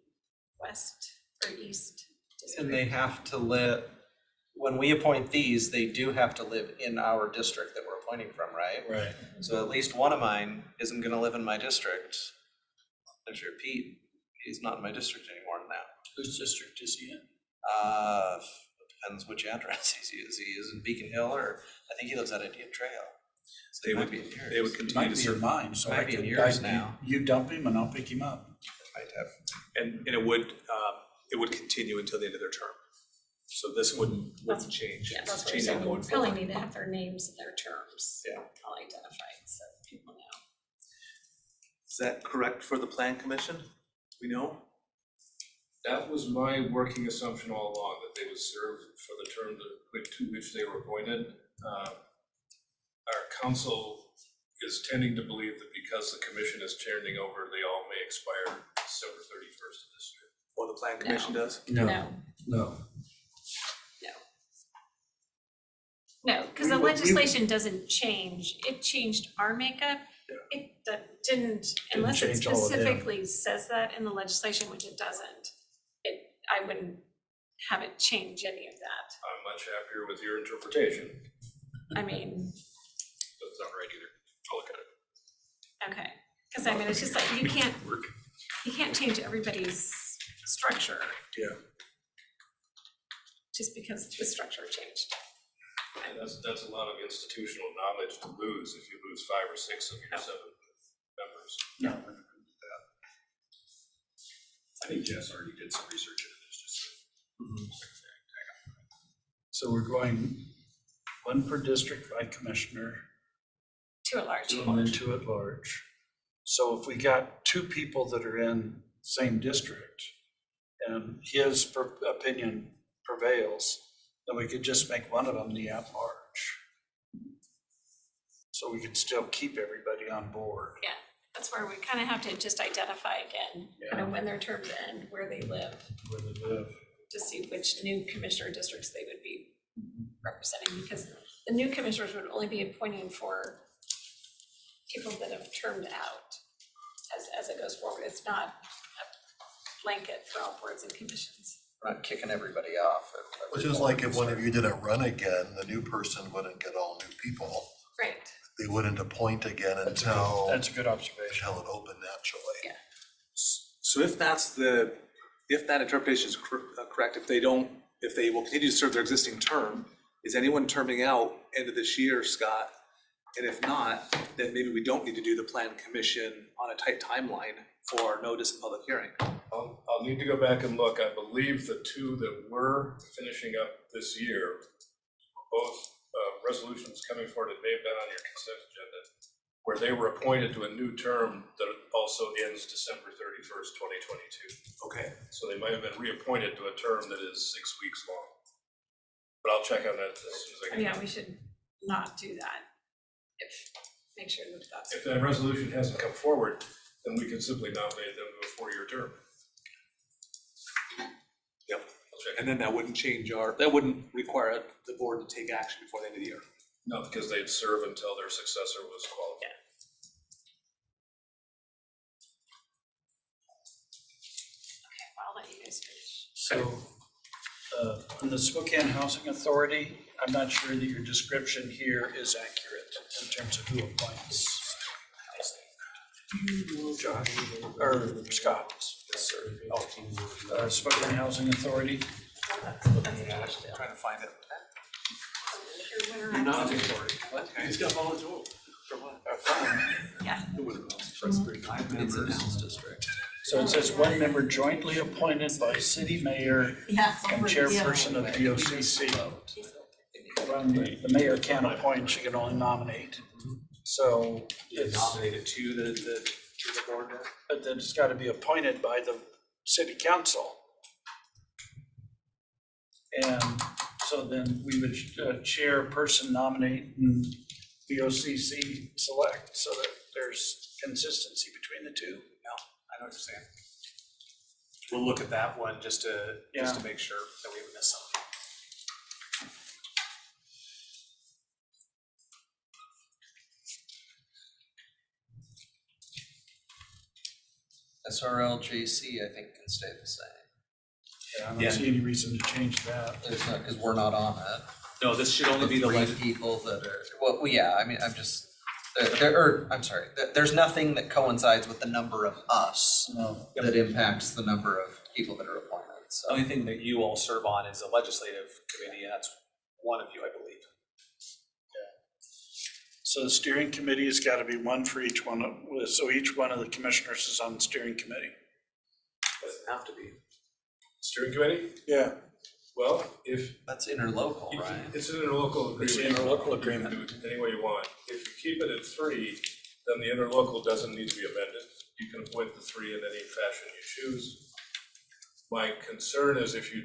west or east district. And they have to live, when we appoint these, they do have to live in our district that we're appointing from, right? Right. So at least one of mine isn't gonna live in my district. There's your Pete, he's not in my district anymore now. Whose district is he in? Depends which address he is. He is in Beacon Hill, or I think he lives at Indian Trail. So They it might would, be in yours. they would It continue might to be serve. in mine, so I Might be in could, yours now. you dump him and I'll pick him up. Might have. And it would continue until the end of their term. So this wouldn't change. Yeah, This that's is what I'm changing saying, we going really forward. need to have their names and their terms. Yeah. All identified, so people know. Is that correct for the plan commission? We know? That was my working assumption all along, that they would serve for the term to which they were appointed. Our council is tending to believe that because the commission is turning over, they all may expire December 31st of this year. Or the plan commission does? No. No, because the legislation doesn't change, it changed our makeup. It didn't, unless it change all of them. specifically says that in the legislation, which it doesn't. I wouldn't have it change any of that. I'm much happier with your interpretation. I mean, That's not right either. I'll look at it. okay, because I mean, it's just like, you can't change everybody's structure. Yeah. Just because the structure changed. And that's a lot of institutional knowledge to lose if you lose 5 or 6 of your 7 members. No, we're not gonna do that. I think Jess already did some research into this, just so. So we're going one per district by commissioner, To a large. and then two at large. So if we got two people that are in same district and his opinion prevails, then we could just make one of them the at-large. So we could still keep everybody on board. Yeah, that's where we kind of have to just identify again, kind of when their terms end, where they live, Where they live. to see which new commissioner districts they would be representing, because the new commissioners would only be appointing for people that have termed out as it goes forward. It's not a blanket for all boards and commissions. We're not kicking everybody off. Which is like if one of you didn't run again, the new person wouldn't get all new people. Right. They wouldn't appoint again That's until a good observation. it opened naturally. Yeah. So if that interpretation is correct, if they will continue to serve their existing term, is anyone terming out end of this year, Scott? And if not, then maybe we don't need to do the plan commission on a tight timeline for notice and public hearing. I'll need to go back and look. I believe the two that were finishing up this year, both resolutions coming forward that may have been on your consent agenda, where they were appointed to a new term that also ends December 31st, 2022. Okay. So they might have been reappointed to a term that is 6 weeks long. But I'll check on that as soon as I can. Yeah, we should not do that. Make sure that that's. If that resolution hasn't come forward, then we can simply nominate them to a 4-year term. Yep. And then that wouldn't that wouldn't require the board to take action before the end of the year. No, because they'd serve until their successor was qualified. Okay, well, I'll let you guys finish. So, on the Spokane Housing Authority, I'm not sure that your description here is accurate in terms of who appoints. Josh, or Scott. Spokane Housing Authority. Trying to find it. You're not. He's got volunteer. For what? Yeah. It's an House district. So it says one member jointly appointed by city mayor Yeah. and chairperson of BOCC. Well, the mayor can't appoint, she can only nominate. So it's, Nominated to the board then? but then it's gotta be appointed by the city council. And so then we would chairperson nominate and BOCC select, so that there's consistency between the two. I know what you're saying. We'll look at that one just to Yeah. make sure that we haven't missed something. SRLJC, I think, can stay the same. Yeah, I don't see any reason to change that. There's not, because we're not on it. No, this should only be the three people that are, well, yeah, I mean, I'm just, there's nothing that coincides with the number of us No. that impacts the number of people that are appointed, The so. only thing that you all serve on is a legislative committee, and that's one of you, I believe. So the steering committee has got to be one for each one of, so each one of the commissioners is on the steering committee. Doesn't have to be. Steering committee? Yeah. Well, if. That's interlocal, right? It's an interlocal agreement. It's an interlocal You can agreement. do it any way you want. If you keep it at 3, then the interlocal doesn't need to be amended. You can appoint the 3 in any fashion you choose. My concern is if you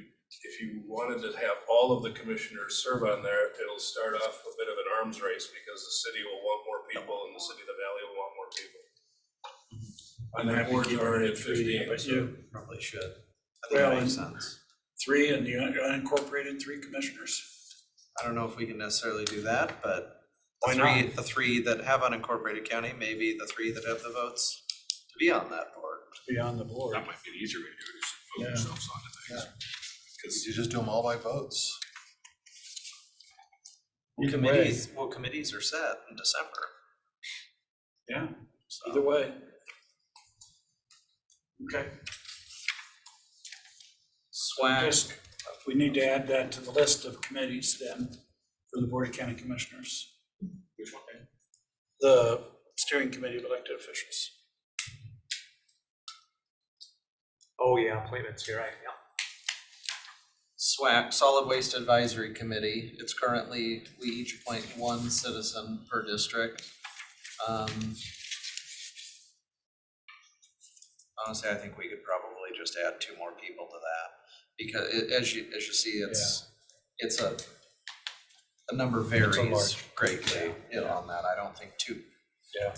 wanted to have all of the commissioners serve on there, it'll start off a bit of an arms race because the city will want more people and the city of the valley will want more people. And the board's already at 15, But so you, Probably should. I think Well, that makes and- sense. 3 and the unincorporated 3 commissioners. I don't know if we can necessarily do that, but Why not? the three that have unincorporated county, maybe the 3 that have the votes to be on that board. Be on the board. That might be an easier way to do it, just vote Yeah. yourselves onto things. Because you just do them all by votes. Either way. Committees are set in December. Yeah, So. either way. Okay. SWAC, Just, we need to add that to the list of committees then for the Board of County Commissioners. Which one? The steering committee of elected officials. Oh, yeah, appointments, you're right, yeah. SWAC, Solid Waste Advisory Committee, it's currently, we each appoint one citizen per district. Honestly, I think we could probably just add 2 more people to that, because as you see, it's the number varies greatly on that. I don't think 2. Yeah.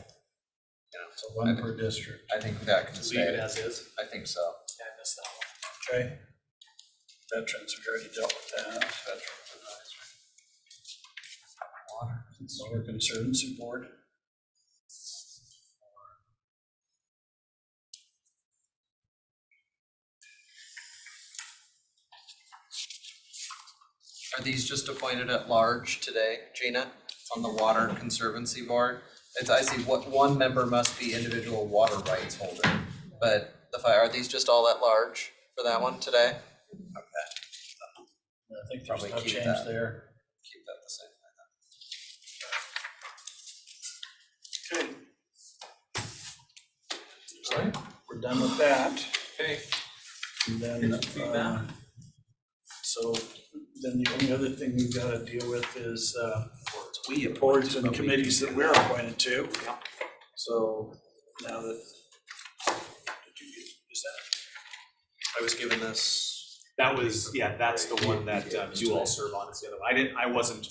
You know, So 1 per district. I think that can Leave stay. it as is. I think so. Yeah, I missed that one. Okay. Veterans, we already dealt with that. Veterans Advisory. Water. Solar Conservancy Board. Are these just appointed at large today, Gina, on the Water Conservancy Board? I see what 1 member must be individual water rights holder, but are these just all at large for that one today? Okay. I think there's Probably no keep change that. there. Keep that the same. Okay. Alright, we're done with that. Okay. And then, so then the only other thing we've got to deal with is boards and committees that we're appointed to. Yeah. So now that, is that? I was given this. That was, yeah, that's the one that you all serve on, it's the other one. I wasn't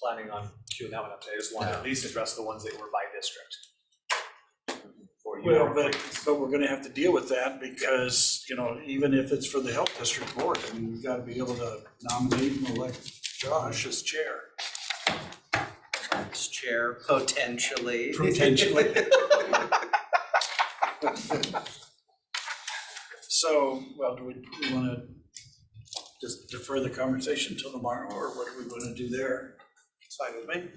planning on queuing that one up today, I just wanted to at least address the ones that were by district. For you. Well, but we're gonna have to deal with that because, you know, even if it's for the health district board, I mean, we've got to be able to nominate and elect Josh as chair. As chair, potentially. Potentially. So, well, do we want to just defer the conversation till tomorrow, or what are we going to do there? It's fine with me.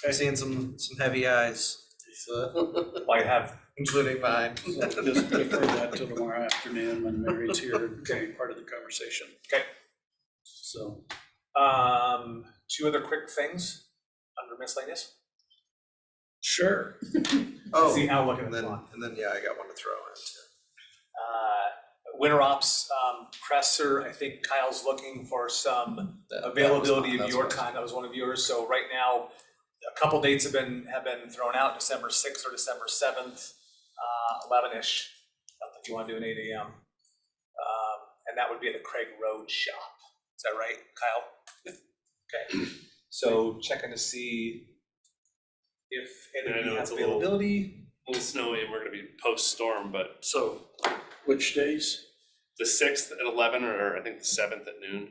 I'm seeing some heavy eyes, so, I have, including mine. Just defer that till tomorrow afternoon when Mary's here and can be part of the conversation. okay. So, 2 other quick things under miscellaneous. sure. Oh, See how looking at and the then, clock. yeah, I got one to throw in. Winter ops presser, I think Kyle's looking for some That was availability mine, of that's your what I was- time, that was one of yours, so right now, a couple dates have been thrown out, December 6th or December 7th, 11-ish, if you wanna do an 8 AM. And that would be at the Craig Road shop, is that right, Kyle? Okay, so checking to see if anybody has availability. A little snowy and we're gonna be post-storm, but So, which days? the 6th at 11 or I think the 7th at noon.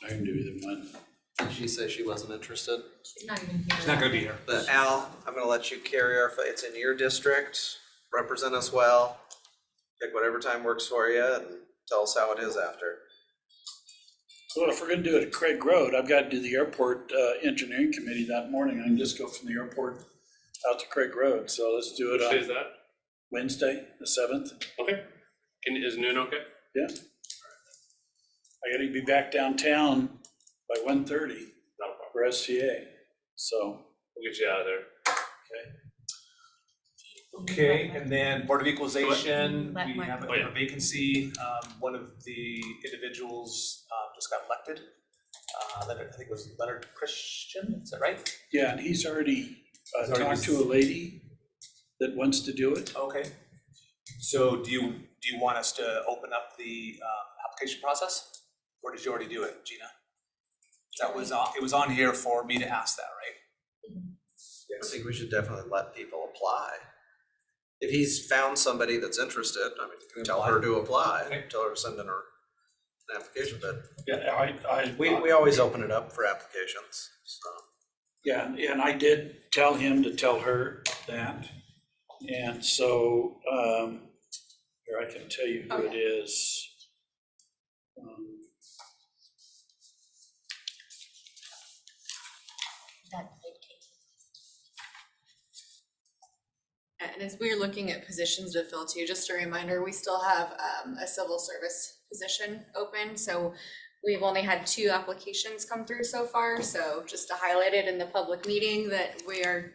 I can do either one. Did she say she wasn't interested? She's not even here. She's not gonna be here. The Al, I'm gonna let you carry our, it's in your district, represent us well. Pick whatever time works for you and tell us how it is after. Well, if we're gonna do it at Craig Road, I've got to do the airport engineering committee that morning. I can just go from the airport out to Craig Road. So let's do it Which day on is that? Wednesday, the 7th. Okay. Is noon okay? Yeah. I gotta be back downtown by 1:30 No problem. for STA. So, We'll get you out of there. Okay, and then Board of Equalization, Let we Mark have know. a vacancy, one of the individuals just got elected. Leonard, I think it was Leonard Christian, is that right? yeah, and he's already He's already talked to a lady that wants to do it. Okay. So do you want us to open up the application process? Or did you already do it, Gina? That was it was on here for me to ask that, right? I think we should definitely let people apply. If he's found somebody that's interested, I mean, tell her to apply, Okay. tell her to send in her an application, but Yeah, we always open it up for applications, so. Yeah, and I did tell him to tell her that. And so, here, I can tell you who it is. and as we're looking at positions to fill too, just a reminder, we still have a civil service position open. So we've only had 2 applications come through so far. So just to highlight it in the public meeting that we are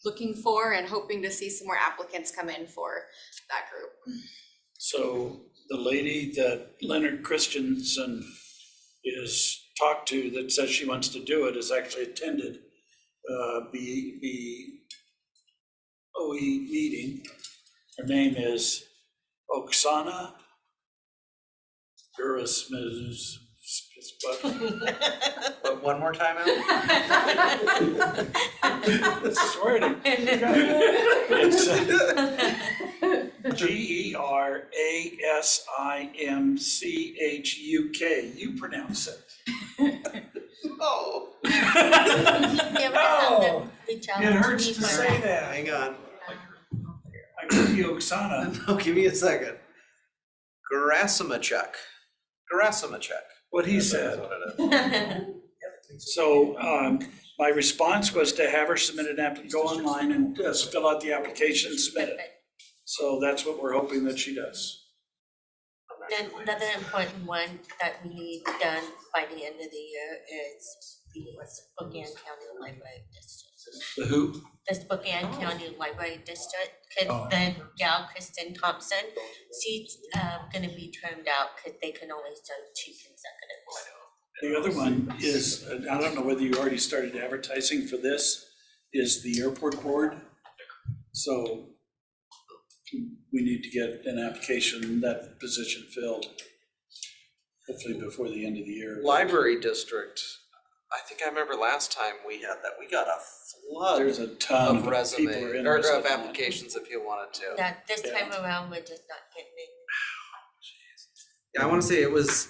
looking for and hoping to see some more applicants come in for that group. So the lady that Leonard Christensen is talked to that says she wants to do it has actually attended the OE meeting. Her name is Oksana Gurusmuz. But one more time out? Swear to it's Gerassimchuk. You pronounce it. Oh. Yeah, No, the challenge it hurts me to for say that. that. Hang on. I give you Oksana. No, give me a second. Gerassimchuk. What he That's said. what it is. So my response was to have her submit an go online and fill out the application and submit it. So that's what we're hoping that she does. Then another important one that we need done by the end of the year is the Spokane County Library District. The who? The Spokane County Library District, cause Oh. then gal Kristen Thompson, she's gonna be termed out, cause they can only serve 2 consecutive. The other one is, I don't know whether you already started advertising for this, is the airport board. So we need to get an application, that position filled, hopefully before the end of the year. Library district, I think I remember last time we had that, we got a flood There's a ton of of resume, people are or interested in of that. applications that people wanted to. That this Yeah. time around, we're just not getting it. Yeah, I wanna say it was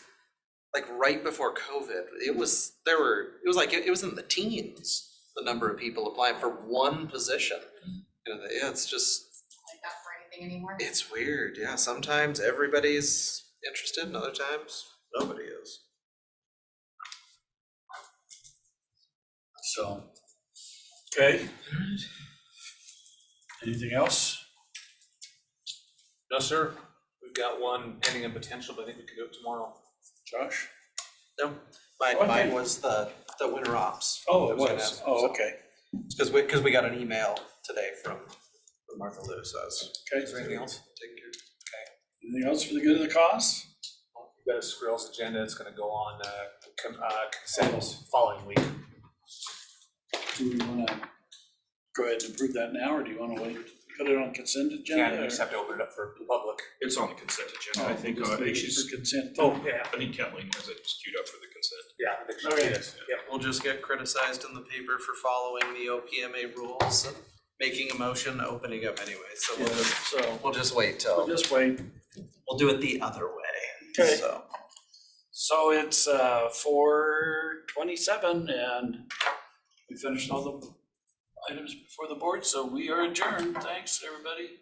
like right before COVID, it was in the teens, the number of people applying for one position. You know, yeah, it's just, Like that for anything anymore. it's weird, yeah, sometimes everybody's interested and other times nobody is. So, okay. Anything else? No, sir. We've got one pending in potential, but I think we could do it tomorrow. Josh? No, mine was the winter ops. Oh, it was was. Oh, okay. Because we got an email today from Martha Lou says. Okay. Is there anything else? Take care. Anything else for the good of the cause? We've got a Skrill's agenda. It's gonna go on consent following week. Do we want to go ahead and approve that now, or do you want to wait, put it on consent agenda? Yeah, we just have to open it up for the public. It's on the consent agenda, I think. Just I think leave it she's, for consent. oh, yeah, I think Kathleen has it just queued up for the consent. Yeah, I think she Okay. is. Yeah. We'll just get criticized in the paper for following the OPMA rules and making a motion, opening up anyway, so Yeah, so we'll just wait we'll till, just wait. we'll do it the other way, Okay. so. So it's 4:27 and we finished all the items before the board, so we are adjourned. Thanks, everybody.